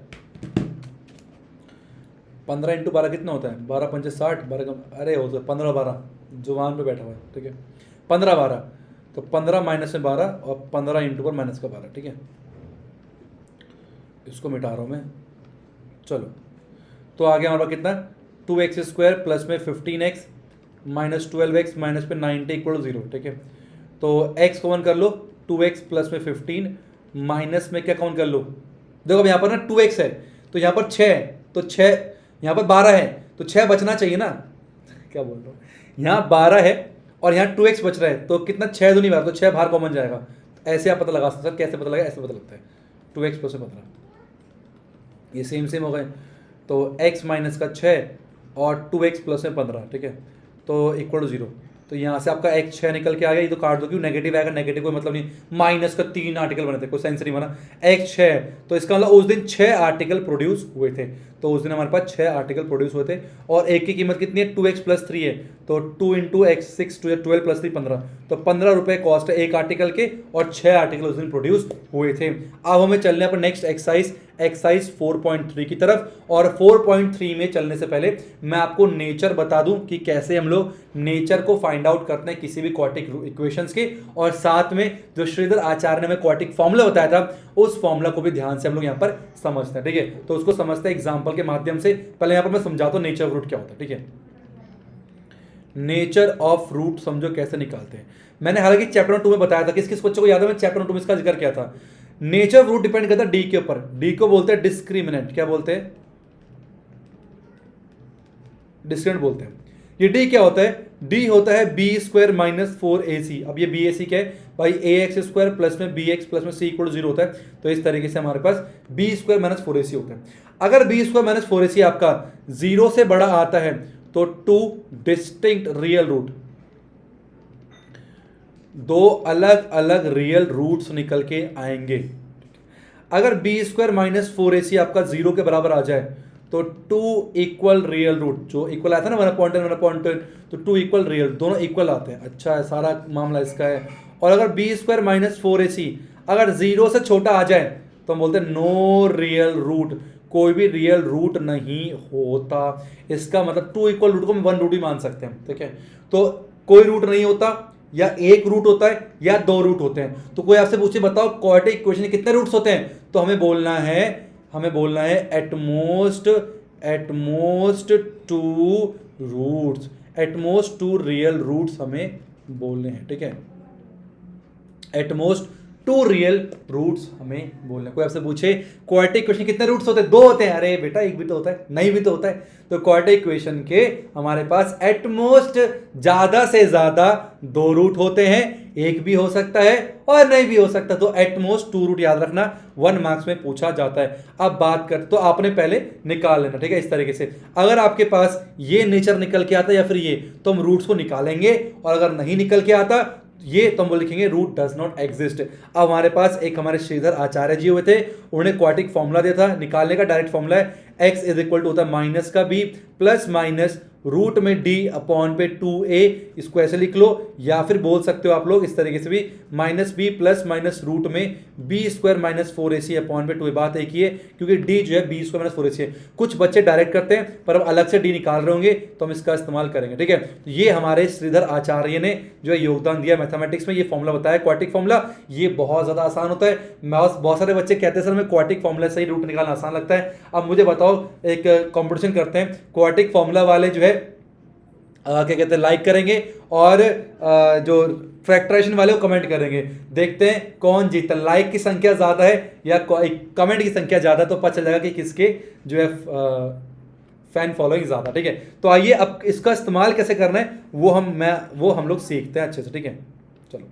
15 इंटू 12 कितना होता है? 12 पंचे 60, 12 कम, अरे हो तो 15 12 जुबान पे बैठा हुआ है, ठीक है। 15 12, तो 15 माइनस में 12 और 15 इंटू पर माइनस का 12, ठीक है। इसको मिटा रहा हूँ मैं, चलो। तो आ गया हमारा कितना? 2x² प्लस में 15x माइनस 12x माइनस पे 90 इक्वल 0, ठीक है। तो x कॉमन कर लो, 2x प्लस में 15 माइनस में क्या कॉमन कर लो? देखो अब यहाँ पर ना 2x है तो यहाँ पर 6 है, तो 6 यहाँ पर 12 है तो 6 बचना चाहिए ना। क्या बोल रहा हूँ, यहाँ 12 है और यहाँ 2x बच रहा है, तो कितना? 6 नहीं बाहर, तो 6 बाहर कॉमन जाएगा। ऐसे आप पता लगा सकते सर, कैसे पता लगा? ऐसे पता लगता है, 2x प्लस में 15, ये सेम सेम हो गए। तो x माइनस का 6 और 2x प्लस में 15, ठीक है, तो इक्वल टू 0। तो यहाँ से आपका x 6 निकल के आ गया। ये तो काट दो, क्यों? नेगेटिव आएगा, नेगेटिव कोई मतलब नहीं। माइनस का 3 आर्टिकल बने थे, कोई सेंस नहीं बना। x 6, तो इसका मतलब उस दिन 6 आर्टिकल प्रोड्यूस हुए थे, तो उस दिन हमारे पास 6 आर्टिकल प्रोड्यूस हुए थे। और एक की कीमत कितनी है? 2x प्लस 3 है, तो 2 इंटू एक्स 6, 12 प्लस 3 15, तो 15 रुपये कॉस्ट है एक आर्टिकल के, और 6 आर्टिकल उस दिन प्रोड्यूस हुए थे। अब हमें चलने पर नेक्स्ट एक्सरसाइज 4.3 की तरफ। और 4.3 में चलने से पहले मैं आपको नेचर बता दूं कि कैसे हम लोग नेचर को फाइंड आउट करते हैं किसी भी क्वाड्रेटिक इक्वेशंस के, और साथ में जो श्रीधर आचार्य ने हमें क्वाड्रेटिक फॉर्मूला बताया था उस फॉर्मूला को भी ध्यान से हम लोग यहाँ पर समझते हैं, ठीक है। तो उसको समझते हैं एग्जाम्पल के माध्यम से। पहले यहाँ पर मैं समझाता हूँ नेचर ऑफ रूट क्या होता है, ठीक है। नेचर ऑफ रूट समझो कैसे निकालते हैं। मैंने हालांकि चैप्टर 2 में बताया था, किस किस बच्चों को याद है? मैं चैप्टर 2 में इसका जिक्र किया था। नेचर ऑफ रूट डिपेंड करता है डी के ऊपर। डी को बोलते हैं डिस्क्रिमिनेंट। क्या बोलते हैं? डिस्क्रिमिनेंट बोलते हैं। ये डी क्या होता है? डी होता है बी स्क्वायर माइनस 4ac। अब ये बी ए सी क्या है भाई? ए एक्स स्क्वायर प्लस में बी एक्स प्लस में सी इक्वल 0 होता है। तो इस तरीके से हमारे पास बी स्क्वायर माइनस 4ac होता है। अगर बी स्क्वायर माइनस 4ac आपका 0 से बड़ा आता है तो 2 डिस्टिंक्ट रियल रूट, 2 अलग अलग रियल रूट्स निकल के आएंगे। अगर बी स्क्वायर माइनस 4ac आपका 0 के बराबर आ जाए तो 2 इक्वल रियल रूट, जो इक्वल आता है ना 1/10 1/10, तो 2 इक्वल रियल, दोनों इक्वल आते हैं। अच्छा है, सारा मामला इसका है। और अगर बी स्क्वायर माइनस 4ac अगर 0 से छोटा आ जाए तो हम बोलते हैं नो रियल रूट, कोई भी रियल रूट नहीं होता। इसका मतलब 2 इक्वल रूट को हम 1 रूट भी मान सकते हैं, ठीक है। तो कोई रूट नहीं होता, या एक रूट होता है या 2 रूट होते हैं। तो कोई आपसे पूछे बताओ क्वाड्रेटिक इक्वेशन कितने रूट्स होते हैं, तो हमें बोलना है at most 2 roots, at most 2 real roots हमें बोलने हैं, ठीक है। एटमोस्ट 2 रियल रूट्स हमें बोलने। कोई आपसे पूछे क्वाड्रेटिक इक्वेशन कितने रूट्स होते हैं? 2 होते हैं। अरे बेटा एक भी तो होता है, नहीं भी तो होता है। तो क्वाड्रेटिक इक्वेशन के हमारे पास एटमोस्ट ज्यादा से ज्यादा 2 रूट होते हैं, एक भी हो सकता है और नहीं भी हो सकता। तो एटमोस्ट 2 रूट याद रखना, 1 मार्क्स में पूछा जाता है। अब बात कर, तो आपने पहले निकाल लेना, ठीक है। इस तरीके से अगर आपके पास ये नेचर निकल के आता या फिर ये, तो हम रूट्स को निकालेंगे, और अगर नहीं निकल के आता ये तो हम लिखेंगे रूट डज नॉट एग्जिस्ट। अब हमारे पास एक हमारे श्रीधर आचार्य जी हुए थे, उन्होंने क्वाड्रेटिक फॉर्मूला दिया था निकालने का। डायरेक्ट फॉर्मूला है x इज इक्वल टू होता है माइनस का b प्लस माइनस रूट में d अपॉन पे 2a। इसको ऐसे लिख लो, या फिर बोल सकते हो आप लोग इस तरीके से भी, minus b plus minus root में b square minus 4ac upon पे 2a। बात एक ही है क्योंकि d जो है b स्क्वायर माइनस 4ac है। कुछ बच्चे डायरेक्ट करते हैं, पर अब अलग से d निकाल रहे होंगे तो हम इसका इस्तेमाल करेंगे, ठीक है। तो ये हमारे श्रीधर आचार्य ने जो है योगदान दिया मैथमेटिक्स में। ये फॉर्मूला बताया क्वाड्रेटिक फॉर्मूला, ये बहुत ज्यादा आसान होता है। बहुत सारे बच्चे कहते हैं सर हमें क्वाड्रेटिक फॉर्मूला से ही रूट निकालना आसान लगता है। अब मुझे बताओ, एक कंपटीशन करते हैं, क्वाड्रेटिक फॉर्मूला वाले जो है क्या कहते हैं लाइक करेंगे, और जो फैक्टराइजेशन वाले वो कमेंट करेंगे। देखते हैं कौन जीता। लाइक की संख्या ज्यादा है या कमेंट की संख्या ज्यादा, तो पता चल जाएगा कि किसके जो है फैन फॉलोइंग ज्यादा, ठीक है। तो आइए अब इसका इस्तेमाल कैसे करना है वो हम लोग सीखते हैं अच्छे से, ठीक है। चलो,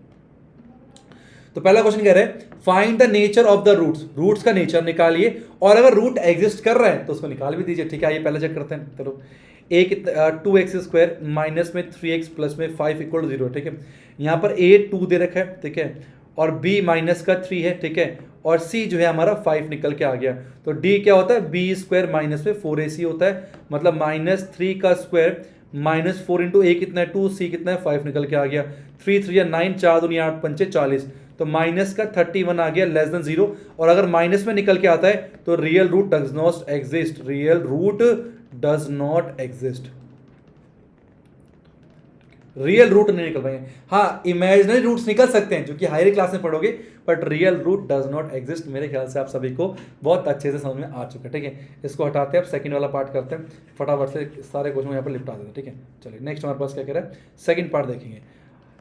तो पहला क्वेश्चन कह रहे हैं find the nature of the roots, roots का नेचर निकालिए, और अगर रूट एग्जिस्ट कर रहा है तो उसको निकाल भी दीजिए। ठीक है, आइए पहले चेक करते हैं। चलो, ए कितना 2x² माइनस में 3x प्लस में 5 इक्वल 0। ठीक है, यहाँ पर ए 2 दे रखा है, ठीक है, और बी माइनस का 3 है, ठीक है, और सी जो है हमारा 5 निकल के आ गया। तो डी क्या होता है, b² माइनस में 4ac होता है, मतलब -3 का स्क्वायर -4 इंटू ए कितना है 2, सी कितना है 5 निकल के आ गया। 3 3 9, 4 दूनी 8 पंचे 40, तो माइनस का 31 आ गया लेस देन 0। और अगर माइनस में निकल के आता है तो real root does not exist, real root does not exist, real root नहीं निकल पाएंगे। हाँ, इमेजिनरी रूट्स निकल सकते हैं जो कि हायर क्लास में पढ़ोगे, but real root does not exist. मेरे ख्याल से आप सभी को बहुत अच्छे से समझ में आ चुका है। ठीक है, इसको हटाते हैं, अब सेकंड वाला पार्ट करते हैं, फटाफट से सारे क्वेश्चन यहाँ पर निपटा देते हैं। ठीक है, चलिए नेक्स्ट हमारे पास क्या कह रहा है, सेकंड पार्ट देखेंगे।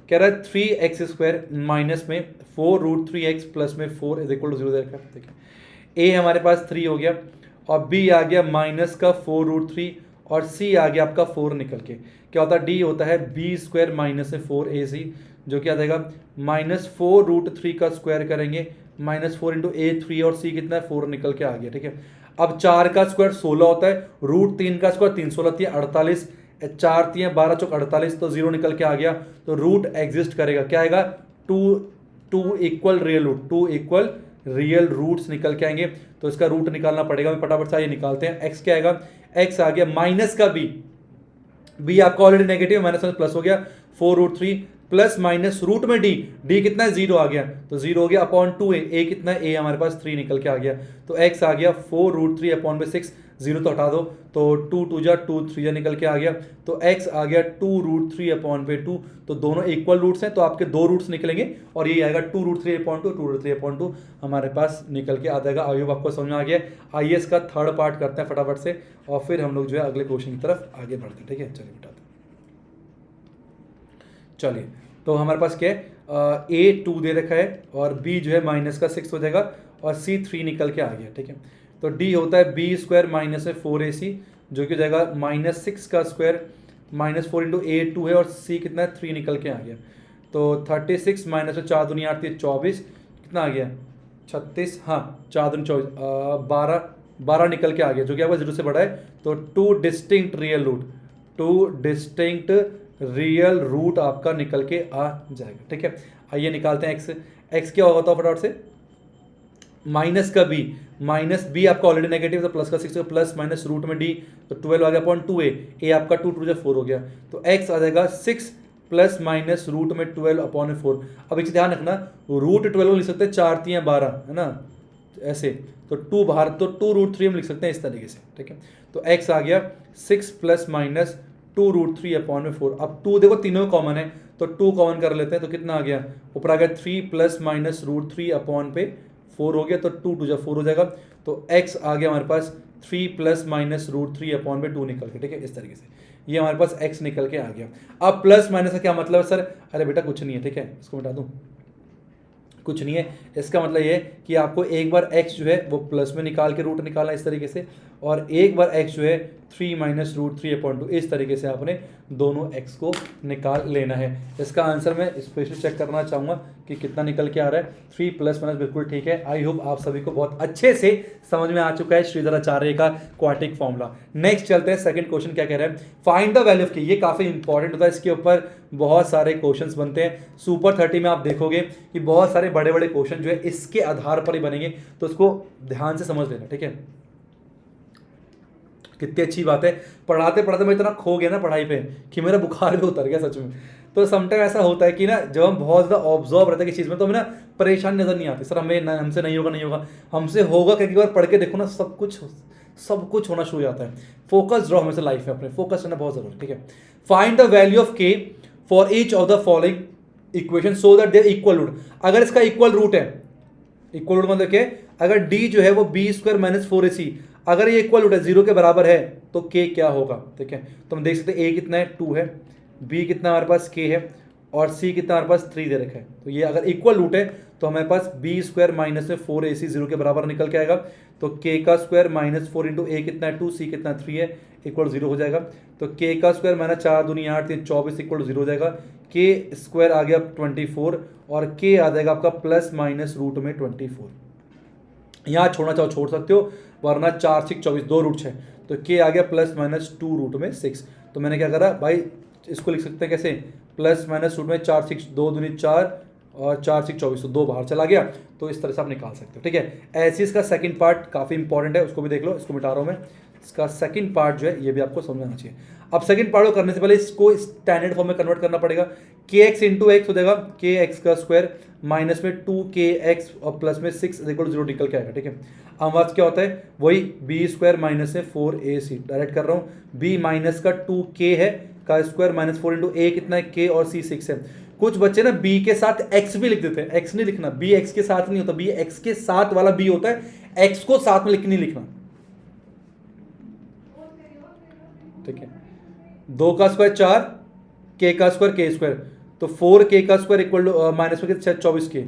कह रहा है 3x² माइनस में 4√3x प्लस में 4 इज इक्वल टू 0 देखा। ठीक है, ए हमारे पास 3 हो गया, और बी आ गया माइनस का 4√3, और सी आ गया आपका 4 निकल के। क्या होता है, डी होता है b² माइनस में 4ac, जो क्या देगा -4√3 का स्क्वायर करेंगे, -4 इंटू ए 3, और सी कितना है 4 निकल के आ गया। ठीक है, अब 4 का स्क्वायर 16 होता है, √3 का स्क्वायर 3 16 48, 4 3 12 चौक 48, तो 0 निकल के आ गया। तो रूट एग्जिस्ट करेगा, क्या आएगा 2 equal real root, 2 equal real roots निकल के आएंगे। तो इसका रूट निकालना पड़ेगा, फटाफट से आइए निकालते हैं। एक्स क्या आएगा, एक्स आ गया माइनस का बी आपका ऑलरेडी नेगेटिव, माइनस में प्लस हो गया 4√3 प्लस माइनस रूट में डी कितना है 0 आ गया, तो 0 हो गया अपॉन 2 ए कितना है, ए हमारे पास 3 निकल के आ गया। तो एक्स आ गया 4√3 अपॉन 6, 0 तो हटा दो, तो 2 2 जा 2 3 जा निकल के आ गया। तो एक्स आ गया 2√3 अपॉन 2, तो दोनों इक्वल रूट्स हैं, तो आपके दो रूट्स निकलेंगे, और ये आएगा 2√3 अपॉन 2, 2√3 अपॉन 2 हमारे पास निकल के आ जाएगा। आई होप आपको समझ में आ गया। आइए इसका थर्ड पार्ट करते हैं फटाफट से, और फिर हम लोग जो है अगले क्वेश्चन की तरफ आगे बढ़ते हैं। ठीक है, चलिए बताते हैं। चलिए, तो हमारे पास क्या है, ए 2 दे रखा है, और बी जो है माइनस का 6 हो जाएगा, और सी 3 निकल के आ गया। ठीक है, तो डी होता है b² माइनस में 4ac, जो कि हो जाएगा -6 का स्क्वायर -4 इंटू ए 2 है, और सी कितना है 3 निकल के आ गया। तो 36 माइनस में 4 दूनी 8 24, कितना आ गया 36, हाँ 4 दूनी 24 12 निकल के आ गया, जो कि आपका 0 से बड़ा है। तो 2 डिस्टिंक्ट रियल रूट आपका निकल के आ जाएगा। ठीक है, आइए निकालते हैं एक्स क्या होगा, तो फटाफट से माइनस का बी आपका ऑलरेडी नेगेटिव, तो प्लस का 6 प्लस माइनस रूट में डी, तो 12 आ गया अपॉन 2 ए आपका 2 2 4 हो गया। तो एक्स आ जाएगा 6 प्लस माइनस रूट में 12 अपॉन 4। अब एक ध्यान रखना, रूट 12 लिख सकते हैं 4 3 12, है ना, ऐसे, तो 2 बाहर, तो 2√3 हम लिख सकते हैं इस तरीके से। ठीक है, तो एक्स आ गया 6 प्लस माइनस 2√3 अपॉन 4। अब 2 देखो तीनों में कॉमन है, तो 2 कॉमन कर लेते हैं, तो कितना आ गया, ऊपर आ गया 3 प्लस माइनस √3 अपॉन 4 हो गया, तो 2 2 4 हो जाएगा। तो x आ गया हमारे पास 3 प्लस माइनस √3 अपॉन 2 निकल के। ठीक है, इस तरीके से ये हमारे पास x निकल के आ गया। अब प्लस माइनस का क्या मतलब है सर, अरे बेटा कुछ नहीं है। ठीक है, इसको मिटा दूं, कुछ नहीं है, इसका मतलब ये कि आपको एक बार x जो है वो प्लस में निकाल के रूट निकालना इस तरीके से, और एक बार x जो है 3 माइनस √3 अपॉन 2, इस तरीके से आपने दोनों x को निकाल लेना है। इसका आंसर मैं स्पेशल चेक करना चाहूँगा कि कितना निकल के आ रहा है। 3 प्लस माइनस बिल्कुल ठीक है। आई होप आप सभी को बहुत अच्छे से समझ में आ चुका है श्रीधराचार्य का क्वाड्रेटिक फॉर्मूला। नेक्स्ट चलते हैं, सेकंड क्वेश्चन क्या कह रहा है, फाइंड द वैल्यू ऑफ के। ये काफ़ी इंपॉर्टेंट होता है, इसके ऊपर बहुत सारे क्वेश्चंस बनते हैं। सुपर 30 में आप देखोगे कि बहुत सारे बड़े बड़े क्वेश्चन जो है इसके आधार पर ही बनेंगे, तो उसको ध्यान से समझ लेना। ठीक है, कितनी अच्छी बात है, पढ़ाते पढ़ाते मैं इतना खो गया ना पढ़ाई पे कि मेरा बुखार भी उतर गया सच में। तो समटाइम ऐसा होता है कि ना जब हम बहुत ज़्यादा ऑब्जर्व रहते हैं किसी चीज़ में, तो हमें ना परेशानी नज़र नहीं आती, सर हमसे नहीं होगा, हमसे होगा, कई बार पढ़ के देखो ना सब कुछ होना शुरू हो जाता है। फोकस रहो हमेशा लाइफ में, अपने फोकस करना बहुत जरूरी। ठीक है, find the value of k for each of the following equation so that their equal root. अगर इसका इक्वल रूट है, इक्वल रूट मतलब क्या, अगर डी जो है वो b² माइनस 4ac, अगर ये इक्वल रूट है 0 के बराबर है, तो k क्या होगा। ठीक है, तो हम देख सकते हैं a कितना है 2 है, b कितना हमारे पास k है, और सी कितना हमारे पास 3 दे रखा है। तो ये अगर इक्वल रूट है तो हमारे पास बी स्क्वायर माइनस में 4ac 0 के बराबर निकल के आएगा। तो के का स्क्वायर माइनस 4 इंटू ए कितना है 2, सी कितना 3 है, इक्वल 0 हो जाएगा। तो के का स्क्वायर माइनस 4 दूनी 8 3 24 इक्वल 0 हो जाएगा। के स्क्वायर आ गया 24 और के आ जाएगा आपका प्लस माइनस रूट में 24। यहाँ छोड़ना चाहो छोड़ सकते हो, वरना 4 6 24 2 रूट है, तो के आ गया प्लस माइनस 2 रूट में 6। तो मैंने क्या करा भाई, इसको लिख सकते हैं कैसे, प्लस माइनस रूट में 4 6 2 दूनी 4 और 4 6 24, तो 2 बाहर चला गया। तो इस तरह से आप निकाल सकते हो, ठीक है। ऐसे इसका सेकंड पार्ट काफ़ी इंपॉर्टेंट है, उसको भी देख लो। इसको मिटा रहा हूँ मैं, इसका सेकंड पार्ट जो है ये भी आपको समझ आना चाहिए। अब सेकंड पार्ट को करने से पहले इसको स्टैंडर्ड फॉर्म में कन्वर्ट करना पड़ेगा। के एक्स इंटू एक्स हो जाएगा के एक्स का स्क्वायर माइनस में 2 के एक्स और प्लस में 6 इक्वल 0 निकल के आएगा, ठीक है। अब क्या होता है, वही बी स्क्वायर माइनस में 4ac डायरेक्ट कर रहा हूँ। बी माइनस का 2k है का स्क्वायर माइनस 4 इंटू ए कितना है के और सी 6 है। कुछ बच्चे ना बी के साथ एक्स भी लिख देते हैं, एक्स नहीं लिखना, बी एक्स के साथ नहीं होता, बी एक्स के साथ वाला बी होता है, एक्स को साथ में नहीं लिखना, ठीक है। 2 का स्क्वायर 4, के का स्क्वायर के स्क्वायर, तो 4k का स्क्वायर इक्वल टू माइनस में 24k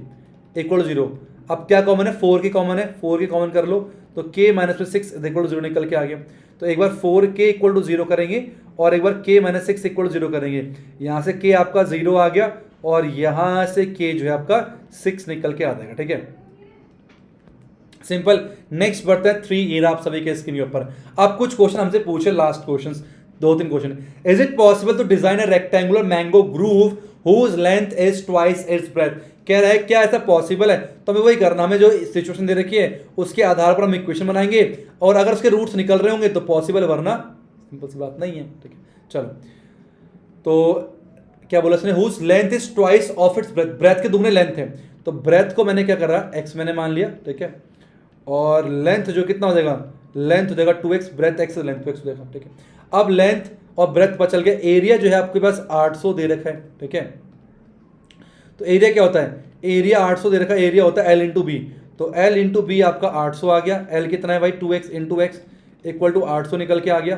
इक्वल 0। अब क्या कॉमन है, 4k कॉमन है, 4k कॉमन कर लो तो k माइनस में 6 इक्वल टू 0 निकल के आ गया। तो एक बार 4k इक्वल टू 0 करेंगे और एक बार k माइनस 6 इक्वल टू 0 करेंगे। यहाँ से k आपका 0 आ गया और यहाँ से k जो है आपका 6 निकल के आ जाएगा, ठीक है। सिंपल। नेक्स्ट बढ़ता है 3 ये आप सभी के स्क्रीन के ऊपर। अब कुछ क्वेश्चन हमसे पूछे, last question 2-3 question. Is it possible to design a rectangular mango grove whose length is twice its breadth। कह रहा है क्या ऐसा पॉसिबल है, तो हमें वही करना, हमें जो सिचुएशन दे रखी है उसके आधार पर हम इक्वेशन बनाएंगे और अगर उसके रूट्स निकल रहे होंगे तो पॉसिबल है, वरना सिंपल सी बात नहीं है, ठीक है। चलो, तो क्या बोला इसने, whose length is twice of its breadth, breadth के दुगने लेंथ है। तो ब्रेथ को मैंने क्या करा, x मैंने मान लिया, ठीक है, और लेंथ जो कितना हो जाएगा, लेंथ हो जाएगा 2x, breath x length 2x हो जाएगा, ठीक है। अब लेंथ और ब्रेथ पता चल गया। एरिया जो है आपके पास 800 दे रखा है, ठीक है। तो एरिया क्या होता है, एरिया 800 दे रखा है, एरिया होता है L इंटू बी। तो L इंटू बी आपका 800 आ गया। L कितना है भाई, 2x into x equal to 800 निकल के आ गया।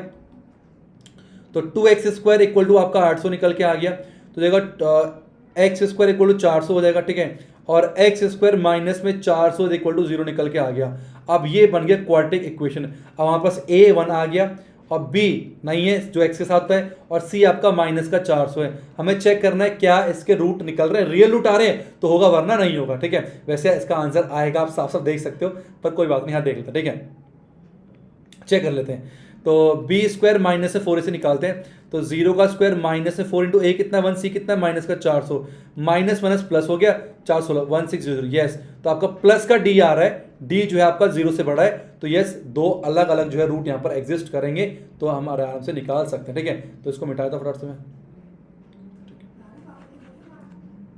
तो 2x स्क्वायर इक्वल टू आपका 800 निकल के आ गया। तो जाएगा एक्स स्क्वायर इक्वल टू 400 हो जाएगा, ठीक है। और एक्स स्क्वायर माइनस में 400 इक्वल टू 0 निकल के आ गया। अब ये बन गया क्वाड्रेटिक इक्वेशन। अब हमारे पास A1 आ गया और B नहीं है जो x के साथ है, और C आपका माइनस का 400 है। हमें चेक करना है क्या इसके रूट निकल रहे हैं, रियल रूट आ रहे हैं तो होगा, वरना नहीं होगा, ठीक है। वैसे इसका आंसर आएगा, आप साफ साफ देख सकते हो, पर कोई बात नहीं, यहाँ देख लेते हैं, ठीक है, चेक कर लेते हैं। तो बी स्क्वायर माइनस से 4 से निकालते हैं। तो 0 का स्क्वायर माइनस से 4 इंटू ए कितना 1, सी कितना माइनस का 400, माइनस माइनस प्लस हो गया 416 1600, यस। तो आपका प्लस का डी आ रहा है, डी जो है आपका 0 से बड़ा है, तो यस 2 अलग अलग जो है रूट यहाँ पर एग्जिस्ट करेंगे, तो हम आराम से निकाल सकते हैं, ठीक है। तो इसको मिटाया था फटाफट से मैं,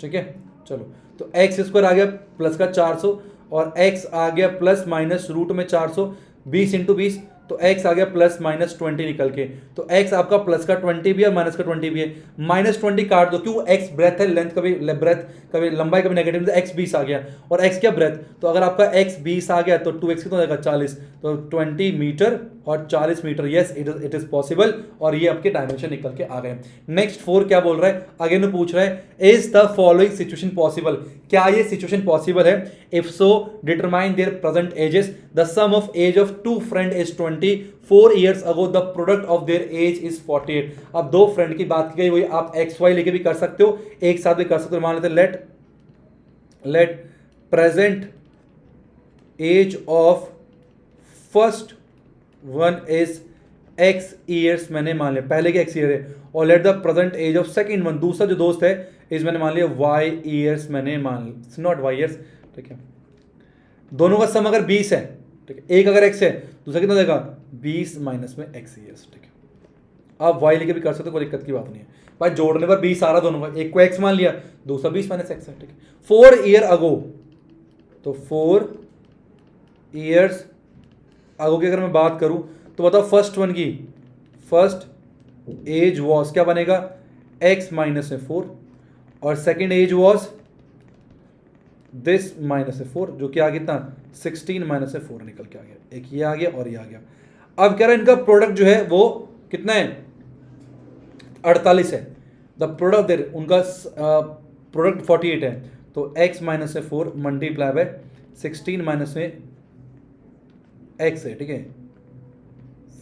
ठीक है। चलो, तो एक्स स्क्वायर आ गया प्लस का 400 और एक्स आ गया प्लस माइनस रूट में 400, 20 इंटू 20, तो x आ गया प्लस माइनस 20 निकल के। तो x आपका प्लस का 20 भी है, माइनस का 20 भी है। माइनस 20 काट दो, क्यों, x ब्रेथ है, लेंथ कभी ब्रेथ कभी लंबाई कभी नेगेटिव, तो x 20 आ गया और x क्या ब्रेथ। तो अगर आपका x 20 आ गया तो 2x कितना हो जाएगा 40, तो 20 मीटर और 40 metre, yes it is possible. और ये आपके डायमेंशन निकल के आ गए। नेक्स्ट 4 क्या बोल रहा है, अगेन पूछ रहा है is the following situation possible, क्या ये सिचुएशन पॉसिबल है। If so determine their present ages, the sum of age of 2 friend is 20, 4 years ago the product of their age is 48। अब 2 फ्रेंड की बात की गई, वही आप एक्स वाई लेके भी कर सकते हो, एक साथ भी कर सकते हो। मान लेते let present age of first one is x years, मैंने मान लिया पहले के एक्स ईयर है, और let the present age of second one, दूसरा जो दोस्त है इस मैंने मान लिया वाई ईयर्स, मैंने मान लिया नॉट वाई ईयर्स, ठीक है। दोनों का सम अगर 20 है, ठीक है, एक अगर एक्स है दूसरा कितना देगा 20 माइनस में एक्स ईयर्स, ठीक है। आप वाई लेके भी कर सकते हो, कोई दिक्कत की बात नहीं है भाई, जोड़ने पर 20 आ रहा दोनों का, एक को एक्स मान लिया दूसरा 20 माइनस एक्स है, ठीक है। 4 ईयर अगो, तो 4 ईयर्स अगो की अगर मैं बात करूं तो बताओ फर्स्ट वन की फर्स्ट एज वॉज क्या बनेगा x माइनस में 4 और second age was this minus से 4, जो कि आ गया कितना 16 माइनस से 4 निकल के आ गया, एक ये आ गया और ये आ गया। अब कह रहा है इनका प्रोडक्ट जो है वो कितना है 48 है, द प्रोडक्ट देर उनका प्रोडक्ट 48 है, तो x माइनस में 4 मल्टीप्लाई बाय 16 माइनस में x है, ठीक है,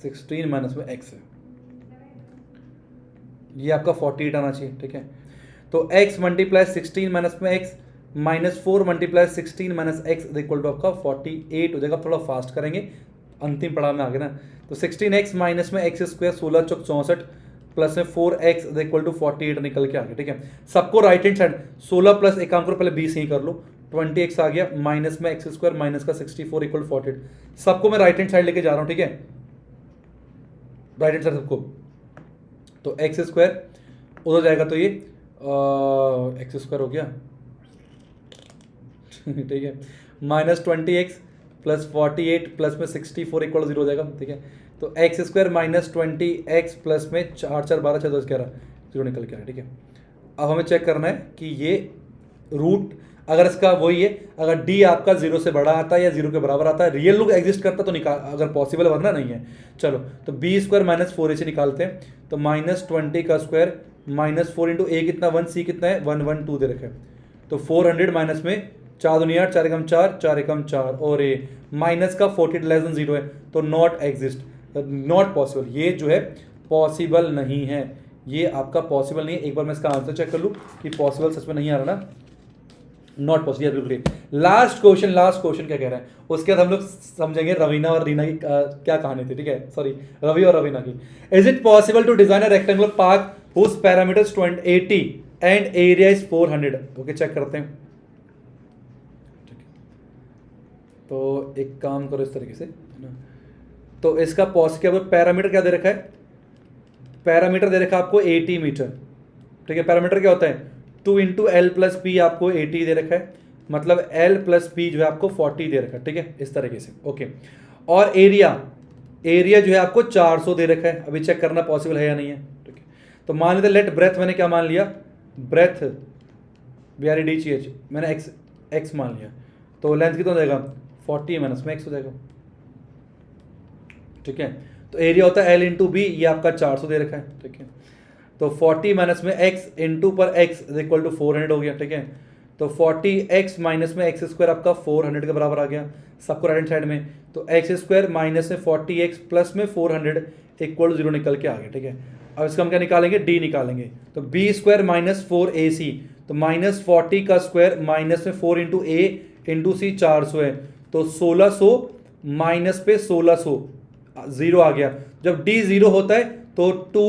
16 माइनस में x है, ये आपका 48 आना चाहिए, ठीक है। तो x मल्टीप्लाई 16 माइनस में x minus 4 multiply 16 minus x equal to आपका 48 हो जाएगा। थोड़ा फास्ट करेंगे, अंतिम पड़ाव में आ गए ना। तो 16x माइनस में x स्क्वायर 16 चौक 64 प्लस में 4x इक्वल टू 48 निकल के आ गया, ठीक है। सबको राइट हैंड साइड 16 प्लस एक काम करो, पहले 20 ही कर लो, 20x आ गया, माइनस में x स्क्वायर माइनस का 64 इक्वल 48, सबको मैं राइट हैंड साइड लेके जा रहा हूँ, ठीक है, राइट हैंड साइड सबको। तो एक्स स्क्वायर उधर जाएगा तो ये एक्स स्क्वायर हो गया ठीक है, माइनस 20x प्लस 48 प्लस में 64 इक्वल 0 हो जाएगा, ठीक है। तो x square minus 20x plus में 4 4 12 6 10 11 0 निकल के आया, ठीक है। अब हमें चेक करना है कि ये रूट अगर इसका वही है, अगर d आपका 0 से बड़ा आता है या 0 के बराबर आता है, रियल रूट एग्जिस्ट करता तो निकाल, अगर पॉसिबल वरना नहीं है। चलो तो b स्क्वायर माइनस 4a से निकालते हैं, तो माइनस 20 का स्क्वायर माइनस 4 इंटू a कितना 1, c कितना है 1 1 2 दे रखा है, तो 400 माइनस में 4 दुनिया 4 एकम 4 4 एकम 4 और a माइनस का 48 लेस देन 0 है, तो नॉट एग्जिस्ट, नॉट पॉसिबल, ये जो है पॉसिबल नहीं है, ये आपका पॉसिबल नहीं है। एक बार मैं इसका आंसर चेक कर लूँ कि पॉसिबल सच में नहीं आ रहा ना, नॉट पॉसिबल, बिल्कुल। लास्ट क्वेश्चन क्या कह रहा है, उसके बाद हम लोग समझेंगे रवीना और रीना की क्या कहानी थी, ठीक है, सॉरी रवि और रवीना की। Is it possible to design a rectangular park whose parameters 80 and area is 400? Okay check करते हैं, तो एक काम करो इस तरीके से, तो इसका पॉसिबल पैरामीटर क्या दे रखा है, पैरामीटर दे रखा है आपको 80 मीटर, ठीक है। पैरामीटर क्या होता है 2 इंटू एल प्लस पी, आपको 80 दे रखा है, मतलब एल प्लस पी जो है आपको 40 दे रखा है, ठीक है, इस तरीके से, ओके। और एरिया जो है आपको 400 दे रखा है, अभी चेक करना पॉसिबल है या नहीं है, ठीक है। तो मान लेते लेट ब्रेथ, मैंने क्या मान लिया, ब्रेथ BREDCH मैंने x मान लिया, तो लेंथ कितना हो जाएगा 40 माइनस में x हो जाएगा, ठीक है। तो एरिया होता है l इंटू बी, ये आपका 400 दे रखा है, ठीक है। तो 40 माइनस में x इंटू पर x इक्वल टू 400 हो गया, ठीक है। तो 40x माइनस में x स्क्वायर आपका 400 के बराबर आ गया, सबको राइट हैंड साइड में, तो x स्क्वायर माइनस में 40x प्लस में 400 इक्वल 0 निकल के आ गया, ठीक है। अब इसका हम क्या निकालेंगे, d निकालेंगे, तो b स्क्वायर माइनस 4ac, तो माइनस 40 का स्क्वायर माइनस में 4 इंटू a इंटू सी 400 है, तो 1600 माइनस पे 1600 0 आ गया। जब d 0 होता है तो 2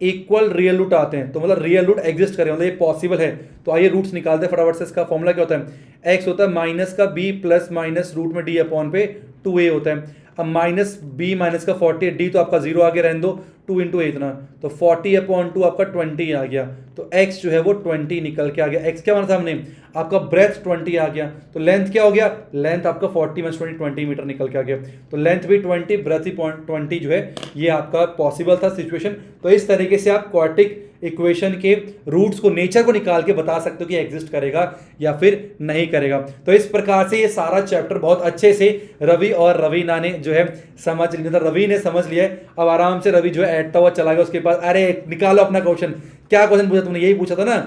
इक्वल रियल रूट आते हैं, तो मतलब रियल रूट एग्जिस्ट करें, मतलब ये पॉसिबल है। तो आइए रूट्स निकालते हैं फटाफट से। इसका फॉर्मूला क्या होता है, x होता है माइनस का b प्लस माइनस रूट में d अपॉन पे 2a होता है। अब माइनस b माइनस का 40, d तो आपका 0 आगे रहने दो, 2 इंटू ए इतना, तो 40 अपॉन 2 आपका 20 आ गया, तो x जो है वो 20 निकल के आ गया। x क्या माना था हमने, आपका ब्रेथ 20 आ गया, तो लेंथ क्या हो गया, लेंथ आपका 40 माइनस 20 मीटर निकल के आ गया, तो लेंथ भी 20 ब्रेथ भी 20 जो है ये आपका पॉसिबल था सिचुएशन। तो इस तरीके से आप क्वाड्रेटिक इक्वेशन के रूट्स को, नेचर को निकाल के बता सकते हो कि एग्जिस्ट करेगा या फिर नहीं करेगा। तो इस प्रकार से ये सारा चैप्टर बहुत अच्छे से रवि और रवीना ने जो है समझ लिया था, रवि ने समझ लिया है। अब आराम से रवि जो है ऐडता हुआ चला गया उसके पास, अरे निकालो अपना क्वेश्चन। क्या क्वेश्चन पूछा तुमने, यही पूछा था ना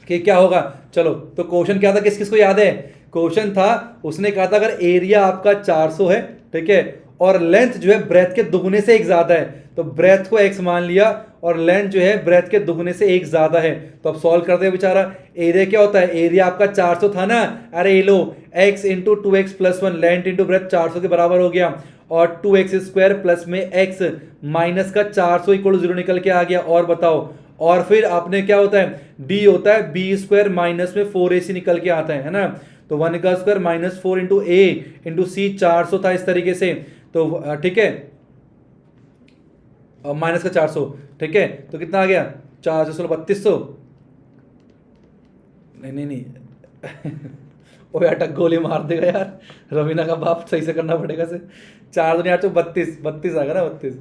कि क्या होगा। चलो तो क्वेश्चन क्या था, किस किस को याद है, क्वेश्चन था उसने कहा था अगर एरिया आपका 400 है, ठीक है, और लेंथ जो है ब्रेथ के दुगने से एक ज्यादा है, तो ब्रेथ को x मान लिया और लेंथ जो है ब्रेथ के दुगने से एक ज्यादा है। तो अब सॉल्व करते हैं बेचारा, एरिया क्या होता है, एरिया आपका 400 था ना, अरे ये लो x into 2x plus 1, length into breadth 400 के बराबर हो गया, और 2x स्क्वायर प्लस में x माइनस का 400 इक्वल 0 निकल के आ गया। और बताओ, और फिर आपने क्या होता है, d होता है b स्क्वायर माइनस में 4ac निकल के आता है ना, तो 1 का square minus 4 into a into C 400 था इस तरीके से, तो ठीक है, और माइनस का 400, ठीक है, तो कितना आ गया 416 3200, नहीं ओ यार टक गोली मार देगा यार, रवीना का बाप सही से करना पड़ेगा से, 4 दूनी 8 तो 32 आएगा ना, 32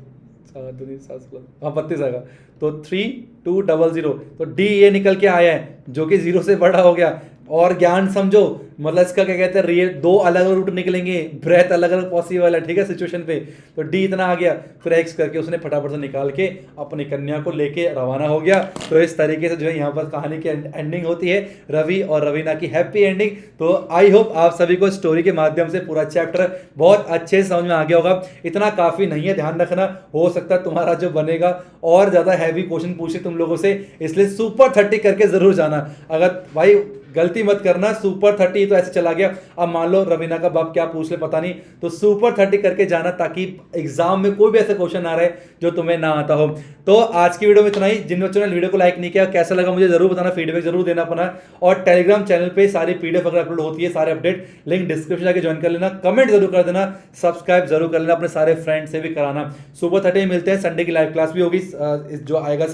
4 दूनी 7 हाँ 32 आएगा, तो 3200, तो डी ये निकल के आया है जो कि 0 से बड़ा हो गया, और ज्ञान समझो, मतलब इसका क्या कहते हैं, रियल दो अलग अलग रूट निकलेंगे, ब्रेथ अलग अलग पॉसिबल है, ठीक है, सिचुएशन पे। तो डी इतना आ गया, फिर एक्स करके उसने फटाफट से निकाल के अपनी कन्या को लेके रवाना हो गया। तो इस तरीके से जो है यहाँ पर कहानी की एंडिंग होती है, रवि और रवीना की हैप्पी एंडिंग। तो आई होप आप सभी को स्टोरी के माध्यम से पूरा चैप्टर बहुत अच्छे से समझ में आ गया होगा। इतना काफी नहीं है, ध्यान रखना, हो सकता है तुम्हारा जो बनेगा और ज्यादा हैवी क्वेश्चन पूछे तुम लोगों से, इसलिए सुपर 30 करके जरूर जाना। अगर भाई गलती मत करना, सुपर 30 तो ऐसे चला गया, अब मान लो रवीना का बाप क्या पूछ ले पता नहीं, तो सुपर 30 करके जाना, ताकि एग्जाम में कोई भी ऐसा क्वेश्चन आ रहा है जो तुम्हें ना आता हो। तो आज की वीडियो में इतना ही। जिन बच्चों ने वीडियो को लाइक नहीं किया, कैसा लगा मुझे जरूर बताना, फीडबैक जरूर देना अपना। और टेलीग्राम चैनल पे सारी पीडीएफ अगर अपलोड होती है, सारे अपडेट, लिंक डिस्क्रिप्शन जाके ज्वाइन कर लेना, कमेंट जरूर कर देना, सब्सक्राइब जरूर कर लेना, अपने सारे फ्रेंड से भी कराना। सुपर 30 मिलते हैं, संडे की लाइव क्लास भी होगी, जो आएगा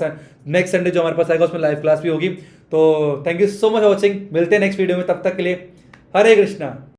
नेक्स्ट संडे जो हमारे पास आएगा उसमें लाइव क्लास भी होगी। तो thank you so much for watching, मिलते हैं नेक्स्ट वीडियो में, तब तक के लिए हरे कृष्णा।